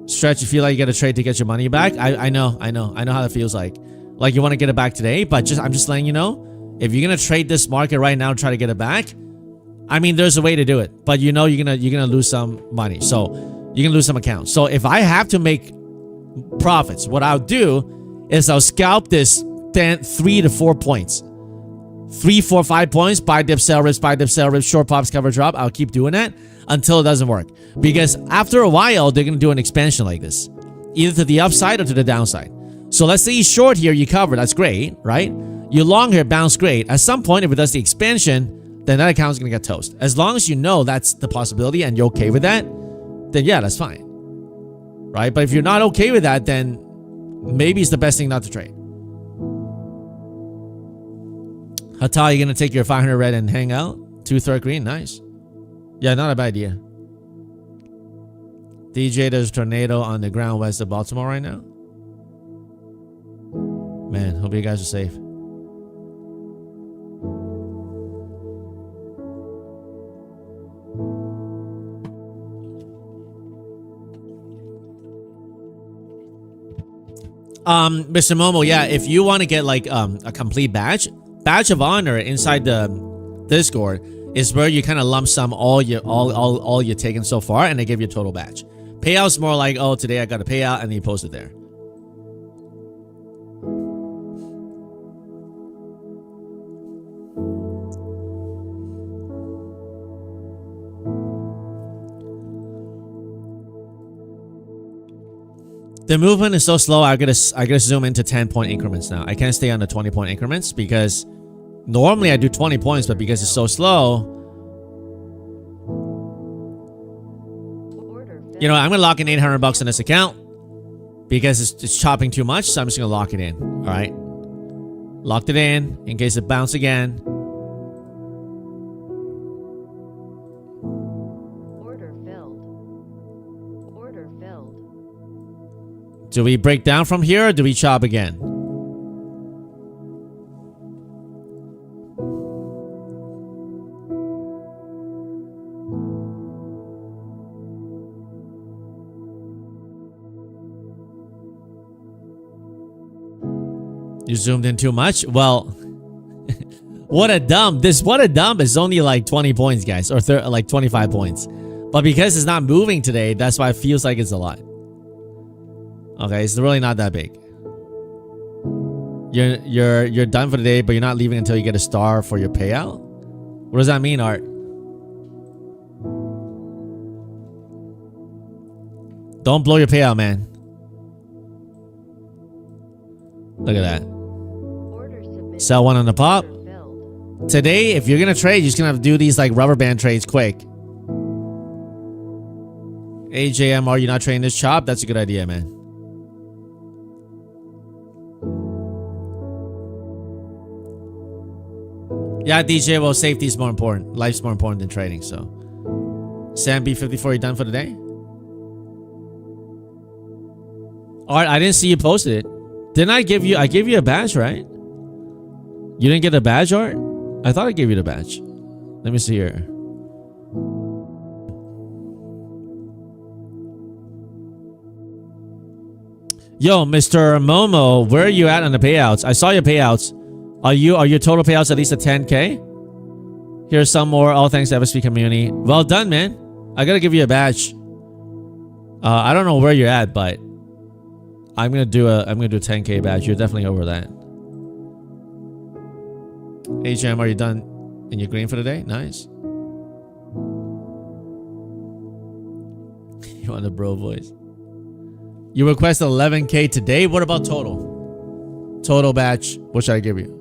Stretch, you feel like you got to trade to get your money back? I know how that feels like. Like you want to get it back today, but I'm just letting you know, if you're gonna trade this market right now and try to get it back, I mean, there's a way to do it, but you know you're gonna lose some money, so you're gonna lose some accounts. So if I have to make profits, what I'll do is I'll scalp this 3 to 4 points, 3, 4, 5 points, buy dip, sell rips, buy dip, sell rips, short pops, cover drop. I'll keep doing that until it doesn't work, because after a while they're gonna do an expansion like this, either to the upside or to the downside. So let's say you short here, you cover, that's great, right? You long here, bounce, great. At some point, if it does the expansion, then that account is gonna get toast. As long as you know that's the possibility and you're okay with that, then yeah, that's fine, right? But if you're not okay with that, then maybe it's the best thing not to trade. Hata, you gonna take your 500 red and hang out? 2/3 green, nice. Yeah, not a bad idea. DJ, there's a tornado on the ground west of Baltimore right now. Man, hope you guys are safe. Mr. Momo, yeah, if you want to get like a complete badge of honor inside the Discord is where you kind of lump sum all you're taking so far, and they give you a total badge. Payouts more like, oh, today I got a payout, and then you post it there. The movement is so slow, I gotta zoom into 10-point increments now. I can't stay on the 20-point increments because normally I do 20 points, but because it's so slow, you know, I'm gonna lock in 800 bucks in this account because it's chopping too much, so I'm just gonna lock it in. All right, locked it in case it bounces again. Do we break down from here or do we chop again? You zoomed in too much? Well, what a dump. What a dump is only like 20 points, guys, or like 25 points. But because it's not moving today, that's why it feels like it's a lot. Okay, it's really not that big. You're done for the day, but you're not leaving until you get a star for your payout? What does that mean, Art? Don't blow your payout, man. Look at that. Sell one on the pop. Today, if you're gonna trade, you're just gonna have to do these like rubber band trades quick. AJM, are you not trading this chop? That's a good idea, man. Yeah, DJ, well, safety is more important. Life's more important than trading, so. Sam B54, you done for the day? Alright, I didn't see you posted it. Didn't I give you, I gave you a badge, right? You didn't get a badge, Art? I thought I gave you the badge. Let me see here. Yo, Mr. Momo, where are you at on the payouts? I saw your payouts. Are your total payouts at least a 10K? Here's some more. All thanks to FSP community. Well done, man. I gotta give you a badge. I don't know where you're at, but I'm gonna do a 10K badge. You're definitely over that. HM, are you done in your green for the day? Nice. You want the bro voice? You requested 11K today. What about total? Total batch. What should I give you?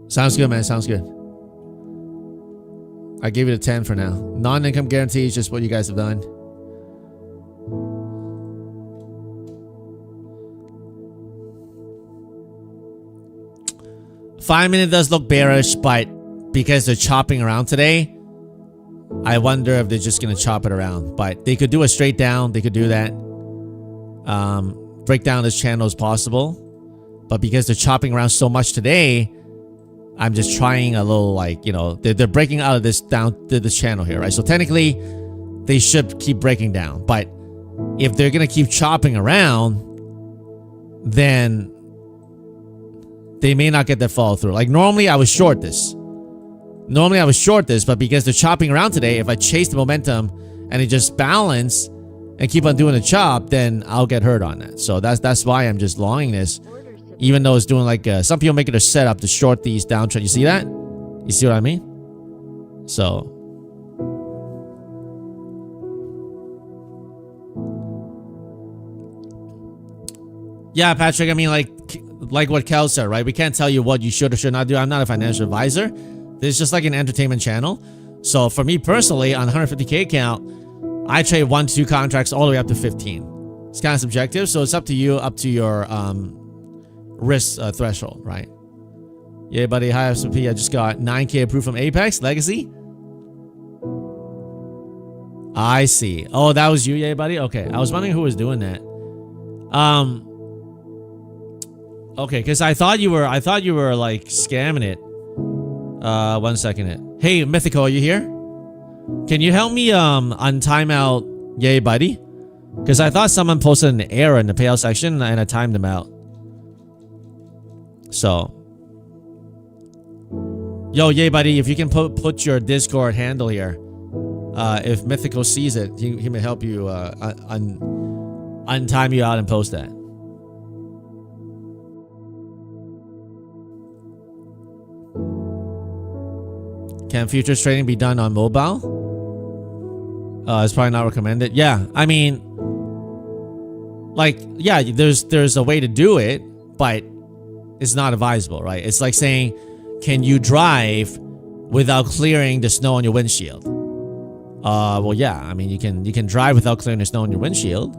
Sounds good, man. Sounds good. I gave it a 10 for now. Non-income guarantee is just what you guys have done. Five-minute does look bearish, but because they're chopping around today, I wonder if they're just going to chop it around. But they could do a straight down. They could do that. Break down this channel as possible. But because they're chopping around so much today, I'm just trying a little, like, you know, they're breaking out of this down to this channel here, right? So technically, they should keep breaking down. But if they're going to keep chopping around, then they may not get that follow through. Like, normally I would short this. But because they're chopping around today, if I chase the momentum and it just balance and keep on doing the chop, then I'll get hurt on that. So that's why I'm just longing this. Even though it's doing like, some people make it a setup to short these downtrend. You see that? You see what I mean? So. Yeah, Patrick, I mean, like what Kel said, right? We can't tell you what you should or should not do. I'm not a financial advisor. This is just like an entertainment channel. So for me personally, on 150K account, I trade 1 to 2 contracts all the way up to 15. It's kind of subjective. So it's up to you, up to your, risk threshold, right? Yeah, buddy. Hi, FSP. I just got 9K approved from Apex Legacy. I see. Oh, that was you, yeah, buddy. Okay, I was wondering who was doing that. Okay, because I thought you were like scamming it. 1 second. Hey, Mythical, are you here? Can you help me untime out, yay, buddy? Because I thought someone posted an error in the payout section and I timed them out. So, yo, yay, buddy, if you can put your Discord handle here, if Mythical sees it, he may help you untime you out and post that. Can futures trading be done on mobile? It's probably not recommended. Yeah, I mean, like, yeah, there's a way to do it, but it's not advisable, right? It's like saying, can you drive without clearing the snow on your windshield? Well, yeah. I mean, you can drive without clearing the snow on your windshield,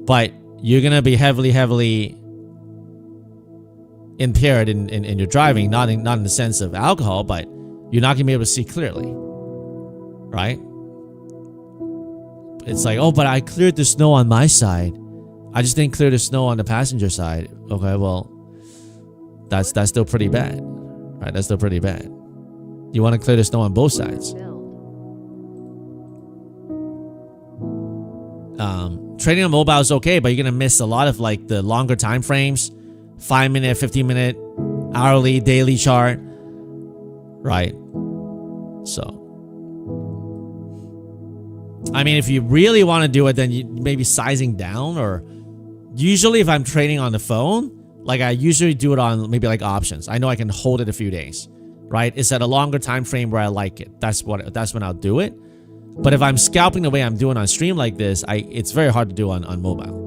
but you're gonna be heavily impaired in your driving, not in the sense of alcohol, but you're not gonna be able to see clearly, right? It's like, oh, but I cleared the snow on my side. I just didn't clear the snow on the passenger side. Okay, well, that's still pretty bad, right? That's still pretty bad. You want to clear the snow on both sides. Trading on mobile is okay, but you're gonna miss a lot of like the longer time frames, 5-minute, 15-minute, hourly, daily chart, right? So, I mean, if you really want to do it, then you maybe sizing down, or usually if I'm trading on the phone, like I usually do it on maybe like options. I know I can hold it a few days, right? It's at a longer time frame where I like it. That's when I'll do it. But if I'm scalping the way I'm doing on stream like this, it's very hard to do on mobile.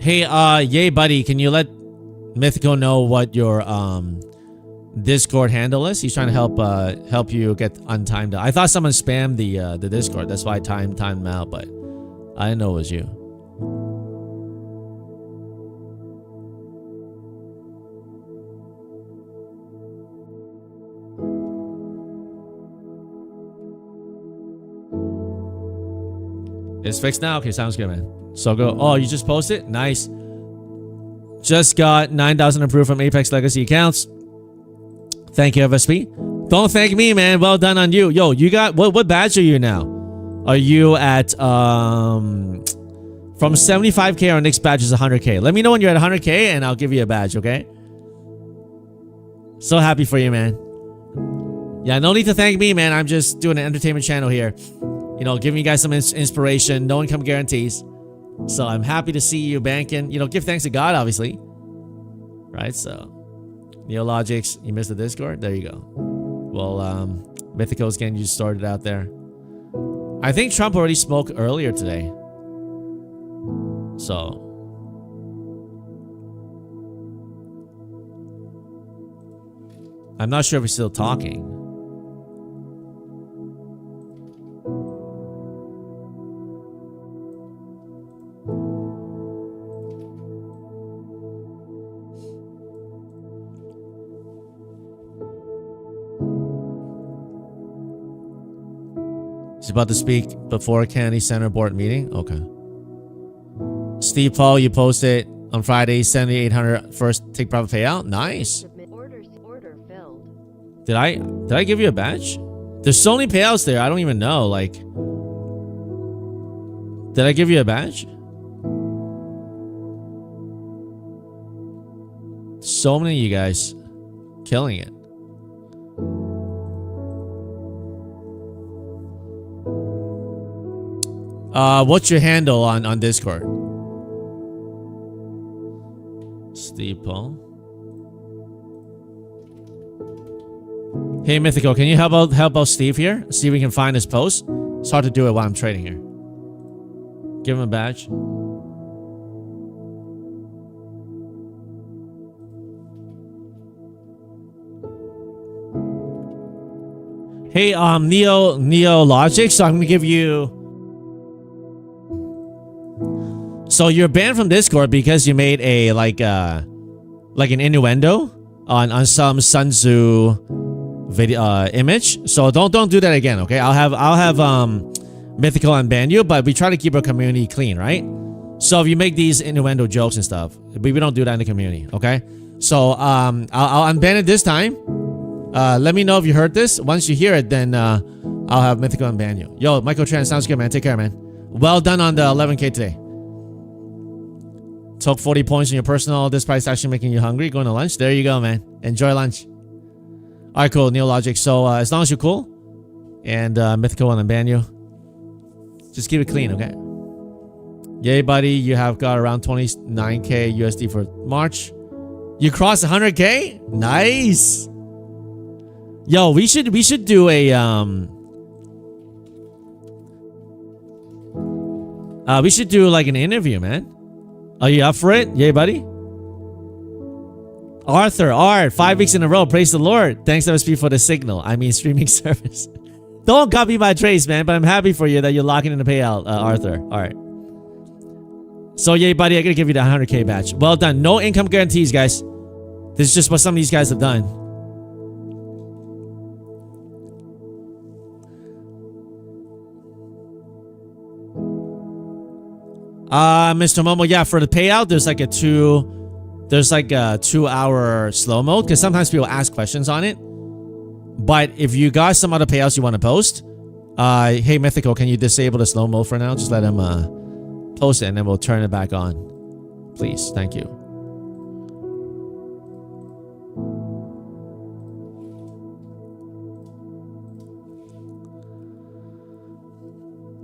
Hey, yay, buddy. Can you let Mythical know what your Discord handle is? He's trying to help you get untimed. I thought someone spammed the Discord. That's why I timed him out, but I didn't know it was you. It's fixed now? Okay, sounds good, man. So go. Oh, you just posted? Nice. Just got 9,000 approved from Apex Legacy accounts. Thank you, FSP. Don't thank me, man. Well done on you. Yo, you got... What badge are you now? Are you at... From 75k, our next badge is 100k. Let me know when you're at 100k and I'll give you a badge, okay? So happy for you, man. Yeah, no need to thank me, man. I'm just doing an entertainment channel here. You know, giving you guys some inspiration. No income guarantees. So I'm happy to see you banking. You know, give thanks to God, obviously. Right, so... Neologics, you missed the Discord? There you go. Well, Mythical's getting you started out there. I think Trump already spoke earlier today. So... I'm not sure if he's still talking. He's about to speak before Kennedy Center board meeting. Okay. Steve Paul, you posted on Friday 7,800 first take profit payout. Nice. Order filled. Did I give you a badge? There's so many payouts there. I don't even know. Like, did I give you a badge? So many of you guys killing it. What's your handle on Discord? Steve Paul. Hey Mythical, can you help out Steve here? See if we can find his post. It's hard to do it while I'm trading here. Give him a badge. Hey, Neologic, so I'm gonna give you... So you're banned from Discord because you made a like an innuendo on some Sun Tzu video image. So don't do that again, okay? I'll have Mythical unban you, but we try to keep our community clean, right? So if you make these innuendo jokes and stuff, we don't do that in the community, okay? So I'll unban it this time. Let me know if you heard this. Once you hear it, then I'll have Mythical unban you. Yo, Michael Tran, sounds good, man. Take care, man. Well done on the 11k today. Took 40 points in your personal. This price actually making you hungry. Going to lunch. There you go, man. Enjoy lunch. All right, cool. Neologic. So as long as you're cool and Mythical will unban you, just keep it clean, okay? Yay, buddy. You have got around 29k USD for March. You crossed 100k? Nice. Yo, we should do a we should do like an interview, man. Are you up for it? Yay, buddy. Arthur, Art, 5 weeks in a row. Praise the Lord. Thanks, MSP, for the signal. I mean, streaming service. Don't copy my trace, man, but I'm happy for you that you're locking in the payout, Arthur. All right. So, yay, buddy, I'm going to give you the 100k badge. Well done. No income guarantees, guys. This is just what some of these guys have done. Mr. Momo, yeah, for the payout, there's like a 2-hour slow mode because sometimes people ask questions on it. But if you got some other payouts you want to post, hey Mythical, can you disable the slow mode for now? Just let him post it and then we'll turn it back on. Please, thank you.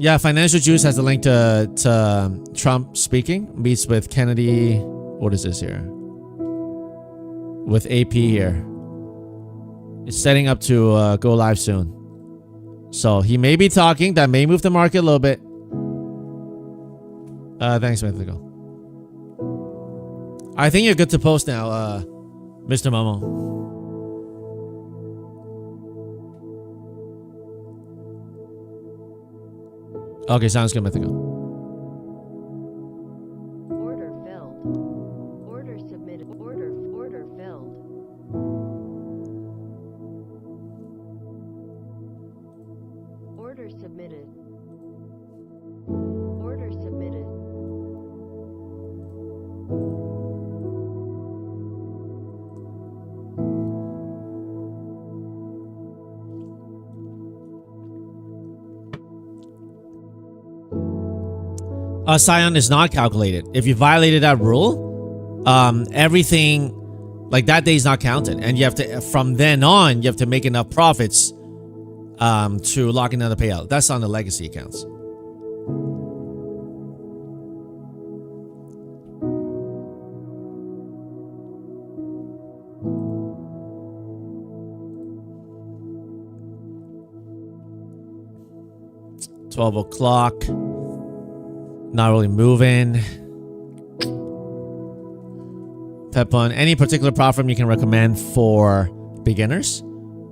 Yeah, Financial Juice has a link to Trump speaking. Meets with Kennedy. What is this here? With AP here. It's setting up to go live soon. So he may be talking. That may move the market a little bit. Thanks, Mythical. I think you're good to post now, Mr. Momo. Okay, sounds good, Mythical. Order filled. Order submitted. Order filled. Order submitted. Order submitted. Scion is not calculated. If you violated that rule, everything like that day is not counted, and you have to from then on you have to make enough profits to lock in another payout. That's on the legacy accounts. $12 not really moving. Pepon, any particular platform you can recommend for beginners?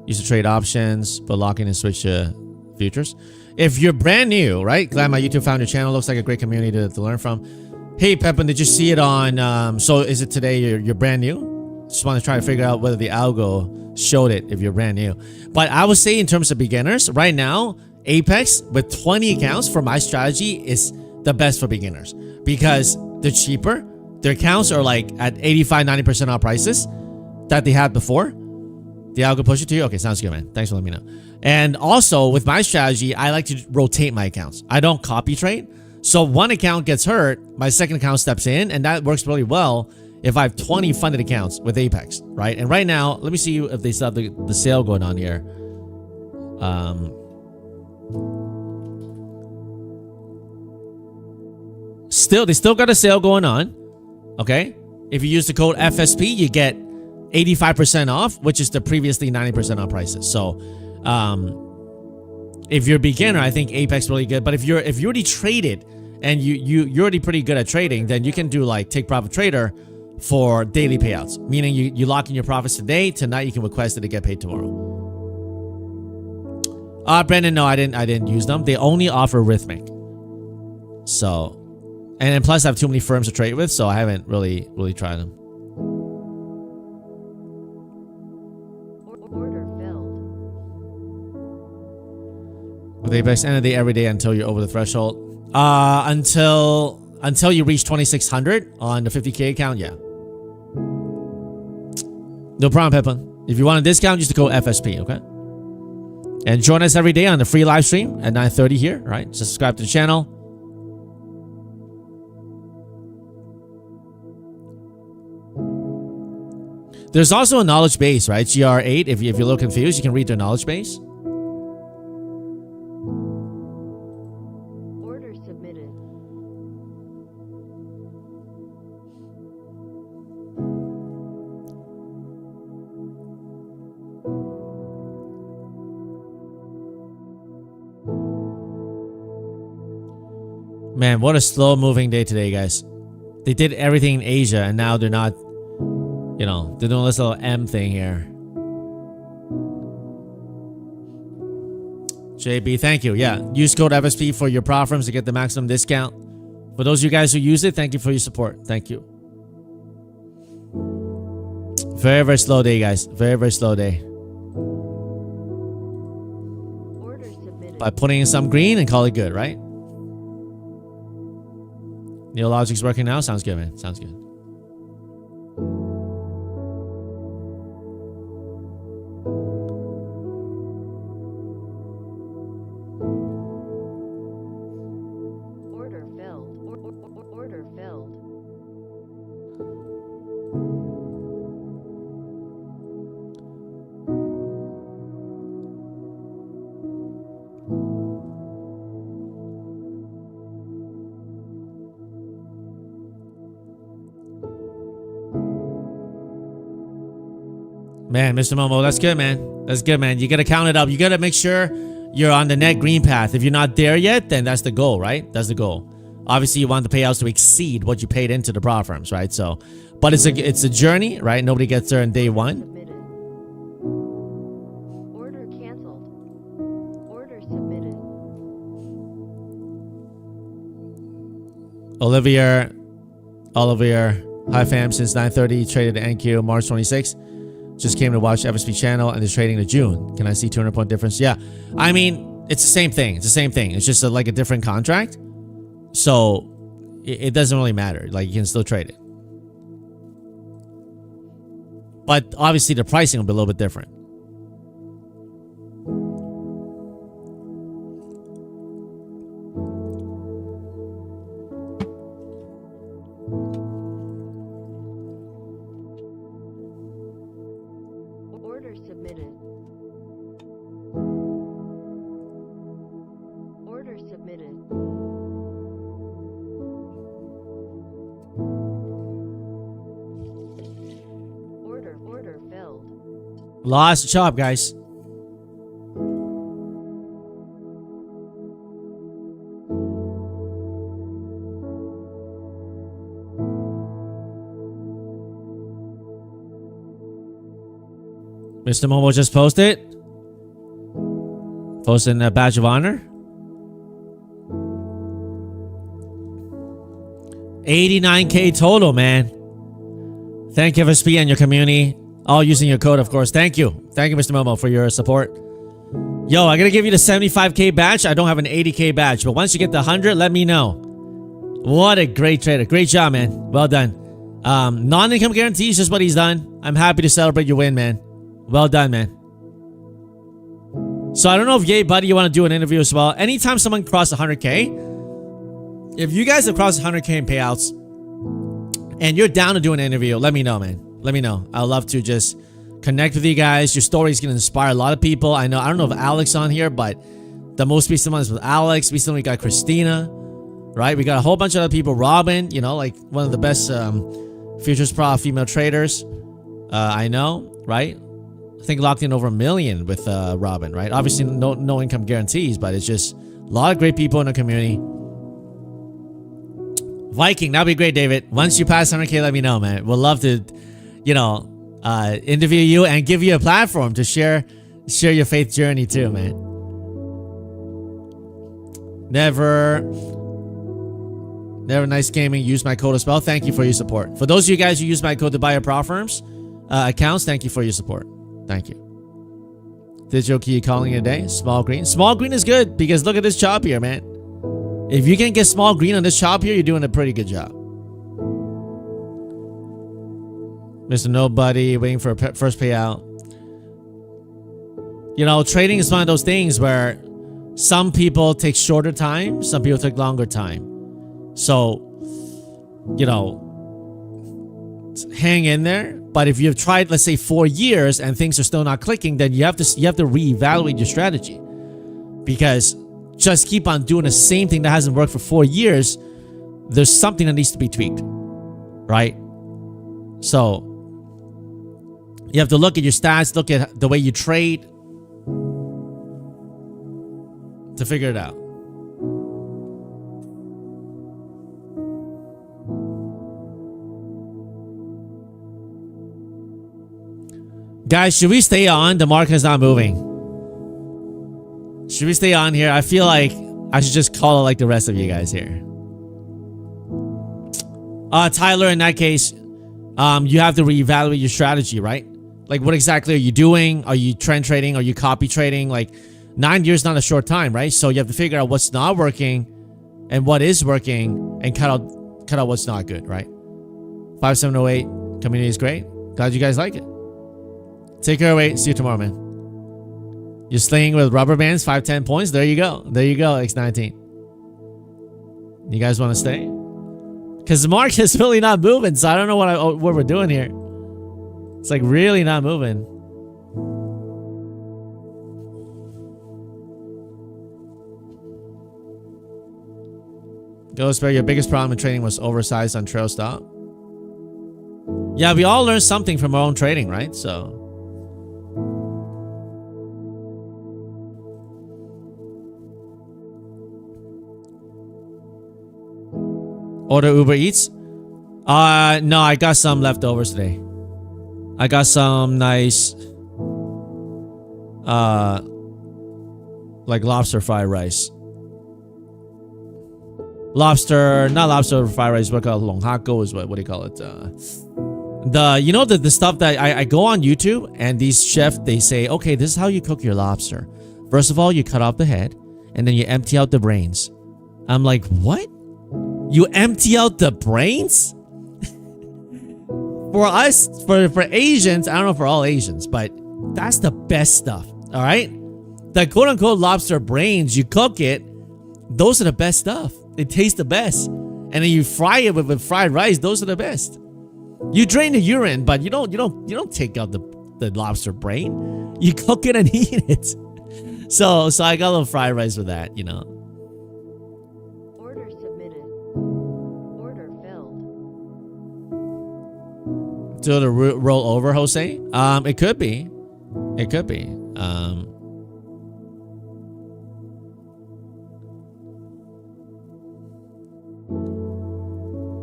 Use to trade options, but lock in and switch futures. If you're brand new, right? Glad my YouTube found your channel. Looks like a great community to learn from. Hey, Pepon, did you see it on... so is it today you're brand new? Just want to try to figure out whether the algo showed it if you're brand new. But I would say in terms of beginners, right now, Apex with 20 accounts for my strategy is the best for beginners because they're cheaper. Their accounts are like at 85-90% off prices that they had before. The algo push it to you? Okay, sounds good, man. Thanks for letting me know. And also, with my strategy, I like to rotate my accounts. I don't copy trade. So one account gets hurt, my second account steps in, and that works really well if I have 20 funded accounts with Apex, right? And right now, let me see if they still have the sale going on here. They still got a sale going on. Okay, if you use the code FSP, you get 85% off, which is the previously 90% off prices. So, if you're a beginner, I think Apex is really good. But if you already traded and you're already pretty good at trading, then you can do like Take Profit Trader for daily payouts. Meaning you lock in your profits today. Tonight you can request it to get paid tomorrow. Brendan, no, I didn't use them. They only offer Rhythmic. So. And then plus I have too many firms to trade with, so I haven't really tried them. Order filled. With Apex, end of the day every day until you're over the threshold. Until you reach 2,600 on the 50K account, yeah. No problem, Peppa. If you want a discount, use the code FSP, okay? And join us every day on the free live stream at 9:30 here, right? Subscribe to the channel. There's also a knowledge base, right? GR8. If you're a little confused, you can read their knowledge base. Order submitted. Man, what a slow moving day today, guys. They did everything in Asia and now they're not, you know, they're doing this little M thing here. JB, thank you. Yeah, use code FSP for your platforms to get the maximum discount. For those of you guys who use it, thank you for your support. Thank you. Very, very slow day, guys. Very, very slow day. Order submitted. By putting in some green and call it good, right? Neologic's working now? Sounds good, man. Sounds good. Order filled. Order filled. Man, Mr. Momo, that's good, man. That's good, man. You got to count it up. You got to make sure you're on the net green path. If you're not there yet, then that's the goal, right? That's the goal. Obviously, you want the payouts to exceed what you paid into the prop firms, right? So, but it's a journey, right? Nobody gets there on day one. Submitted. Order canceled. Order submitted. Olivier, hi fam, since 9:30, traded at NQ March 26. Just came to watch FSP channel and is trading to June. Can I see 200 point difference? Yeah, I mean, it's the same thing. It's the same thing. It's just like a different contract. So it doesn't really matter. Like, you can still trade it. But obviously the pricing will be a little bit different. Order submitted. Order submitted. Order filled. Lost chop, guys. Mr. Momo just posted. Posting a badge of honor. 89K total, man. Thank you, FSP, and your community. All using your code, of course. Thank you. Thank you, Mr. Momo, for your support. Yo, I'm going to give you the 75K badge. I don't have an 80K badge, but once you get the 100, let me know. What a great trader. Great job, man. Well done. Non-income guarantee is just what he's done. I'm happy to celebrate your win, man. Well done, man. So I don't know if, Yay, buddy, you want to do an interview as well. Anytime someone crosses 100K, if you guys have crossed 100K in payouts and you're down to do an interview, let me know, man. Let me know. I'd love to just connect with you guys. Your story is going to inspire a lot of people. I know. I don't know if Alex on here, but the most recent one is with Alex. Recently, we got Christina, right? We got a whole bunch of other people. Robin, you know, like one of the best futures pro female traders I know, right? I think locked in over 1 million with Robin, right? Obviously, no income guarantees, but it's just a lot of great people in the community. Viking, that'd be great, David. Once you pass 100K, let me know, man. We'll love to, you know, interview you and give you a platform to share your faith journey too, man. Never Nice Gaming. Use my code as well. Thank you for your support. For those of you guys who use my code to buy your prop firms accounts, thank you for your support. Thank you. Digital key calling it a day. Small green. Small green is good because look at this chop here, man. If you can get small green on this chop here, you're doing a pretty good job. Mr. Nobody waiting for a first payout. You know, trading is one of those things where some people take shorter time, some people take longer time. So, you know, hang in there. But if you've tried, let's say 4 years and things are still not clicking, then you have to reevaluate your strategy. Because just keep on doing the same thing that hasn't worked for 4 years, there's something that needs to be tweaked, right? So you have to look at your stats, look at the way you trade to figure it out. Guys, should we stay on? The market is not moving. Should we stay on here? I feel like I should just call it like the rest of you guys here. Tyler, in that case, you have to reevaluate your strategy, right? Like, what exactly are you doing? Are you trend trading? Are you copy trading? Like, 9 years is not a short time, right? So you have to figure out what's not working and what is working and cut out what's not good, right? 5708 community is great. Glad you guys like it. Take care away. See you tomorrow, man. You're slaying with rubber bands, 5-10 points. There you go. There you go, X19. You guys want to stay? Because the market is really not moving, so I don't know what we're doing here. It's like really not moving. Go spare. Your biggest problem in trading was oversized on trail stop. Yeah, we all learn something from our own trading, right? So Order Uber Eats? No, I got some leftovers today. I got some nice, like lobster fried rice. Lobster, not lobster fried rice, what called longhako is what do you call it? You know the stuff that I go on YouTube and these chefs, they say, okay, this is how you cook your lobster. First of all, you cut off the head and then you empty out the brains. I'm like, what? You empty out the brains? For us, for Asians, I don't know for all Asians, but that's the best stuff. All right, the quote unquote lobster brains, you cook it. Those are the best stuff. It tastes the best, and then you fry it with fried rice. Those are the best. You drain the urine, but you don't take out the lobster brain. You cook it and eat it. So I got a little fried rice with that, you know. Order submitted. Order filled. Do the roll over, Jose? It could be. It could be.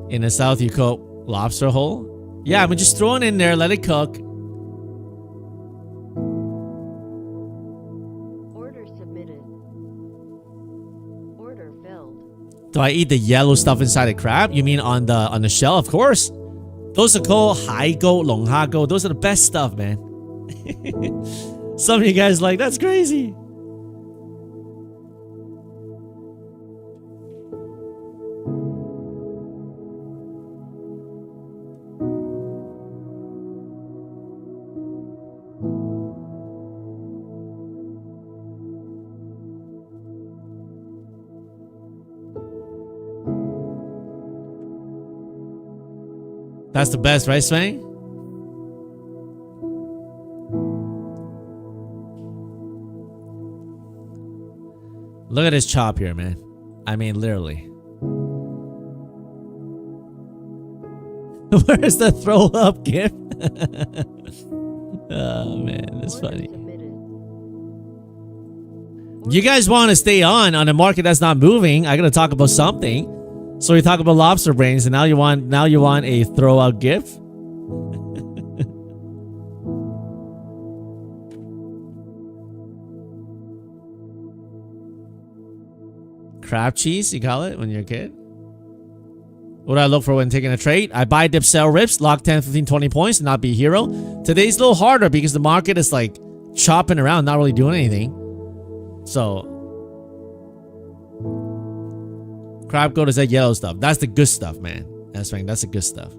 In the south, you cook lobster whole. Yeah, I mean, just throw it in there, let it cook. Order submitted. Order filled. Do I eat the yellow stuff inside the crab? You mean on the shell? Of course. Those are called haigo, longhago. Those are the best stuff, man. Some of you guys like, that's crazy. That's the best, right, Svang? Look at this chop here, man. I mean, literally. Where's the throw up gift? Oh, man, that's funny. You guys want to stay on a market that's not moving. I got to talk about something. So we talk about lobster brains, and now you want a throw out gift? Crab cheese, you call it when you're a kid? What do I look for when taking a trade? I buy dip, sell rips, lock 10, 15, 20 points, and not be a hero. Today's a little harder because the market is like chopping around, not really doing anything. So crab goat is that yellow stuff. That's the good stuff, man. That's right. That's the good stuff.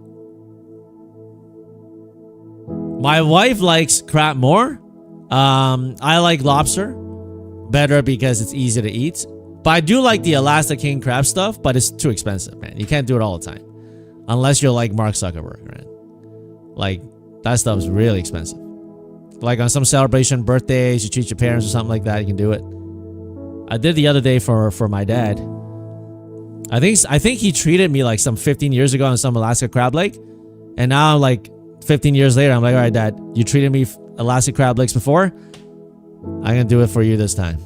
My wife likes crab more. I like lobster better because it's easier to eat. But I do like the Alaska King crab stuff, but it's too expensive, man. You can't do it all the time. Unless you're like Mark Zuckerberg, right? Like, that stuff is really expensive. Like on some celebration, birthdays, you treat your parents or something like that, you can do it. I did the other day for my dad. I think he treated me like some 15 years ago on some Alaska crab lake. And now, like 15 years later, I'm like, all right, Dad, you treated me Alaska crab lakes before. I'm going to do it for you this time.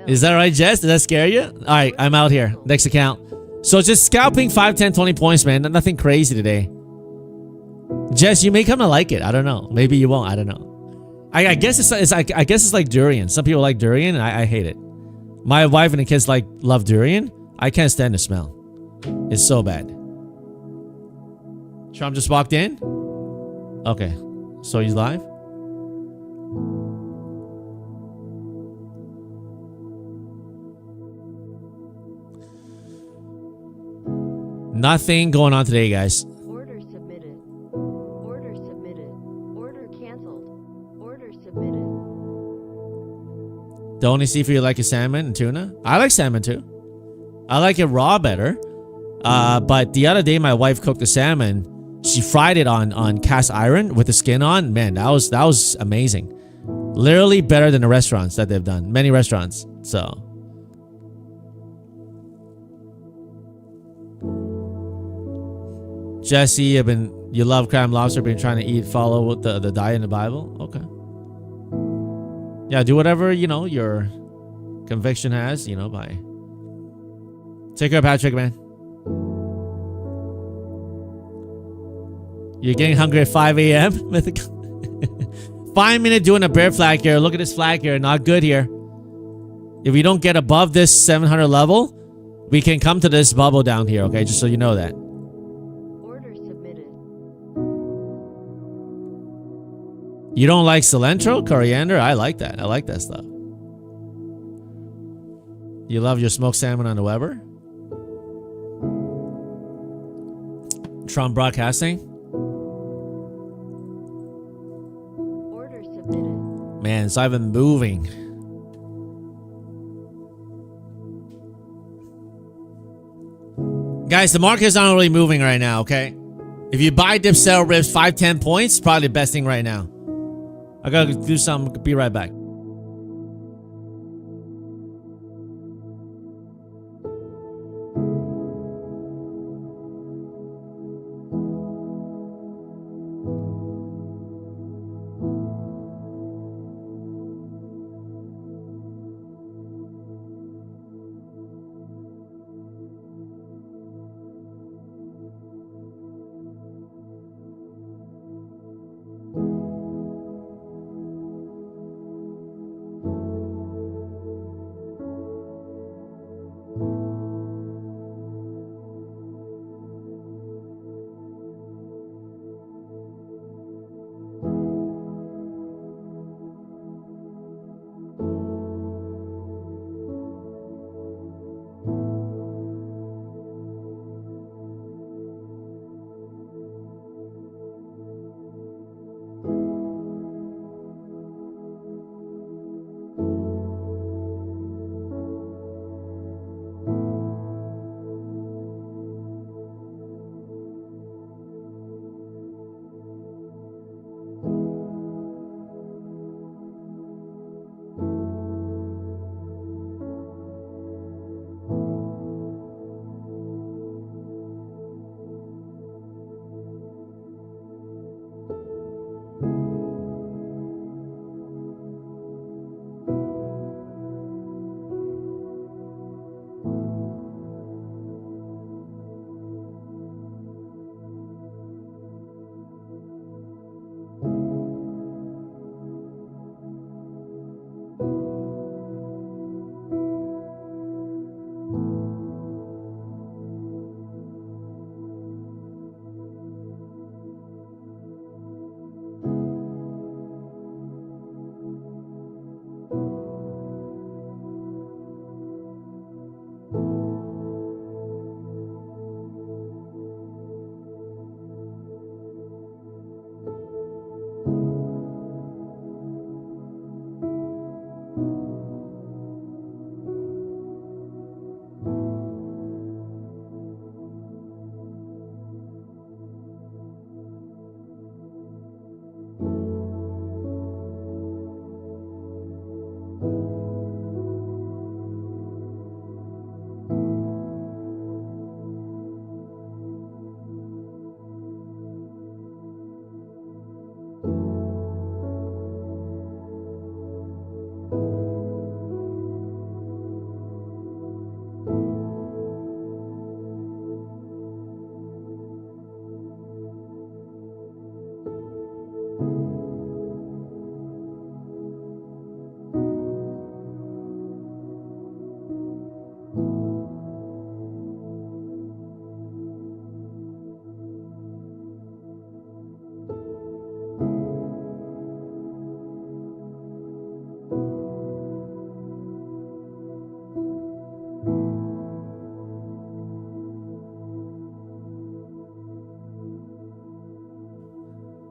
Is that right, Jess? Does that scare you? All right, I'm out here. Next account. So just scalping 5, 10, 20 points, man. Nothing crazy today. Jess, you may come to like it. I don't know. Maybe you won't. I don't know. I guess it's like durian. Some people like durian, and I hate it. My wife and the kids love durian. I can't stand the smell. It's so bad. Trump just walked in? Okay. So he's live? Nothing going on today, guys. Order submitted. Order submitted. Order canceled. Order submitted. The only seafood you like is salmon and tuna? I like salmon too. I like it raw better. But the other day my wife cooked the salmon. She fried it on cast iron with the skin on. Man, that was amazing. Literally better than the restaurants that they've done. Many restaurants. So Jesse, you love crab and lobster, been trying to follow the diet in the Bible? Okay. Yeah, do whatever, you're Conviction has, you know, by. Take care, Patrick, man. You're getting hungry at 5 a.m. 5 minute doing a bear flag here. Look at this flag here. Not good here. If we don't get above this 700 level, we can come to this bubble down here, okay? Just so you know that. Order submitted. You don't like cilantro, coriander? I like that. I like that stuff. You love your smoked salmon on the Weber? Trump Broadcasting? Order submitted. Man, it's not even moving. Guys, the market is not really moving right now, okay? If you buy dip, sell, rips, 5-10 points, probably the best thing right now. I gotta do something. Be right back.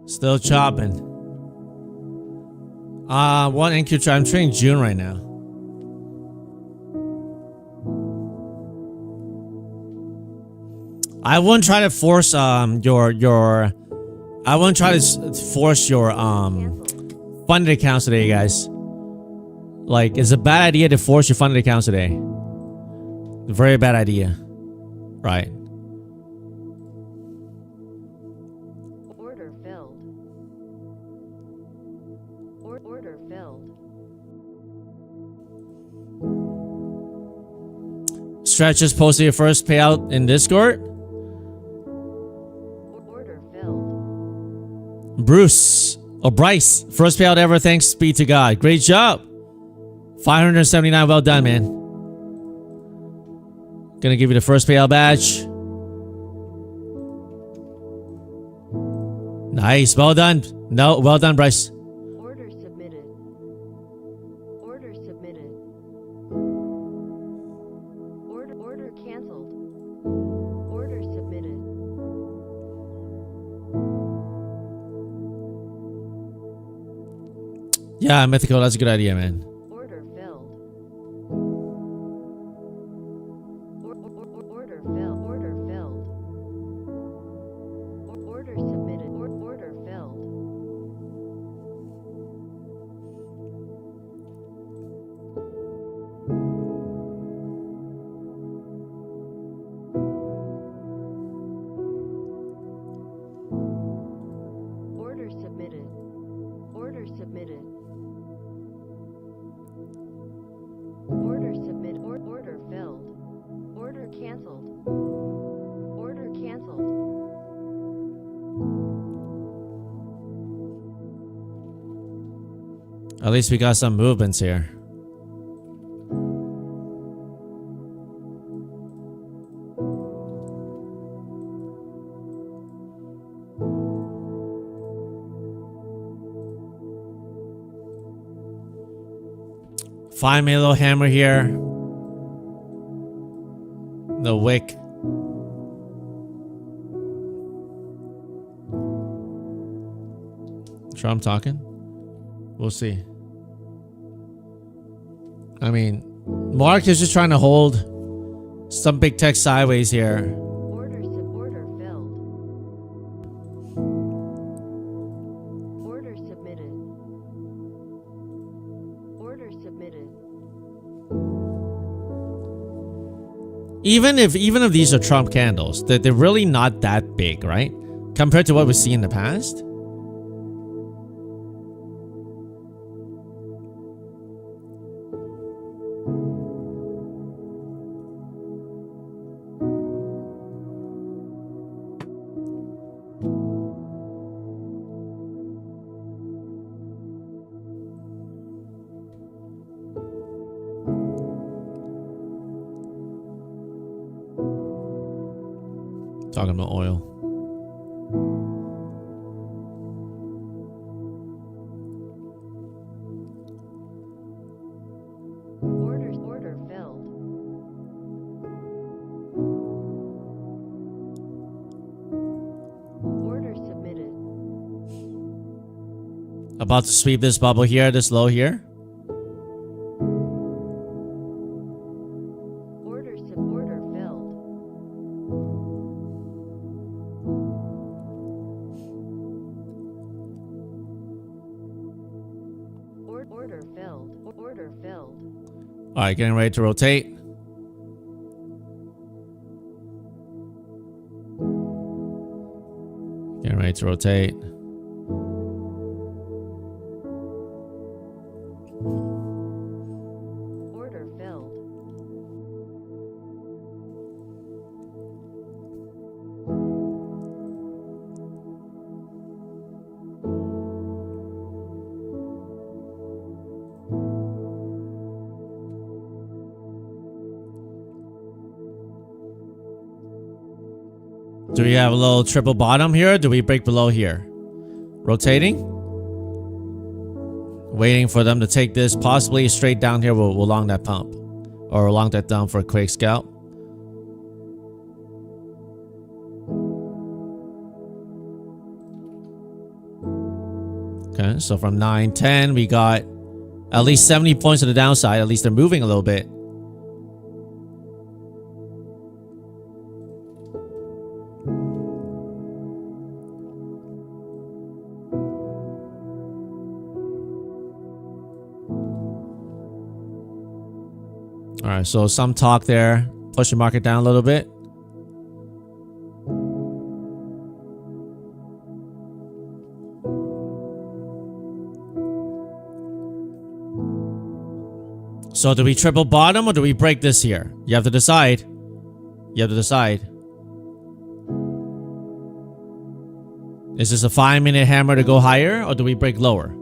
Still chopping. One NQ trade. I'm trading June right now. I wouldn't try to force your I wouldn't try to force your funded accounts today, guys. Like, it's a bad idea to force your funded accounts today. Very bad idea. Right. Order filled. Order filled. Stretch just posted your first payout in Discord. Order filled. Bruce. Oh, Bryce. First payout ever. Thanks be to God. Great job. 579. Well done, man. Gonna give you the first payout badge. Nice. Well done. No, well done, Bryce. Order submitted. Order submitted. Order canceled. Order submitted. Yeah, Mythical. That's a good idea, man. Order filled. Order filled. Order filled. Order submitted. Order filled. Order submitted. Order submitted. Order submit. Order filled. Order canceled. Order canceled. At least we got some movements here. Find me a little hammer here. The wick. Sure I'm talking? We'll see. I mean, Mark is just trying to hold some big tech sideways here. Order filled. Order submitted. Order submitted. Even if these are Trump candles, they're really not that big, right? Compared to what we see in the past. Talking about oil. Order filled. Order submitted. About to sweep this bubble here, this low here. Order filled. Order filled. Order filled. All right, getting ready to rotate. Getting ready to rotate. Order filled. Do we have a little triple bottom here? Do we break below here? Rotating. Waiting for them to take this possibly straight down here. We'll long that pump. Or along that down for a quick scalp. Okay, so from 9, 10, we got at least 70 points to the downside. At least they're moving a little bit. All right, so some talk there. Push the market down a little bit. So do we triple bottom or do we break this here? You have to decide. You have to decide. Is this a 5-minute hammer to go higher or do we break lower?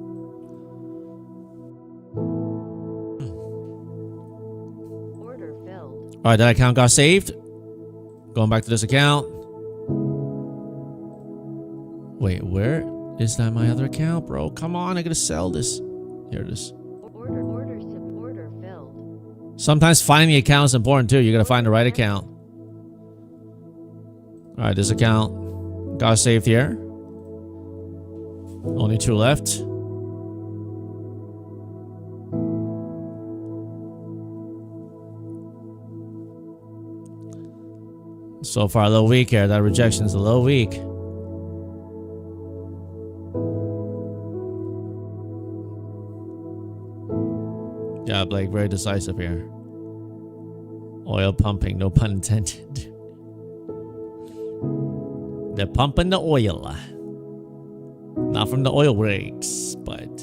Order filled. All right, that account got saved. Going back to this account. Wait, where is that my other account, bro? Come on, I gotta sell this. Here it is. Order filled. Sometimes finding the account is important too. You gotta find the right account. All right, this account got saved here. Only 2 left. So far, a little weak here. That rejection is a little weak. Yeah, Blake, very decisive here. Oil pumping, no pun intended. They're pumping the oil. Not from the oil rigs, but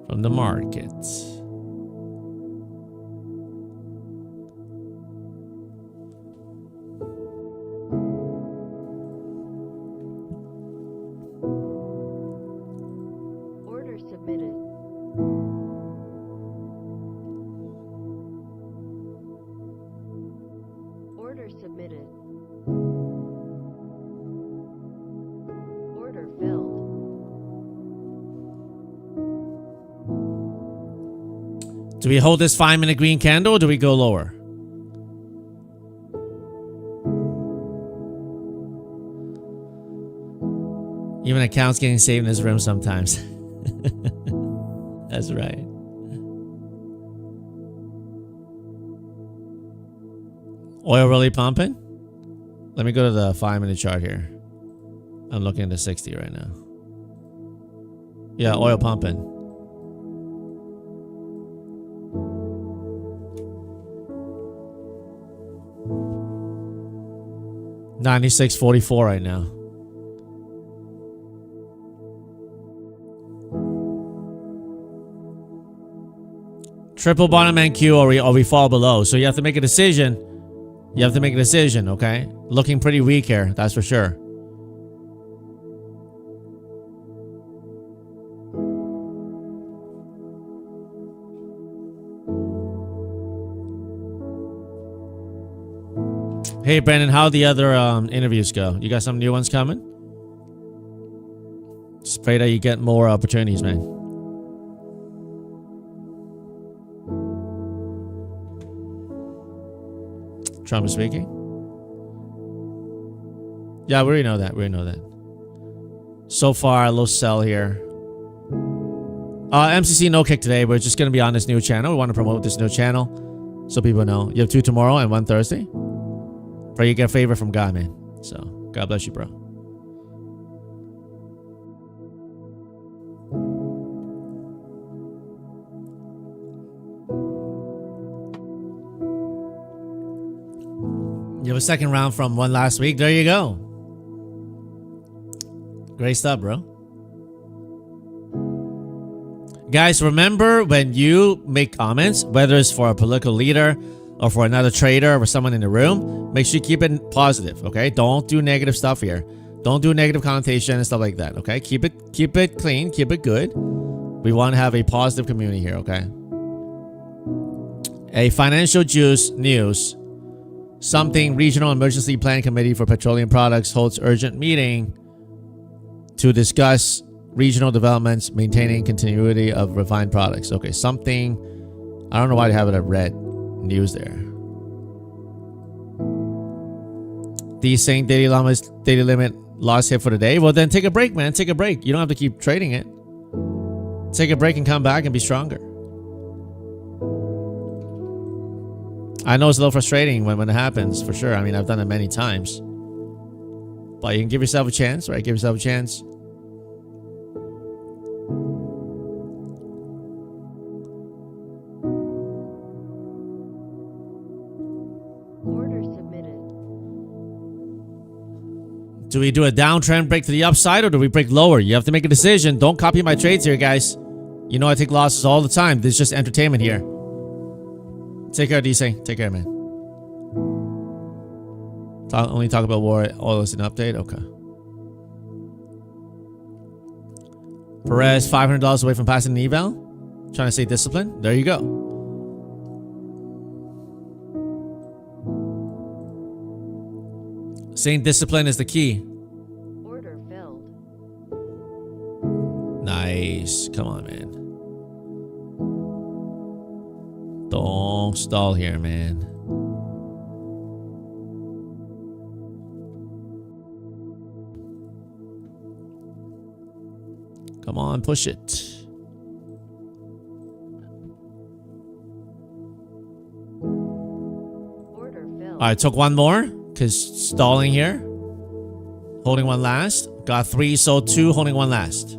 from the markets. Order submitted. Order submitted. Order filled. Do we hold this 5-minute green candle or do we go lower? Even accounts getting saved in this room sometimes. That's right. Oil really pumping? Let me go to the 5-minute chart here. I'm looking at the 60 right now. Yeah, oil pumping. $96.44 right now. Triple bottom NQ or we fall below. So you have to make a decision. You have to make a decision, okay? Looking pretty weak here, that's for sure. Hey, Brandon, how the other interviews go? You got some new ones coming? Just pray that you get more opportunities, man. Trump is speaking? Yeah, we already know that. We already know that. So far, a little sell here. MCC no kick today. We're just going to be on this new channel. We want to promote this new channel so people know. You have 2 tomorrow and 1 Thursday. Pray you get a favor from God, man. So, God bless you, bro. You have a second round from one last week. There you go. Great stuff, bro. Guys, remember when you make comments, whether it's for a political leader or for another trader or someone in the room, make sure you keep it positive, okay? Don't do negative stuff here. Don't do negative connotation and stuff like that, okay? Keep it clean, keep it good. We want to have a positive community here, okay? A financial juice news. Something Regional Emergency Plan Committee for Petroleum Products holds urgent meeting to discuss regional developments, maintaining continuity of refined products. Okay, something. I don't know why they have it at red news there. These saying daily limit loss hit for the day. Well, then take a break, man. Take a break. You don't have to keep trading it. Take a break and come back and be stronger. I know it's a little frustrating when it happens, for sure. I mean, I've done it many times. But you can give yourself a chance, right? Give yourself a chance. Order submitted. Do we do a downtrend break to the upside or do we break lower? You have to make a decision. Don't copy my trades here, guys. You know I take losses all the time. This is just entertainment here. Take care, DC. Take care, man. Only talk about war oil is an update? Okay. Perez, $500 away from passing an eval. Trying to stay disciplined. There you go. Staying disciplined is the key. Order filled. Nice. Come on, man. Don't stall here, man. Come on, push it. Order filled. All right, took one more because stalling here. Holding one last. Got 3, so 2, holding one last.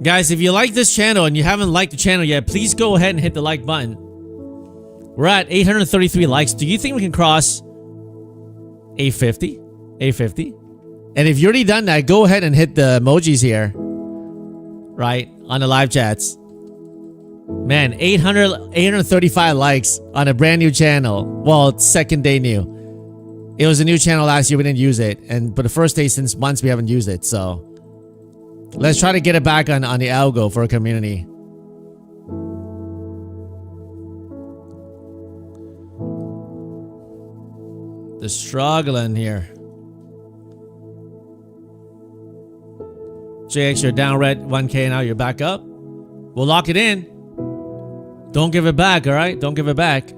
Guys, if you like this channel and you haven't liked the channel yet, please go ahead and hit the like button. We're at 833 likes. Do you think we can cross 850? 850? And if you already done that, go ahead and hit the emojis here. Right? On the live chats. Man, 835 likes on a brand new channel. Well, it's second day new. It was a new channel last year. We didn't use it. But the first day since months we haven't used it. So let's try to get it back on the algo for a community. They're struggling here. JX, you're down red 1K now. You're back up. We'll lock it in. Don't give it back, all right? Don't give it back.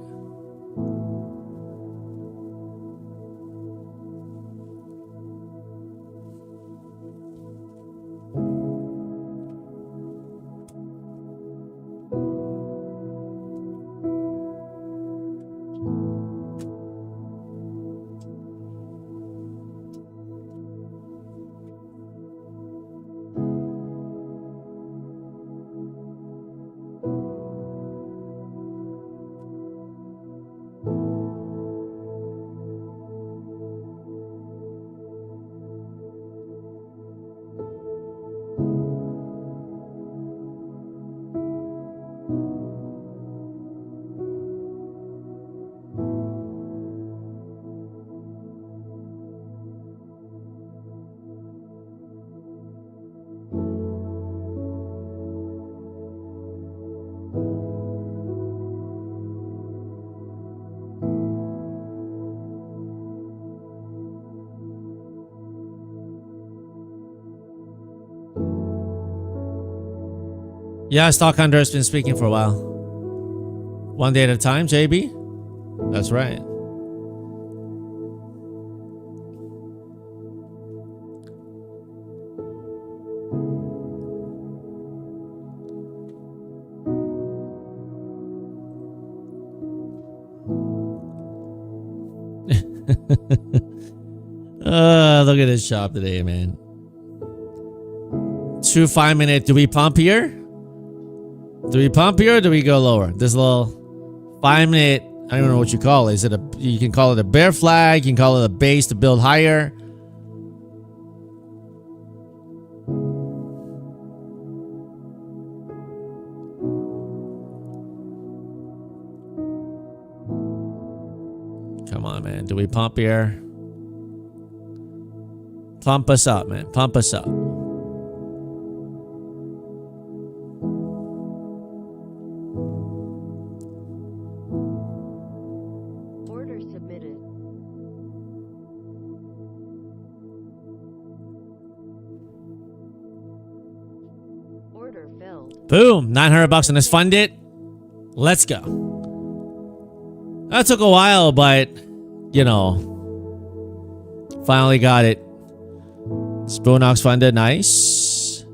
Yeah, Stock Hunter has been speaking for a while. One day at a time, JB? That's right. Look at this shop today, man. 2 5-minute. Do we pump here? Do we pump here or do we go lower? This little 5-minute, I don't know what you call it. Is it you can call it a bear flag, you can call it a base to build higher. Come on, man. Do we pump here? Pump us up, man. Pump us up. Boom, $900 and it's funded. Let's go. That took a while, but you know, finally got it. Spoonox funded, nice.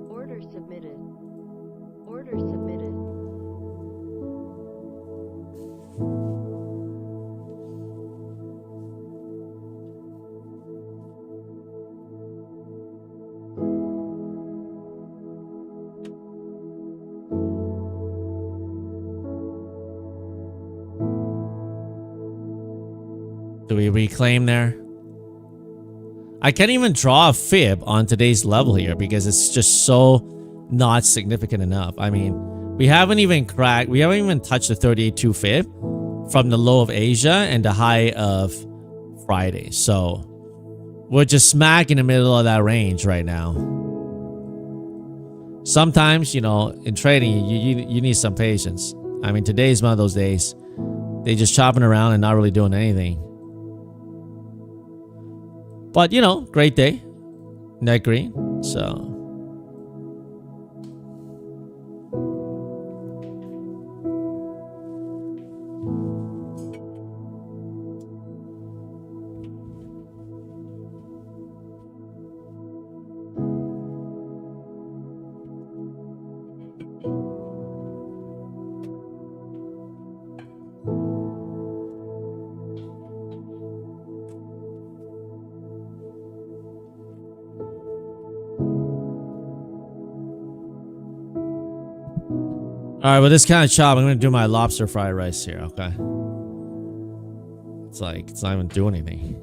Order submitted. Order submitted. Do we reclaim there? I can't even draw a fib on today's level here because it's just so not significant enough. I mean, we haven't even touched the 38.2 fib from the low of Asia and the high of Friday. So we're just smack in the middle of that range right now. Sometimes, you know, in trading, you need some patience. I mean, today's one of those days. They just chopping around and not really doing anything. But, you know, great day. Net green. So. All right, with this kind of chop, I'm going to do my lobster fried rice here, okay? It's like, it's not even doing anything.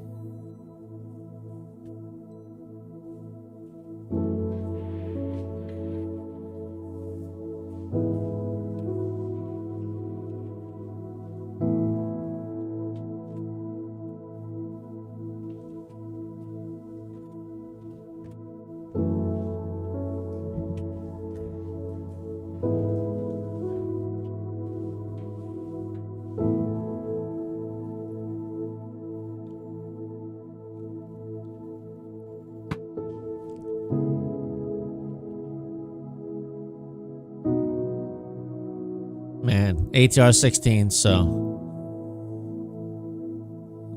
Man, ATR 16, so.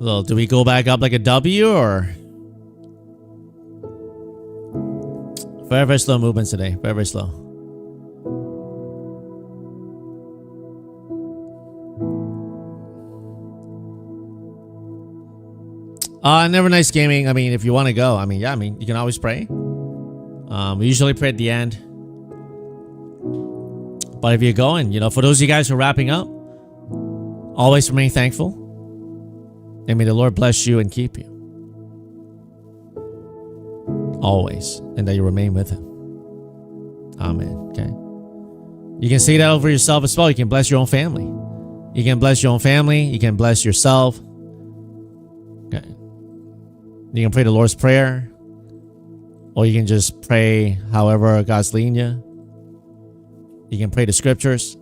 Well, do we go back up like a W or? Very, very slow movements today. Very, very slow. Never nice gaming. I mean, if you want to go, I mean, yeah, I mean, you can always pray. We usually pray at the end. But if you're going, you know, for those of you guys who are wrapping up, always remain thankful. And may the Lord bless you and keep you. Always. And that you remain with him. Amen. Okay. You can say that over yourself as well. You can bless your own family. You can bless your own family. You can bless yourself. Okay. You can pray the Lord's Prayer. Or you can just pray however God's leading you. You can pray the scriptures.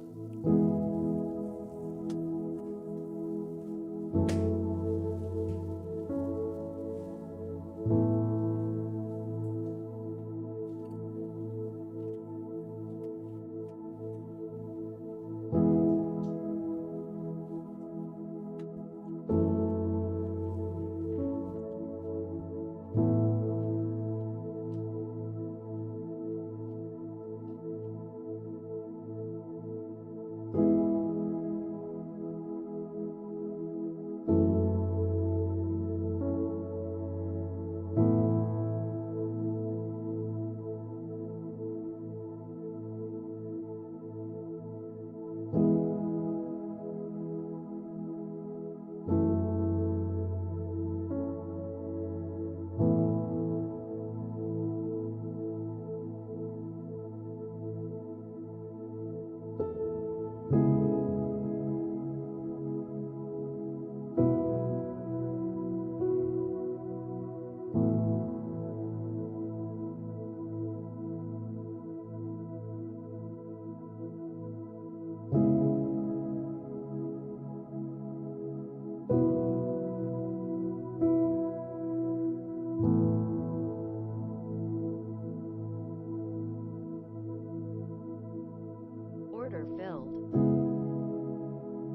Order filled.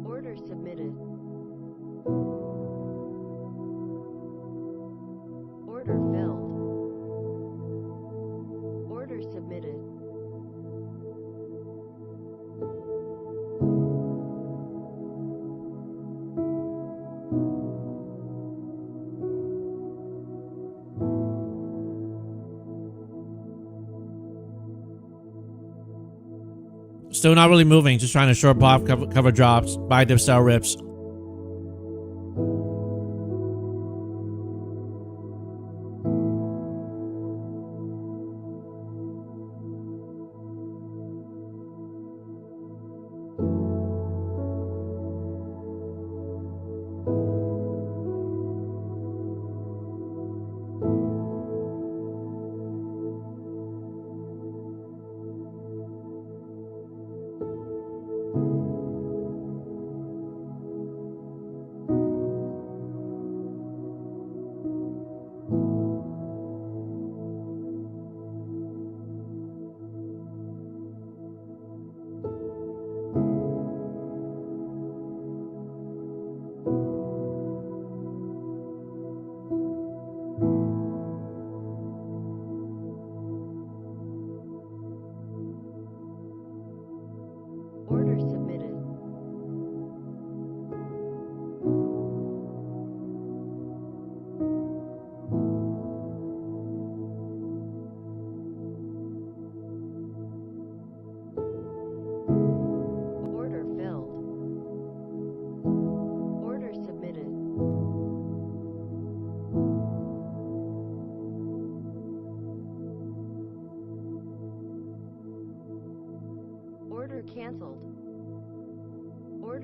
Order submitted. Order filled. Order submitted. Still not really moving. Just trying to short pop, cover drops, buy dips, sell rips.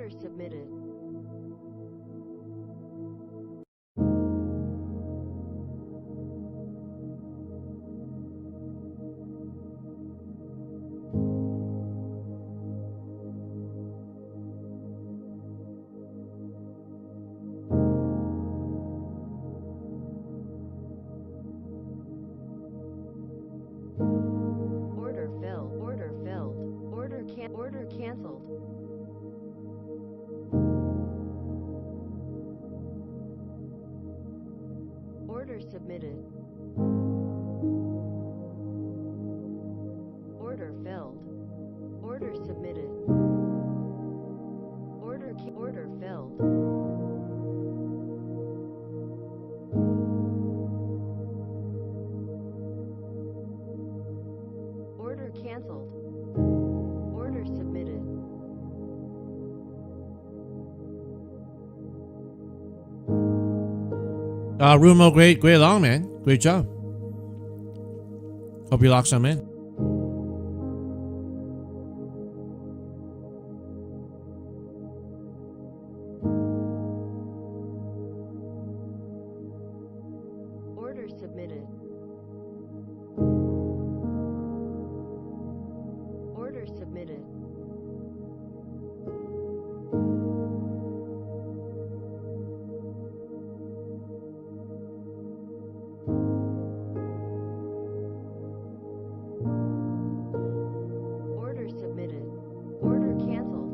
Order submitted. Order filled. Order filled. Order canceled. Order submitted. Order filled. Order submitted. Order filled. Order canceled. Order submitted. Rumo, great long, man. Great job. Hope you lock some in. Order submitted. Order submitted. Order submitted. Order canceled.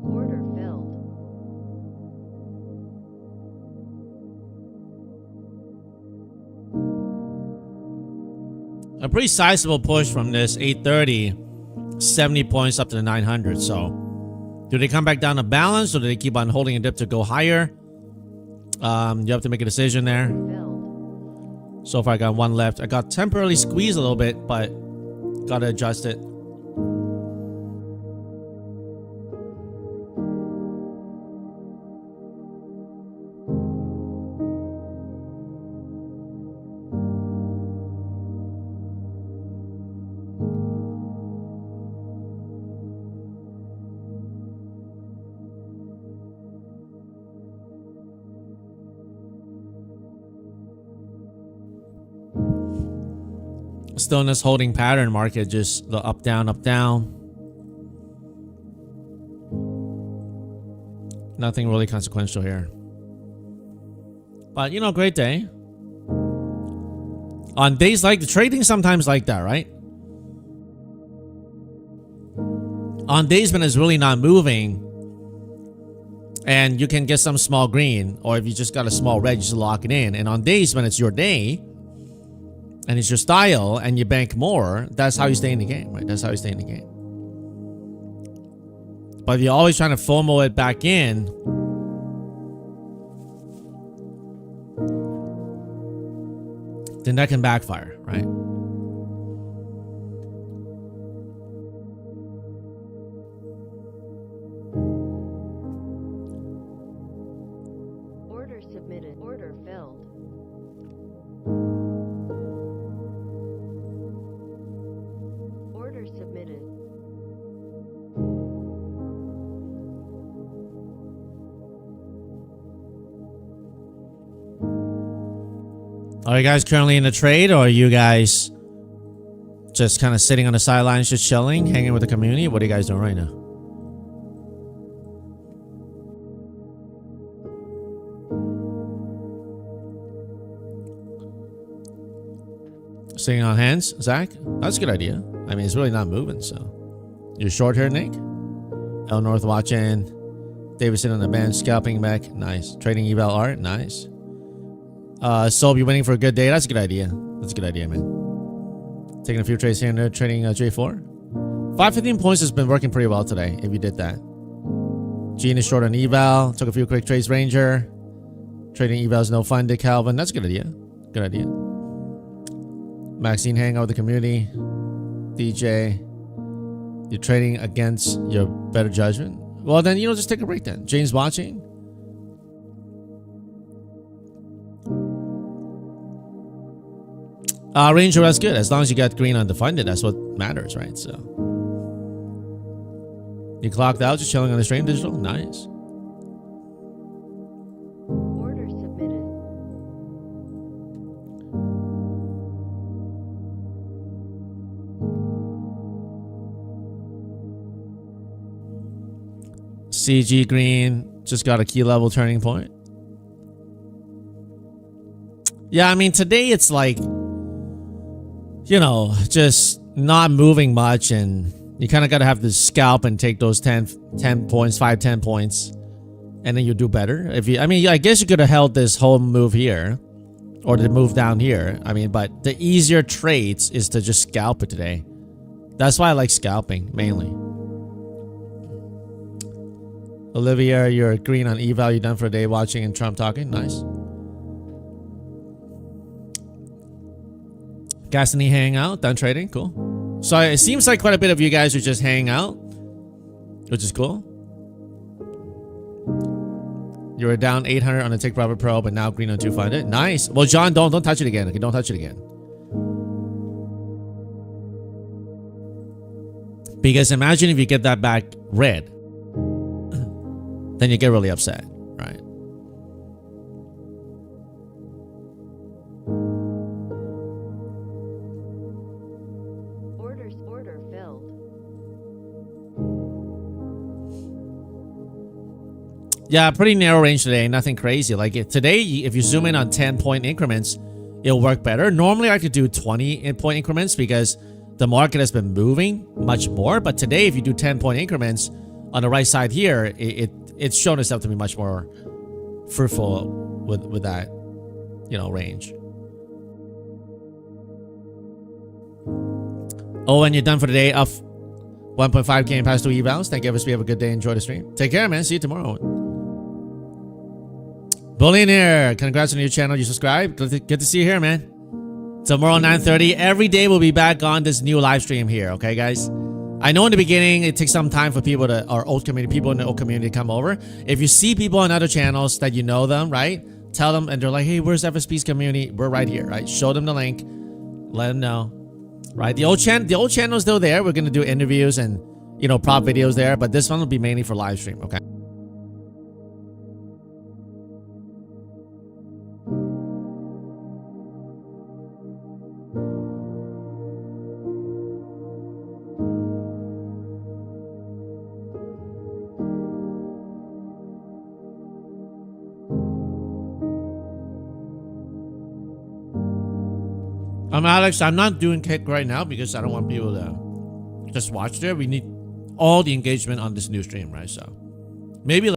Order filled. A pretty sizable push from this 830, 70 points up to the 900. So, do they come back down to balance, or do they keep on holding a dip to go higher? You have to make a decision there. Filled. So far, I got one left. I got temporarily squeezed a little bit, but gotta adjust it. Still in this holding pattern market, just the up, down, up, down. Nothing really consequential here. But, you know, great day. On days like the trading, sometimes like that, right? On days when it's really not moving, and you can get some small green, or if you just got a small red, you just lock it in. And on days when it's your day, and it's your style, and you bank more, that's how you stay in the game, right? That's how you stay in the game. But if you're always trying to FOMO it back in, then that can backfire, right? Order submitted. Order filled. Order submitted. Are you guys currently in a trade, or are you guys just kind of sitting on the sidelines, just chilling, hanging with the community? What are you guys doing right now? Sitting on hands, Zach? That's a good idea. I mean, it's really not moving, so. You're short here, Nick? L North watching. Davidson on the bench, scalping back. Nice. Trading eval art. Nice. So you're waiting for a good day. That's a good idea. That's a good idea, man. Taking a few trades here and there, trading J4. 515 points has been working pretty well today, if you did that. Gene is short on eval. Took a few quick trades, Ranger. Trading evals, no fun, Dick Calvin. That's a good idea. Good idea. Maxine, hang out with the community. DJ, you're trading against your better judgment. Well, then, you know, just take a break then. Jane's watching. Range that's good. As long as you got green undefunded, that's what matters, right? So you clocked out, just chilling on the stream digital. Nice. Order submitted. CG green just got a key level turning point. Yeah, I mean, today it's like, you know, just not moving much, and you kind of got to have to scalp and take those 10 points, 10 points, and then you do better. If you, I mean, I guess you could have held this whole move here or the move down here. I mean, but the easier trades is to just scalp it today. That's why I like scalping mainly. Olivia, you're green on eval. You done for a day watching and Trump talking. Nice. Cassidy hang out, done trading, cool. So it seems like quite a bit of you guys are just hanging out, which is cool. You were down 800 on the Tick Profit Pro, but now green on 200. Nice. Well, John, don't touch it again. Okay, don't touch it again. Because imagine if you get that back red, then you get really upset, right? Order filled. Yeah, pretty narrow range today. Nothing crazy. Like today, if you zoom in on 10-point increments, it'll work better. Normally, I could do 20-point increments because the market has been moving much more. But today, if you do 10-point increments on the right side here, it's shown itself to be much more fruitful with that, you know, range. Oh, and you're done for the day. Up 1.5 game past 2 evals. Thank you, FSB. Have a good day. Enjoy the stream. Take care, man. See you tomorrow. Billionaire, congrats on your channel. You subscribe. Good to see you here, man. Tomorrow 9:30. Every day we'll be back on this new live stream here. Okay, guys. I know in the beginning it takes some time for people to, our old community, people in the old community to come over. If you see people on other channels that you know them, right? Tell them, and they're like, hey, where's FSP's community? We're right here, right? Show them the link. Let them know. Right, the old channel is still there. We're gonna do interviews and, you know, prop videos there, but this one will be mainly for live stream. Okay. I'm Alex. I'm not doing kick right now because I don't want people to just watch there. We need all the engagement on this new stream, right? So maybe.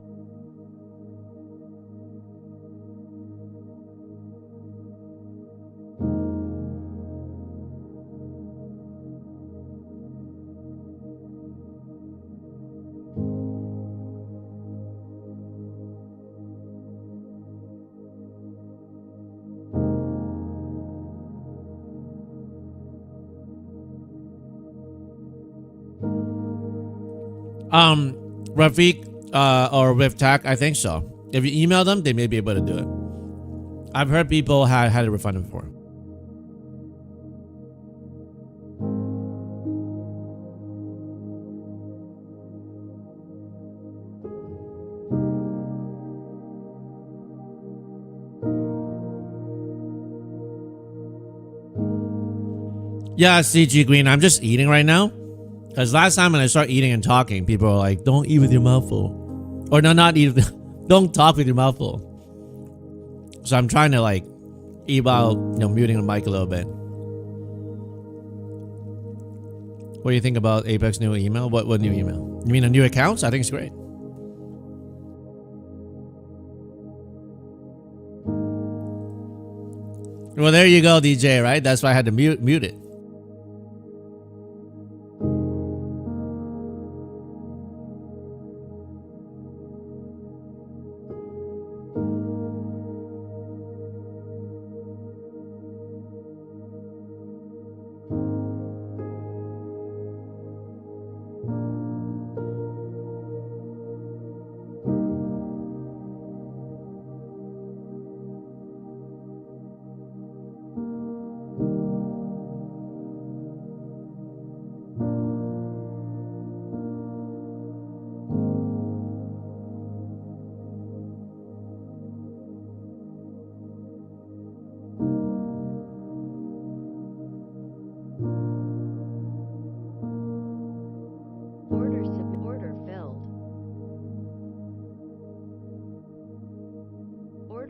Rafiq or Riftak, I think so. If you email them, they may be able to do it. I've heard people had it refunded before. Yeah, CG Green. I'm just eating right now. Because last time when I start eating and talking, people are like, don't eat with your mouth full. Or no, not eat with, don't talk with your mouth full. So I'm trying to like eat while, you know, muting the mic a little bit. What do you think about Apex new email? What new email? You mean a new accounts? I think it's great. Well, there you go, DJ, right? That's why I had to mute it.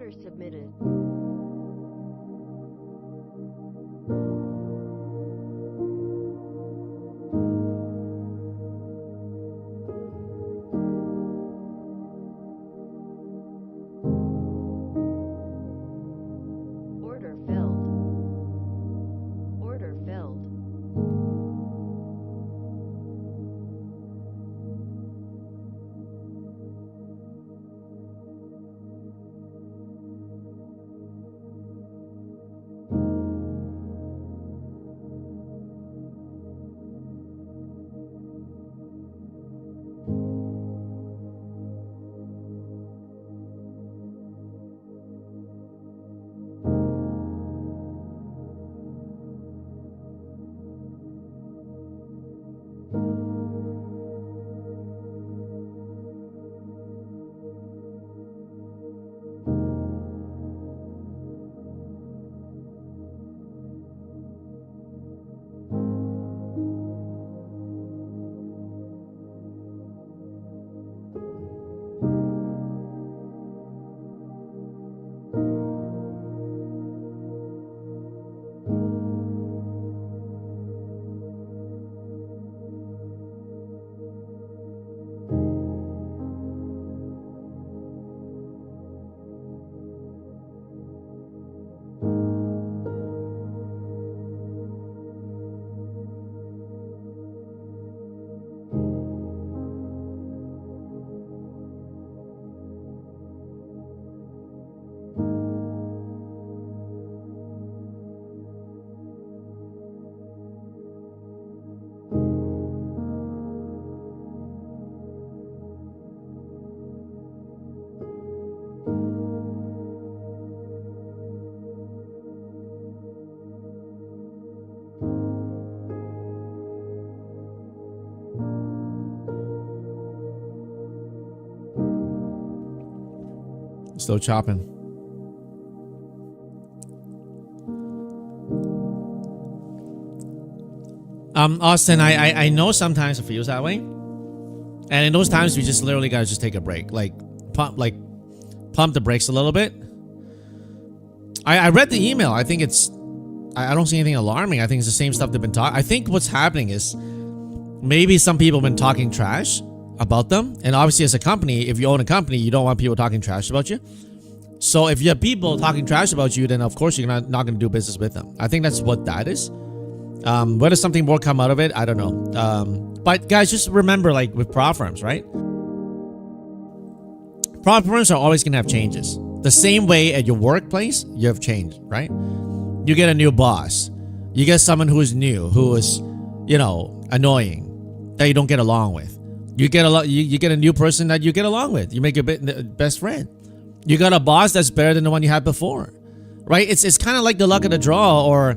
Order submitted. Order filled. Order filled. Still chopping. Austin, I know sometimes it feels that way, and in those times we just literally gotta just take a break, pump the brakes a little bit. I read the email. I think I don't see anything alarming. I think it's the same stuff they've been talking. I think what's happening is maybe some people have been talking trash about them, and obviously as a company, if you own a company, you don't want people talking trash about you. So if you have people talking trash about you, then of course you're not going to do business with them. I think that's what that is. Whether something more come out of it, I don't know. But guys, just remember, like with prop firms, right? Prop firms are always going to have changes. The same way at your workplace, you have change, right? You get a new boss. You get someone who is new, who is, annoying, that you don't get along with. You get a new person that you get along with. You make your best friend. You got a boss that's better than the one you had before, right? It's kind of like the luck of the draw, or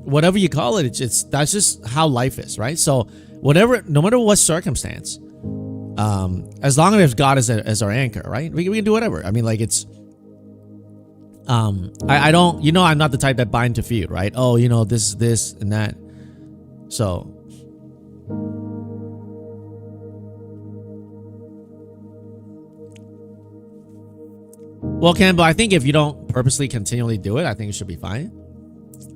whatever you call it. That's just how life is, right? So no matter what circumstance, as long as God is as our anchor, right? We can do whatever. I mean, like I don't, I'm not the type that bind to feud, right? Oh, this and that. So. Well, Campbell, I think if you don't purposely continually do it, I think it should be fine.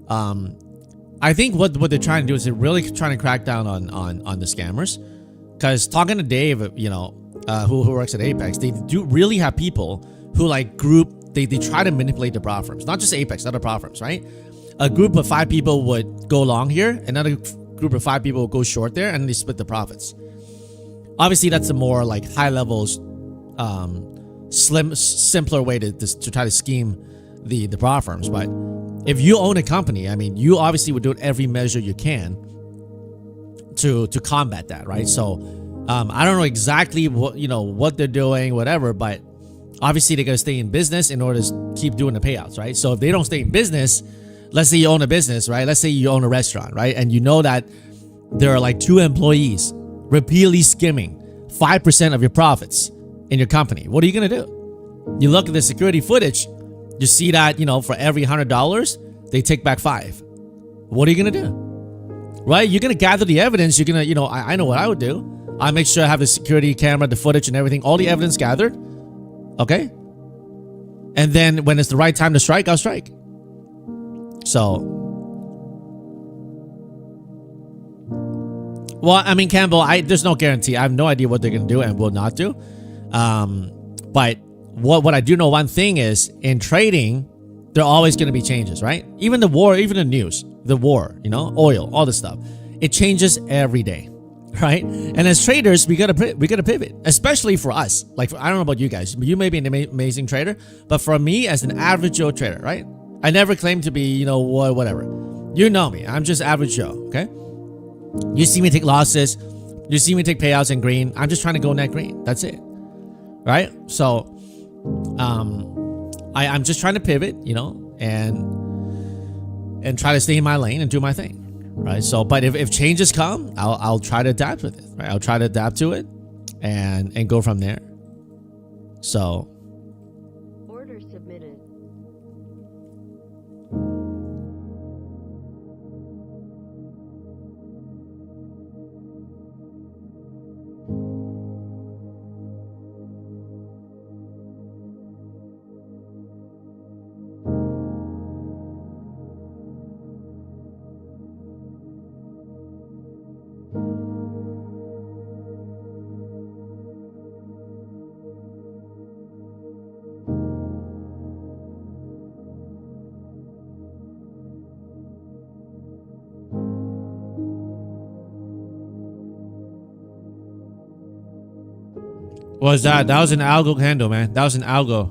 I think what they're trying to do is they're really trying to crack down on the scammers. Because talking to Dave, who works at Apex, they do really have people who they try to manipulate the prop firms. Not just Apex, other prop firms, right? A group of 5 people would go long here, another group of 5 people would go short there, and they split the profits. Obviously, that's a more high levels, simpler way to try to scheme the prop firms. But if you own a company, I mean, you obviously would do every measure you can to combat that, right? So I don't know exactly what they're doing, whatever, but obviously they're gonna stay in business in order to keep doing the payouts, right? So if they don't stay in business, let's say you own a business, right? Let's say you own a restaurant, right? And you know that there are 2 employees repeatedly skimming 5% of your profits in your company. What are you gonna do? You look at the security footage, you see that for every $100 they take back 5. What are you gonna do? Right? You're gonna gather the evidence. You're gonna I know what I would do. I make sure I have the security camera, the footage and everything, all the evidence gathered. Okay, And then when it's the right time to strike, I'll strike. So, well, I mean, Campbell, there's no guarantee. I have no idea what they're going to do and will not do. But what I do know, one thing is, in trading, there are always going to be changes, right? Even the war, even the news, the war, you know, oil, all this stuff. It changes every day, right? And as traders, we gotta pivot, especially for us. Like, I don't know about you guys. You may be an amazing trader, but for me, as an average Joe trader, right? I never claim to be, you know, whatever. You know me. I'm just average Joe, okay? You see me take losses. You see me take payouts in green. I'm just trying to go net green. That's it, right? So, I'm just trying to pivot, you know, and try to stay in my lane and do my thing. Right. So, but if changes come, I'll try to adapt with it. Right. I'll try to adapt to it and go from there. So. Order submitted. What was that? That was an algo candle, man. That was an algo.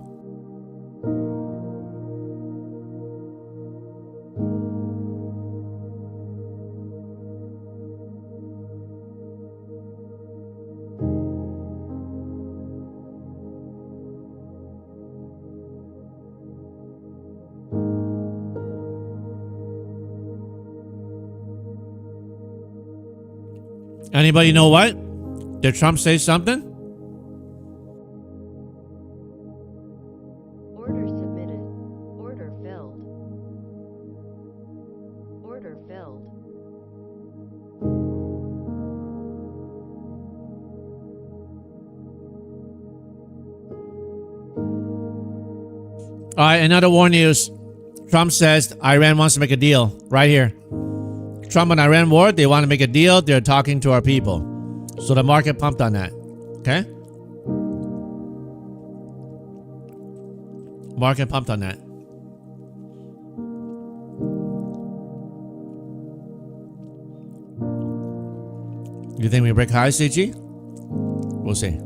Anybody know what? Did Trump say something? Order submitted. Order filled. Order filled. All right, another war news. Trump says Iran wants to make a deal right here. Trump and Iran war, they want to make a deal. They're talking to our people. So the market pumped on that. Okay? Market pumped on that. You think we break high, CG? We'll see.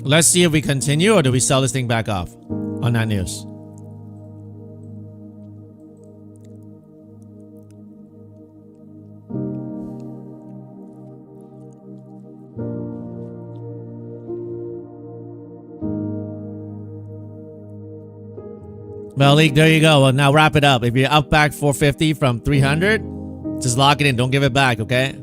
Let's see if we continue or do we sell this thing back off on that news. Well, League, there you go. Well, now wrap it up. If you're up back 450 from 300, just lock it in. Don't give it back, okay?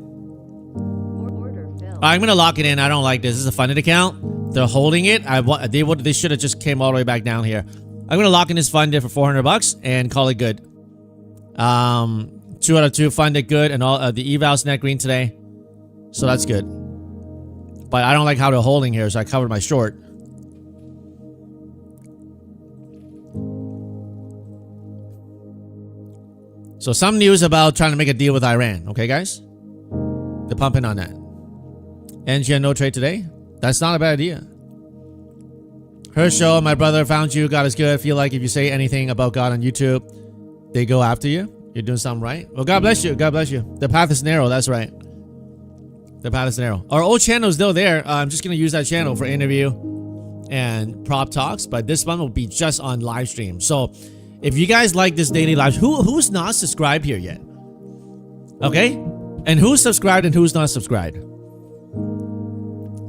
I'm gonna lock it in. I don't like this. This is a funded account. They're holding it. They should have just came all the way back down here. I'm gonna lock in this funded for $400 and call it good. 2 out of 2 funded good, and all the evals net green today, so that's good. But I don't like how they're holding here, so I covered my short. So some news about trying to make a deal with Iran. Okay, guys? They're pumping on that. NGN no trade today? That's not a bad idea. Herschel, my brother found you. God is good. Feel like if you say anything about God on YouTube, they go after you. You're doing something right. Well, God bless you. God bless you. The path is narrow. That's right. The path is narrow. Our old channel is still there. I'm just going to use that channel for interview and prop talks. But this one will be just on live stream. So if you guys like this daily live, who's not subscribed here yet? Okay? And who's subscribed and who's not subscribed?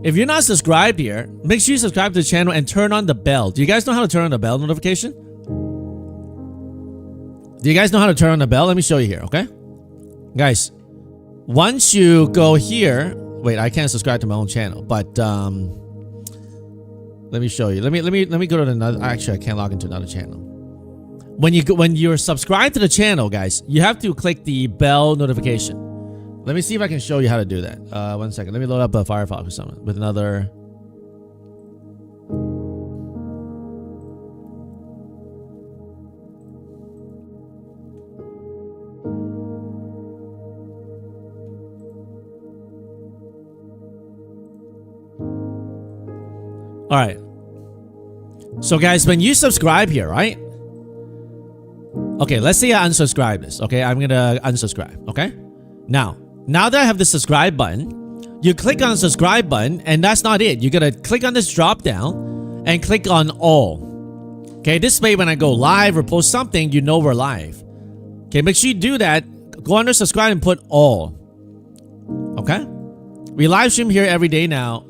If you're not subscribed here, make sure you subscribe to the channel and turn on the bell. Do you guys know how to turn on the bell notification? Do you guys know how to turn on the bell? Let me show you here, okay? Guys, once you go here, wait, I can't subscribe to my own channel, but let me show you. Let me go to another. Actually, I can't log into another channel. when you're subscribed to the channel, guys, you have to click the bell notification. Let me see if I can show you how to do that. 1 second. Let me load up a Firefox or something with another. All right. So guys, when you subscribe here, right? Okay, let's say I unsubscribe this. Okay, I'm gonna unsubscribe. Okay. Now that I have the subscribe button, you click on the subscribe button, and that's not it. You gotta click on this drop down and click on all. Okay, this way when I go live or post something, you know we're live. Okay, make sure you do that. Go under subscribe and put all. Okay? We live stream here every day now.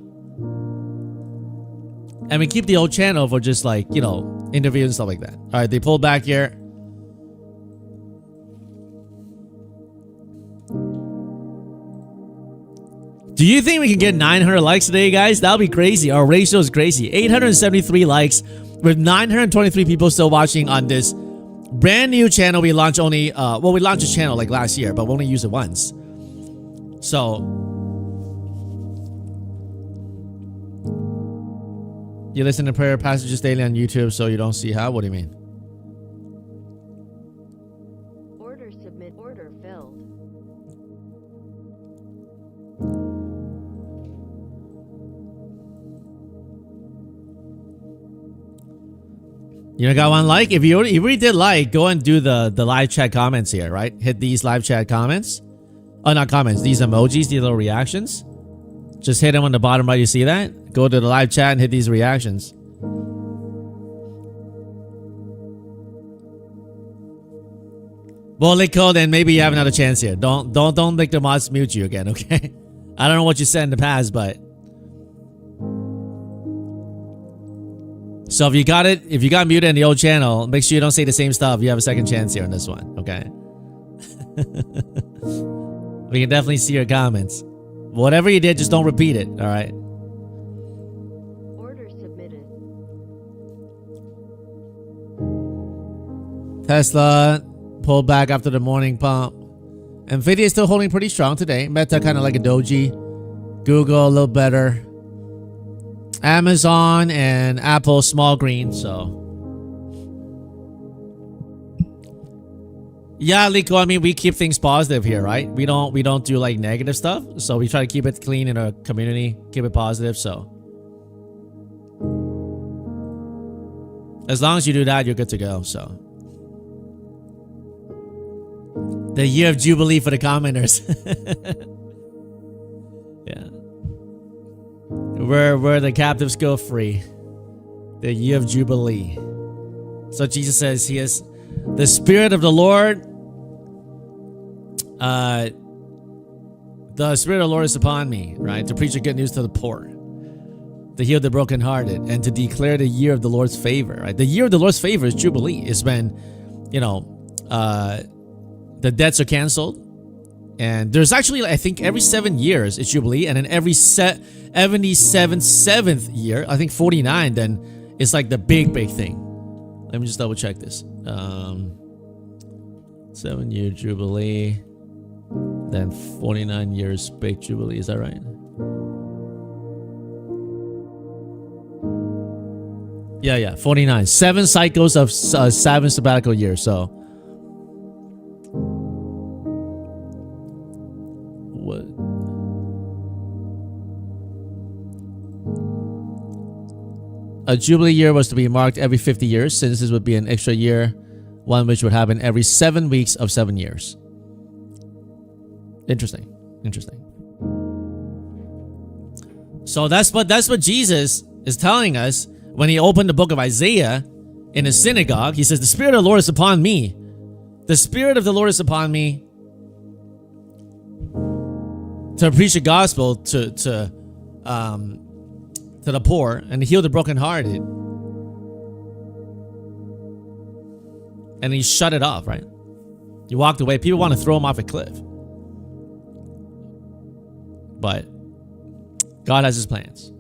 And we keep the old channel for just like, you know, interviews and stuff like that. All right, they pulled back here. Do you think we can get 900 likes today, guys? That'll be crazy. Our ratio is crazy. 873 likes with 923 people still watching on this brand new channel. We launched only, well, we launched a channel like last year, but we only used it once. So, you listen to prayer passages daily on YouTube, so you don't see how? What do you mean? Order submit. Order filled. You got one like? If you already did like, go and do the live chat comments here, right? Hit these live chat comments. Oh, not comments. These emojis, these little reactions. Just hit them on the bottom right. You see that? Go to the live chat and hit these reactions. Well, lick code, and maybe you have another chance here. Don't make the mods mute you again, okay? I don't know what you said in the past, but so if you got muted in the old channel, make sure you don't say the same stuff. You have a second chance here on this one, okay? We can definitely see your comments. Whatever you did, just don't repeat it, all right? Order submitted. Tesla pulled back after the morning pump. Nvidia is still holding pretty strong today. Meta kind of like a doji. Google a little better. Amazon and Apple small green, so. Yeah, Liko, I mean, we keep things positive here, right? We don't do like negative stuff. So we try to keep it clean in our community, keep it positive, so. As long as you do that, you're good to go, so. The year of Jubilee for the commenters. Yeah. Where the captives go free. The year of Jubilee. So Jesus says he is the Spirit of the Lord. The Spirit of the Lord is upon me, right? To preach the good news to the poor. To heal the brokenhearted. And to declare the year of the Lord's favor, right? The year of the Lord's favor is Jubilee. It's when, you know, the debts are canceled. And there's actually, I think, every 7 years it's Jubilee. And then every 77th year, I think 49, then it's like the big thing. Let me just double check this. 7-year Jubilee. Then 49 years big Jubilee. Is that right? Yeah. 49. 7 cycles of 7 sabbatical years. So. What? A Jubilee year was to be marked every 50 years, since this would be an extra year, one which would happen every 7 weeks of 7 years. Interesting. So that's what Jesus is telling us when he opened the book of Isaiah in a synagogue. He says, the Spirit of the Lord is upon me. The Spirit of the Lord is upon me to preach the gospel to the poor and to heal the brokenhearted. And he shut it off, right? He walked away. People want to throw him off a cliff. But God has his plans.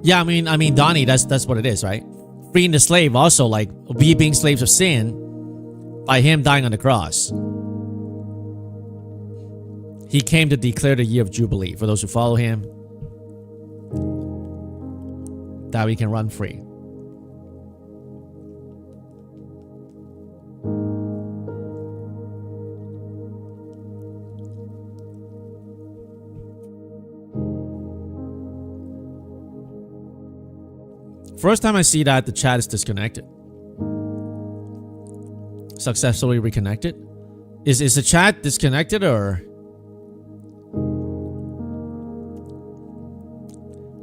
Yeah, I mean, Donnie, that's what it is, right? Freeing the slave, also like we being slaves of sin by him dying on the cross. He came to declare the year of Jubilee for those who follow him, that we can run free. First time I see that the chat is disconnected. Successfully reconnected. Is the chat disconnected or?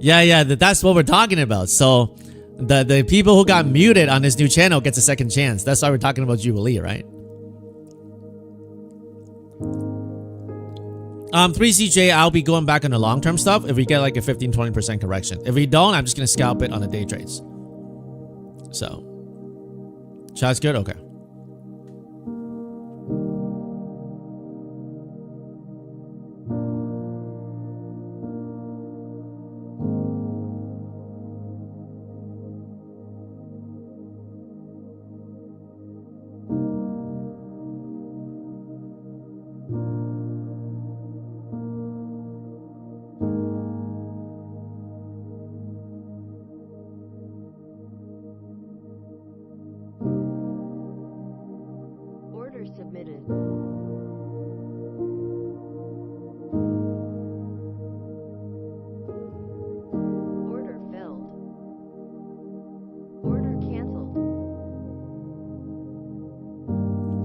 Yeah, that's what we're talking about. So the people who got muted on this new channel gets a second chance. That's why we're talking about Jubilee, right? 3CJ, I'll be going back on the long-term stuff if we get like a 15-20% correction. If we don't, I'm just going to scalp it on the day trades. So, chat's good? Okay. Order submitted. Order filled. Order canceled.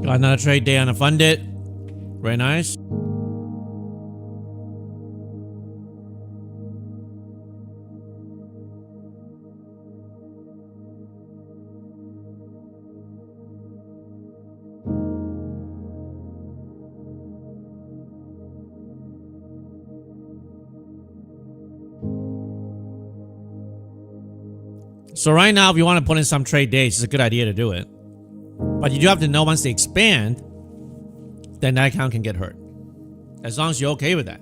Got another trade day on a funded. Very nice. So right now, if you want to put in some trade days, it's a good idea to do it. But you do have to know once they expand, then that account can get hurt. As long as you're okay with that.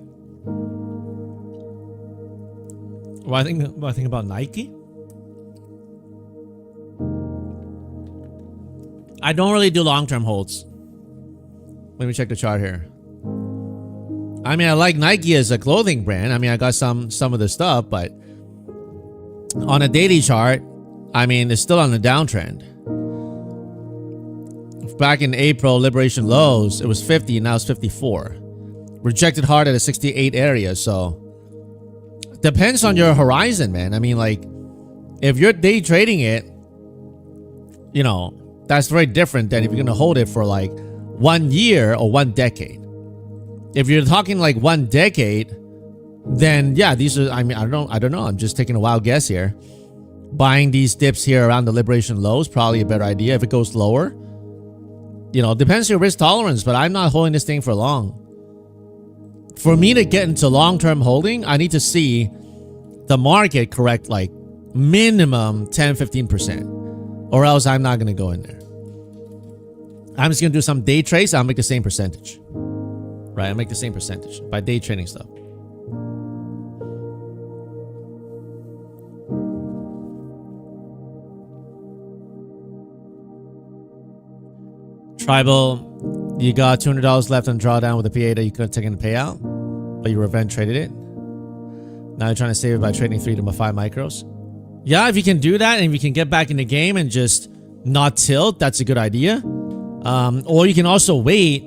What I think about Nike? I don't really do long-term holds. Let me check the chart here. I mean, I like Nike as a clothing brand. I mean, I got some of the stuff, but on a daily chart, I mean, it's still on the downtrend. Back in April, liberation lows, it was 50, now it's 54. Rejected hard at a 68 area, so depends on your horizon, man. I mean, like, if you're day trading it, you know, that's very different than if you're gonna hold it for like 1 year or 1 decade. If you're talking like 1 decade, then yeah, these are, I mean, I don't know. I'm just taking a wild guess here. Buying these dips here around the liberation lows, probably a better idea. If it goes lower, you know, depends on your risk tolerance, but I'm not holding this thing for long. For me to get into long-term holding, I need to see the market correct like minimum 10-15%, or else I'm not going to go in there. I'm just going to do some day trades. I'll make the same percentage, right? I'll make the same percentage by day trading stuff. Tribal, you got $200 left on drawdown with a PA that you could have taken a payout, but you revenge traded it. Now you're trying to save it by trading 3 to 5 micros. Yeah, if you can do that and if you can get back in the game and just not tilt, that's a good idea. Or you can also wait,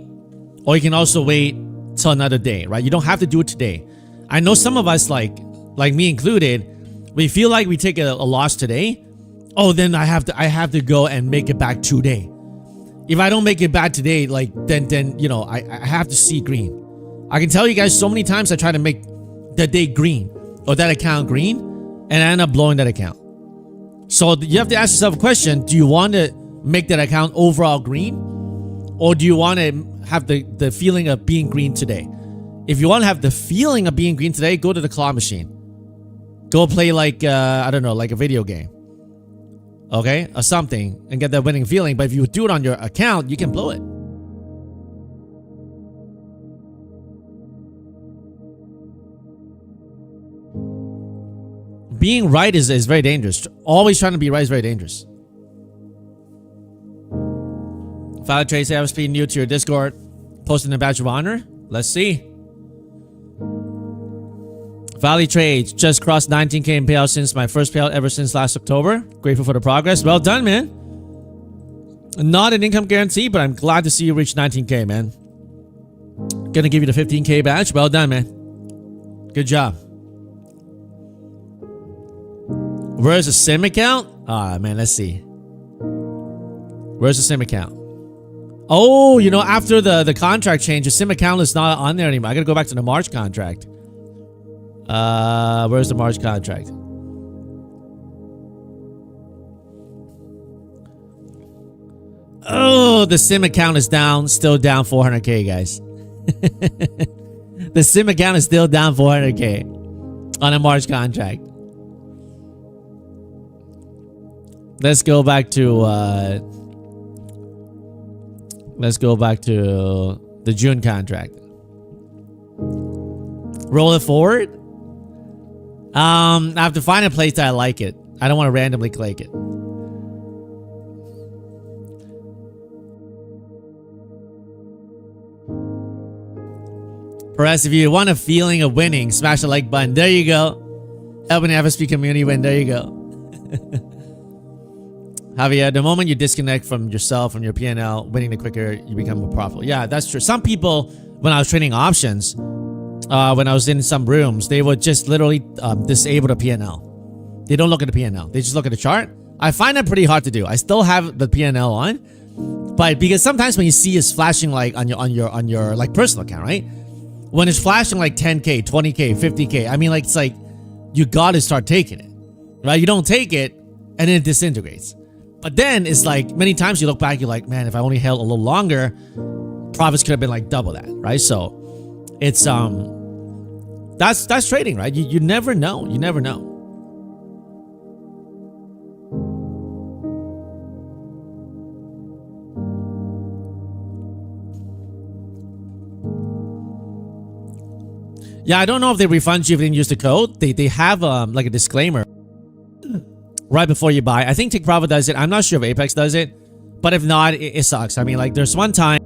till another day, right? You don't have to do it today. I know some of us, like me included, we feel like we take a loss today. Oh, then I have to go and make it back today. If I don't make it back today, like then you know, I have to see green. I can tell you guys so many times I try to make the day green or that account green, and I end up blowing that account. So you have to ask yourself a question: do you want to make that account overall green, or do you want to have the feeling of being green today? If you want to have the feeling of being green today, go to the claw machine. Go play like I don't know, like a video game. Okay, or something, and get that winning feeling. But if you do it on your account, you can blow it. being right is very dangerous. Always trying to be right is very dangerous. File Trace FSP new to your Discord. Posting a badge of honor. Let's see. Valley Trades just crossed 19K in payout since my first payout ever since last October. Grateful for the progress. Well done, man. Not an income guarantee, but I'm glad to see you reach 19K, man. Gonna give you the 15K badge. Well done, man. Good job. Where's the sim account? Ah, man, let's see. Where's the sim account? Oh, you know, after the contract change, the sim account is not on there anymore. I gotta go back to the March contract. Where's the March contract? Oh, the sim account is down, still down 400K, guys. The sim account is still down 400K on a March contract. Let's go back to the June contract. Roll it forward. I have to find a place that I like it. I don't want to randomly click it. Perhaps if you want a feeling of winning, smash the like button. There you go. Helping the FSP community win. There you go. Javier, the moment you disconnect from yourself, from your P&L, winning the quicker you become more profitable. Yeah, that's true. Some people, when I was trading options, when I was in some rooms, they would just literally disable the P&L. They don't look at the P&L. They just look at the chart. I find that pretty hard to do. I still have the P&L on, but because sometimes when you see it's flashing like on your like personal account, right? When it's flashing like 10K, 20K, 50K, I mean, like, it's like you gotta start taking it, right? You don't take it and then it disintegrates. But then it's like many times you look back, you're like, man, if I only held a little longer, profits could have been like double that, right? So it's that's trading, right? You never know. You never know. Yeah, I don't know if they refund you if you didn't use the code. They have like a disclaimer right before you buy. I think Take Profit does it. I'm not sure if Apex does it, but if not, it sucks. I mean, like, there's one time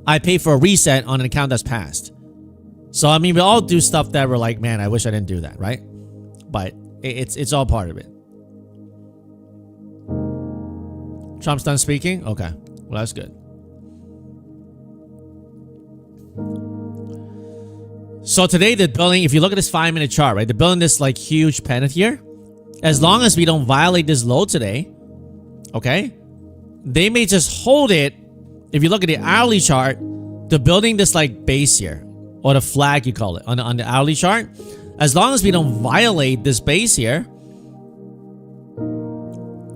I paid for a reset on an account that's passed. So I mean, we all do stuff that we're like, man, I wish I didn't do that, right? But it's all part of it. Trump's done speaking? Okay, well, that's good. So today the building, if you look at this 5-minute chart, right, they're building this like huge pennant here. As long as we don't violate this low today, okay, they may just hold it. If you look at the hourly chart, they're building this like base here, or the flag you call it, on the hourly chart. As long as we don't violate this base here,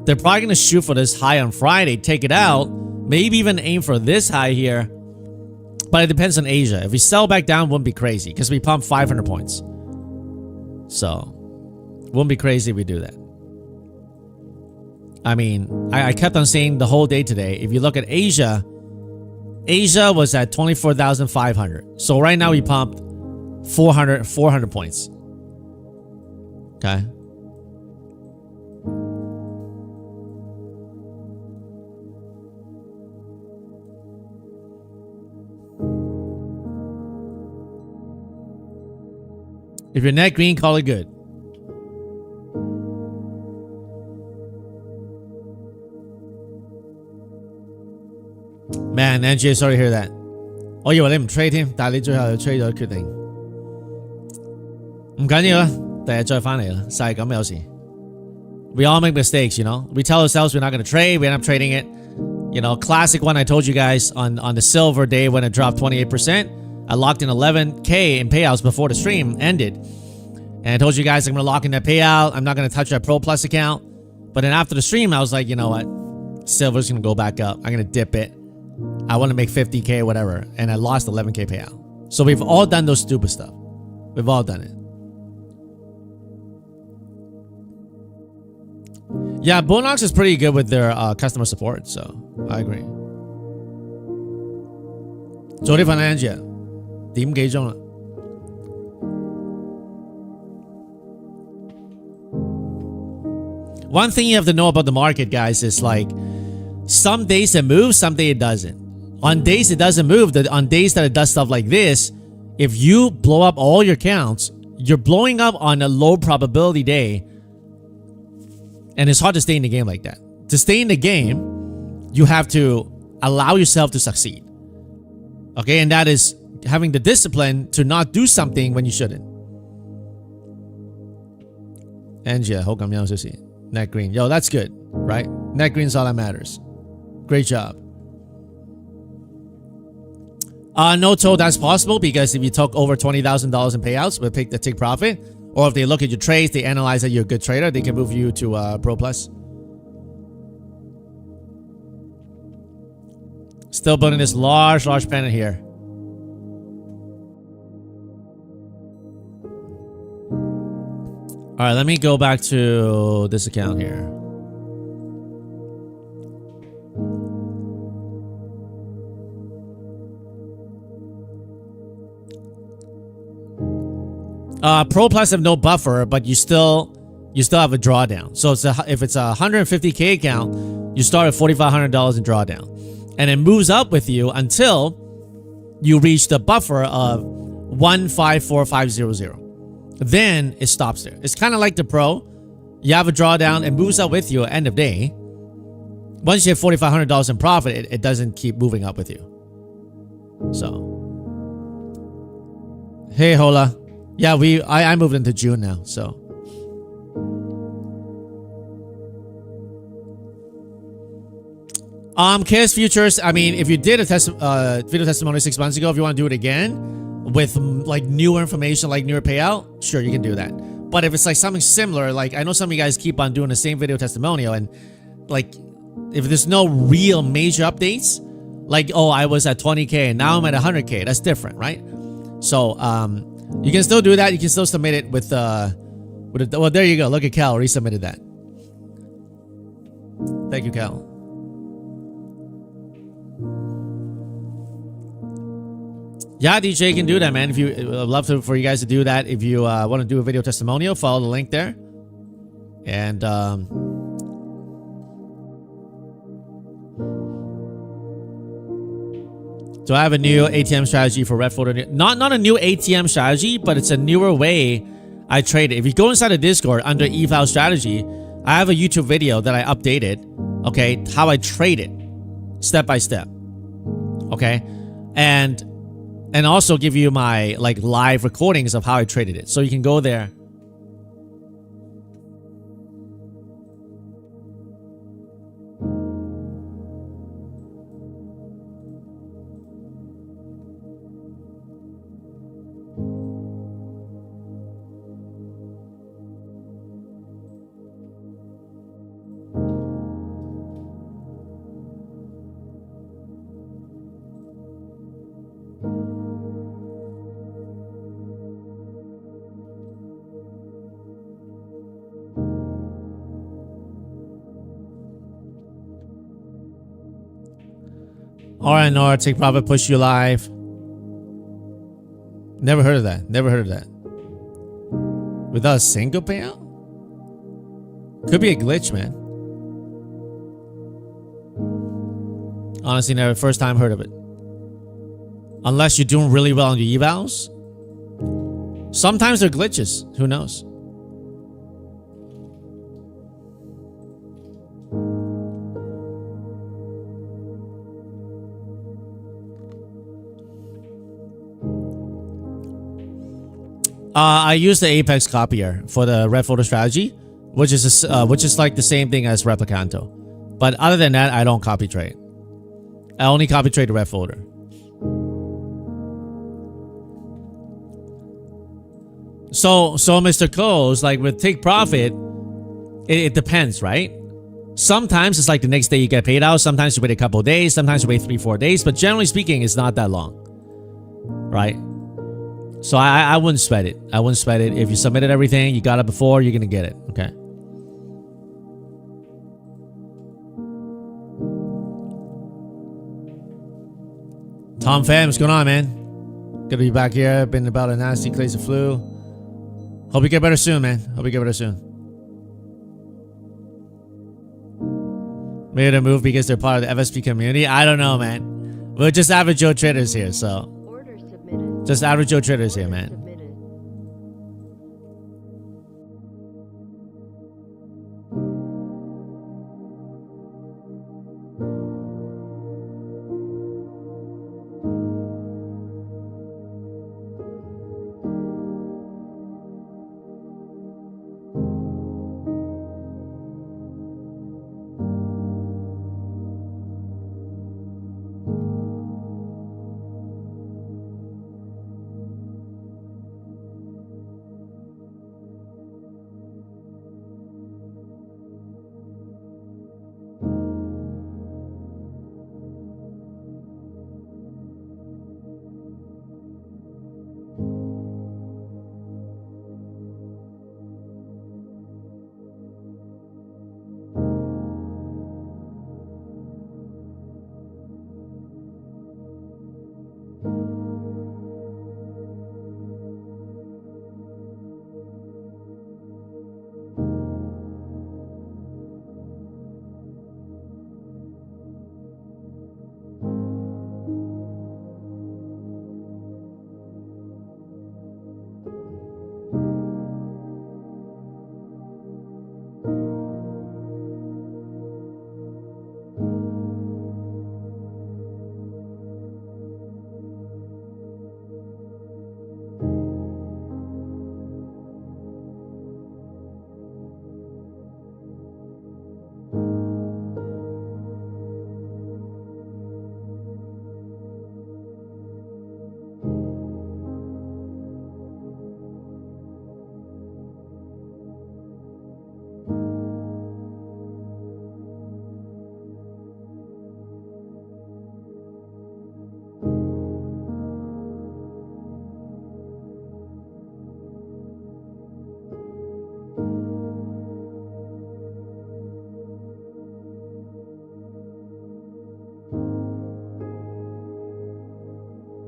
they're probably going to shoot for this high on Friday, take it out, maybe even aim for this high here. But it depends on Asia. If we sell back down, it wouldn't be crazy because we pumped 500 points. So, wouldn't be crazy if we do that. I mean, I kept on saying the whole day today, if you look at Asia, Asia was at 24,500. So right now we pumped 400 points. Okay. If you're net green, call it good. Man, NJ, sorry to hear that. 我以為你唔 trade 添，但係你最後又 trade 咗決定。唔緊要啦，第日再返嚟啦，就係咁有時。We all make mistakes, you know. We tell ourselves we're not going to trade, we end up trading it. You know, classic one I told you guys on the silver day when it dropped 28%. I locked in 11K in payouts before the stream ended. And I told you guys I'm going to lock in that payout. I'm not going to touch that Pro Plus account. But then after the stream, I was like, you know what? Silver's going to go back up. I'm going to dip it. I want to make 50K or whatever. And I lost 11K payout. So we've all done those stupid stuff. We've all done it. Yeah, Bonox is pretty good with their customer support. So I agree. 早啲瞓啦，Angie。點幾鐘啦？ One thing you have to know about the market, guys, is like some days it moves, some days it doesn't. On days it doesn't move, on days that it does stuff like this, if you blow up all your counts, you're blowing up on a low probability day, and it's hard to stay in the game like that. To stay in the game, you have to allow yourself to succeed. Okay, and that is having the discipline to not do something when you shouldn't. And yeah, Hokam Yamsusi. Net green. Yo, that's good, right? Net green is all that matters. Great job. No, Toe, that's possible because if you took over $20,000 in payouts with pick the take profit, or if they look at your trades, they analyze that you're a good trader, they can move you to Pro Plus. Still building this large pennant here. All right, let me go back to this account here. Pro Plus have no buffer, but you still have a drawdown. So if it's a 150K account, you start at $4,500 in drawdown, and it moves up with you until you reach the buffer of 154,500. Then it stops there. It's kind of like the Pro. You have a drawdown, it moves up with you at end of day. Once you have $4,500 in profit, it doesn't keep moving up with you. So, hey Hola. Yeah, I moved into June now, so. KS Futures, I mean, if you did a video testimony 6 months ago, if you want to do it again with like newer information, like newer payout, sure, you can do that. But if it's like something similar, like I know some of you guys keep on doing the same video testimonial, and like if there's no real major updates, like, oh, I was at 20K and now I'm at 100K, that's different, right? So, you can still do that. You can still submit it with well, there you go. Look at Cal. Resubmitted that. Thank you, Cal. Yeah, DJ can do that, man. If you I'd love for you guys to do that. If you want to do a video testimonial, follow the link there. And so I have a new ATM strategy for red folder. Not a new ATM strategy, but it's a newer way I trade it. If you go inside the Discord under eval strategy, I have a YouTube video that I updated. Okay, how I trade it, step by step. Okay, and also give you my like live recordings of how I traded it, so you can go there. Alright, Nora, take profit, push you live. Never heard of that. Never heard of that. Without a single payout? Could be a glitch, man. Honestly, never. First time heard of it. Unless you're doing really well on your evals. Sometimes they're glitches. Who knows? I use the Apex copier for the red folder strategy, which is like the same thing as Replicanto. But other than that, I don't copy trade. I only copy trade the red folder. So Mr. Coles, like with take profit, it depends, right? Sometimes it's like the next day you get paid out. Sometimes you wait a couple of days. Sometimes you wait 3-4 days. But generally speaking, it's not that long, right? So I wouldn't sweat it. I wouldn't sweat it. If you submitted everything, you got it before, you're gonna get it. Okay. Tom Pham, what's going on, man? Good to be back here. Been about a nasty case of flu. Hope you get better soon, man. Hope you get better soon. made a move because they're part of the FSP community. I don't know, man. We're just average Joe traders here, so Order submitted. just average Joe traders here, Order man. submitted.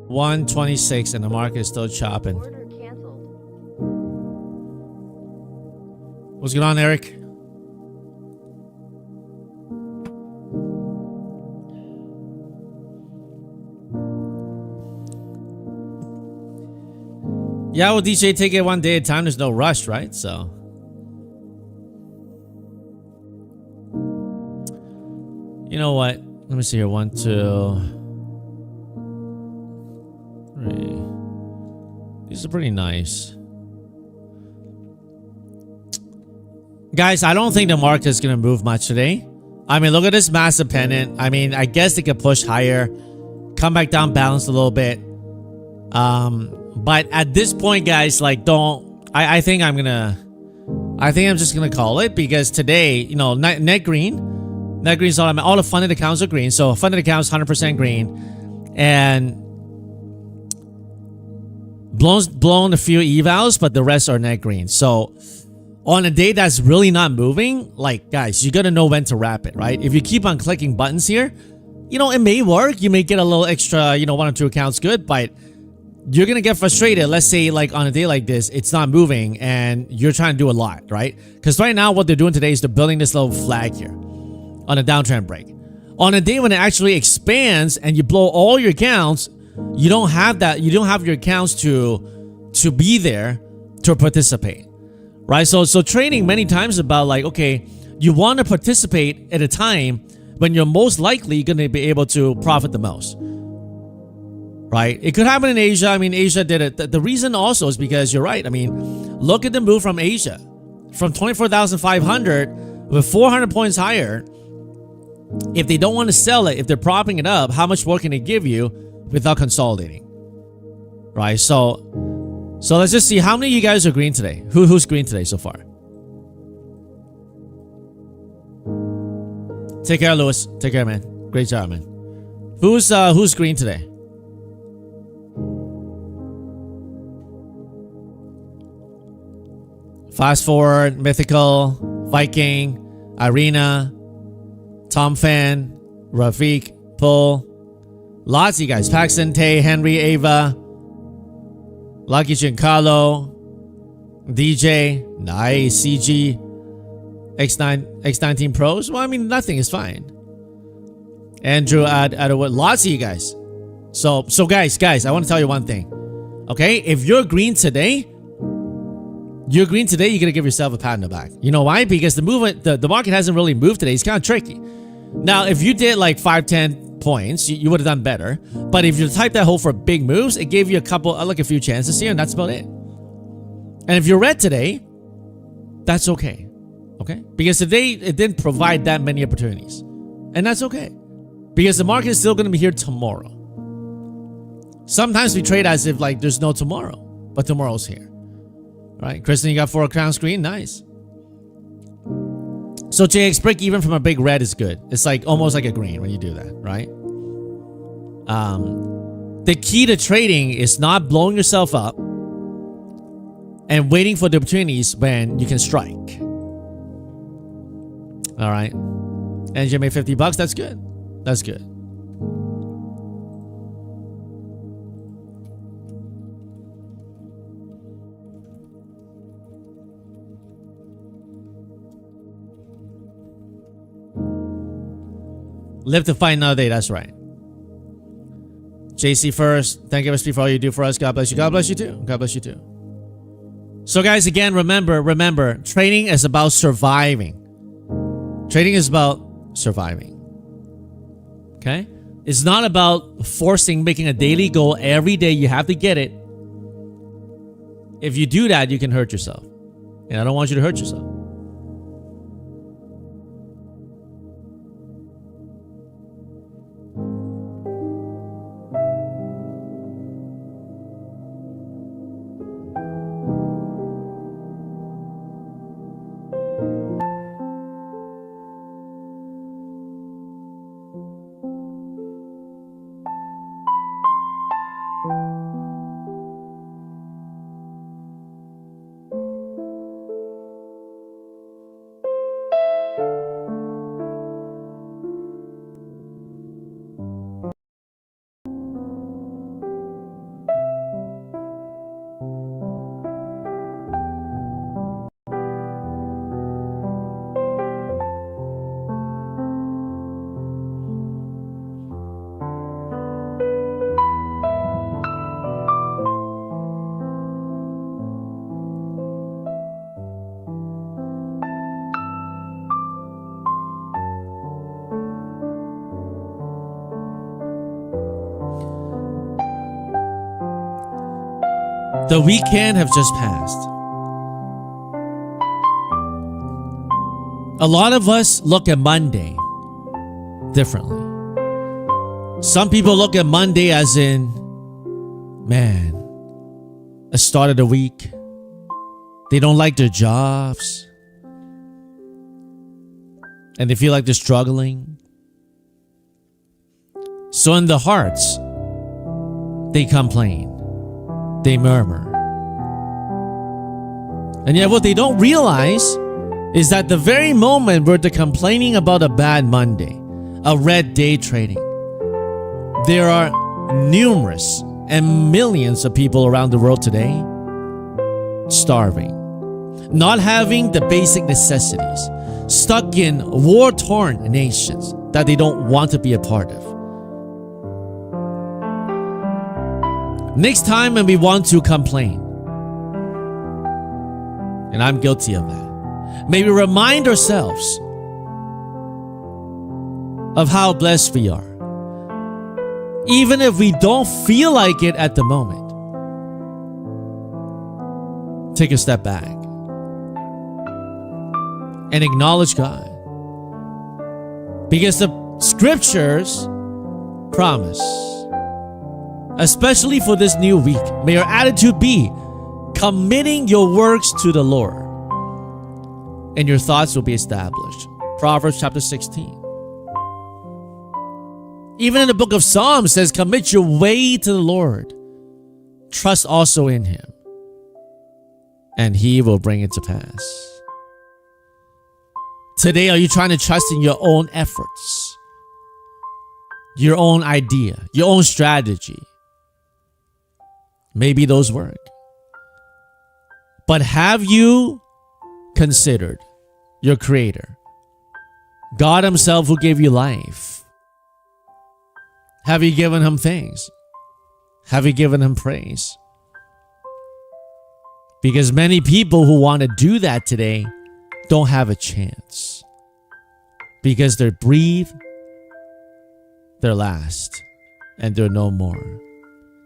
$126 and the market is still chopping. Order canceled. What's going on, Eric? Yeah, well, DJ, take it one day at a time. There's no rush, right? So, you know what? Let me see here. 1, 2, 3. These are pretty nice. Guys, I don't think the market is going to move much today. I mean, look at this massive pennant. I mean, I guess they could push higher, come back down, balance a little bit. But at this point, guys, like, I think I'm just gonna call it, because today, you know, net green's all the funded accounts are green. So funded accounts 100% green, and blown a few evals, but the rest are net green. So on a day that's really not moving, like, guys, you gotta know when to wrap it, right? If you keep on clicking buttons here, you know, it may work. You may get a little extra, you know, 1 or 2 accounts good, but you're going to get frustrated. Let's say, like, on a day like this, it's not moving and you're trying to do a lot, right? Because right now what they're doing today is they're building this little flag here on a downtrend break. On a day when it actually expands and you blow all your accounts, you don't have that. You don't have your accounts to be there to participate, right? So trading many times about, like, okay, you want to participate at a time when you're most likely going to be able to profit the most. Right? It could happen in Asia. I mean, Asia did it. The reason also is because you're right. I mean, look at the move from Asia. From 24,500 with 400 points higher. If they don't want to sell it, if they're propping it up, how much more can they give you without consolidating? Right? So let's just see how many of you guys are green today. Who's green today so far? Take care, Lewis. Take care, man. Great job, man. Who's green today? Fast Forward, Mythical, Viking, Irina, Tom Fan, Rafiq, Pull. Lots of you guys. Paxton, Tay, Henry, Ava, Lucky Giancarlo, DJ, nice, CG, X19 Pros. Well, I mean, nothing is fine. Andrew, lots of you guys. So guys, I want to tell you one thing. Okay, if you're green today, you're going to give yourself a pat on the back. You know why? Because the market hasn't really moved today. It's kind of tricky. Now, if you did like 5-10 points, you would have done better. But if you type that hole for big moves, it gave you a few chances here, and that's about it. And if you're red today, that's okay. Okay? Because today, it didn't provide that many opportunities. And that's okay. Because the market is still going to be here tomorrow. Sometimes we trade as if like there's no tomorrow, but tomorrow's here. All right, Kristen, you got 4 crown screen. Nice. So JX break even from a big red is good. It's like almost like a green when you do that, right? The key to trading is not blowing yourself up and waiting for the opportunities when you can strike. All right. And you made $50. That's good. That's good. Live to fight another day. That's right. JC first. Thank you, MSP, for all you do for us. God bless you. God bless you too. God bless you too. So guys, again, remember, trading is about surviving. Trading is about surviving. Okay? It's not about making a daily goal every day. You have to get it. If you do that, you can hurt yourself. And I don't want you to hurt yourself. The weekend have just passed. A lot of us look at Monday differently. Some people look at Monday as in, man, a start of the week. They don't like their jobs. And they feel like they're struggling. So in their hearts, they complain. They murmur. And yet what they don't realize is that the very moment where they're complaining about a bad Monday, a red day trading, there are numerous and millions of people around the world today starving, not having the basic necessities, stuck in war-torn nations that they don't want to be a part of. Next time when we want to complain, and I'm guilty of that, may we remind ourselves of how blessed we are. Even if we don't feel like it at the moment, take a step back and acknowledge God. Because the scriptures promise, especially for this new week, may your attitude be committing your works to the Lord, and your thoughts will be established. Proverbs chapter 16. Even in the book of Psalms says, commit your way to the Lord. Trust also in Him, and He will bring it to pass. Today, are you trying to trust in your own efforts, your own idea, your own strategy? Maybe those work. But have you considered your Creator, God Himself who gave you life, Have you given him thanks? Have you given him praise? Because many people who want to do that today don't have a chance. Because they breathe their last and they're no more.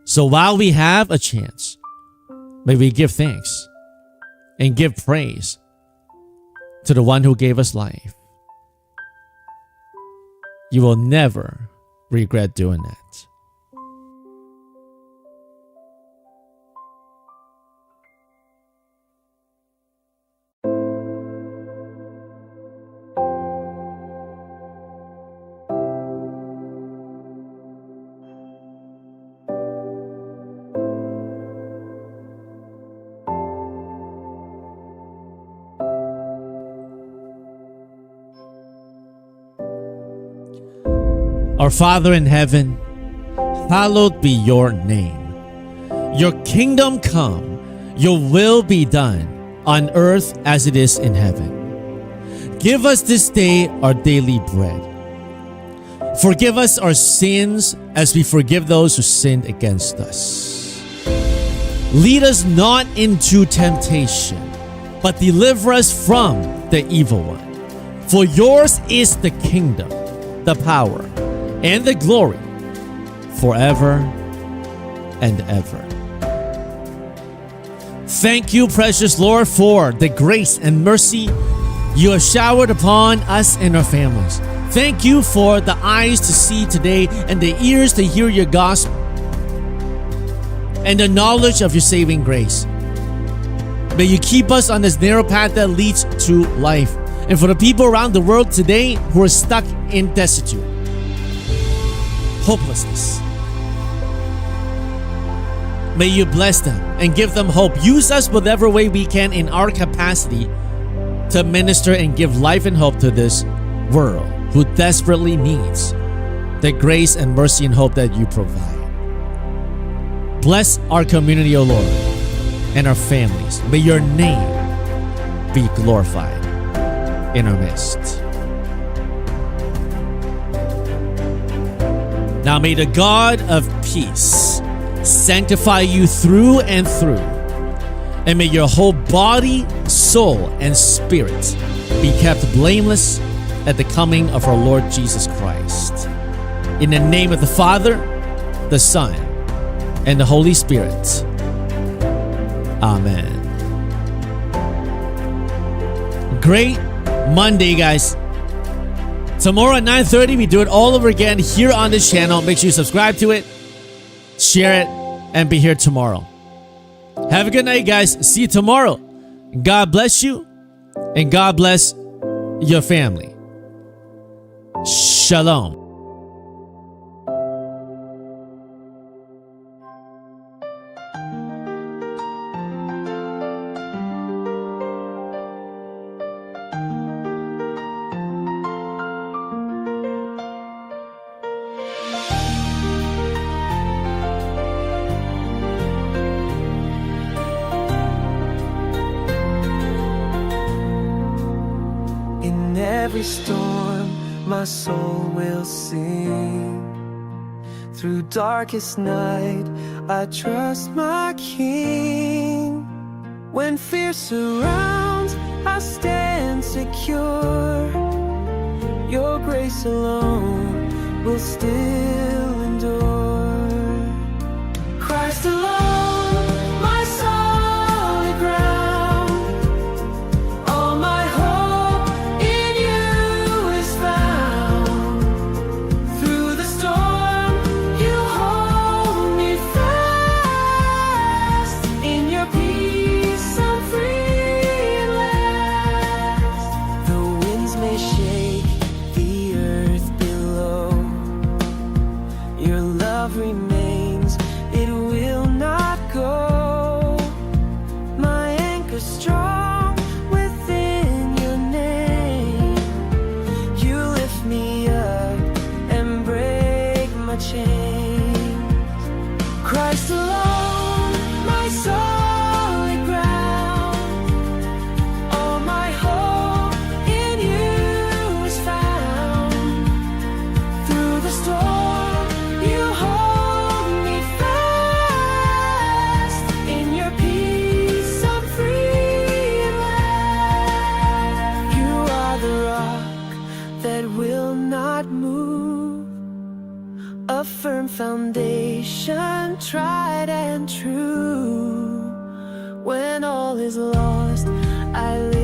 So while we have a chance, may we give thanks and give praise to the one who gave us life. You will never regret doing that. Our Father in heaven, hallowed be your name. Your kingdom come, your will be done on earth as it is in heaven. Give us this day our daily bread. Forgive us our sins as we forgive those who sinned against us. Lead us not into temptation, but deliver us from the evil one. For yours is the kingdom, the power, and the glory forever and ever. Thank you, precious Lord, for the grace and mercy you have showered upon us and our families. Thank you for the eyes to see today and the ears to hear your gospel and the knowledge of your saving grace. May you keep us on this narrow path that leads to life. And for the people around the world today who are stuck in destitute, hopelessness, may you bless them and give them hope. Use us whatever way we can in our capacity to minister and give life and hope to this world who desperately needs the grace and mercy and hope that you provide. Bless our community, O Lord, and our families. May your name be glorified in our midst. Now may the God of peace sanctify you through and through, and may your whole body, soul, and spirit be kept blameless at the coming of our Lord Jesus Christ. In the name of the Father, the Son, and the Holy Spirit. Amen. Great Monday, guys. Tomorrow at 9:30, we do it all over again here on this channel. Make sure you subscribe to it, share it, and be here tomorrow. Have a good night, guys. See you tomorrow. God bless you, and God bless your family. Shalom. Every storm, my soul will sing. Through darkest night, I trust my King. When fear surrounds, I stand secure. Your grace alone will still endure. Christ alone, my solid ground. All my hope in you is found. Through the storm, you hold me fast. In your peace, I'm free at last. The winds may shake the earth below. Your love remains, it will not go. My anchor strong within your name. You lift me up and break my chains. Christ alone, my solid ground. All my hope in you is found. Through the storm, you a firm foundation, tried and true. When all is lost, I live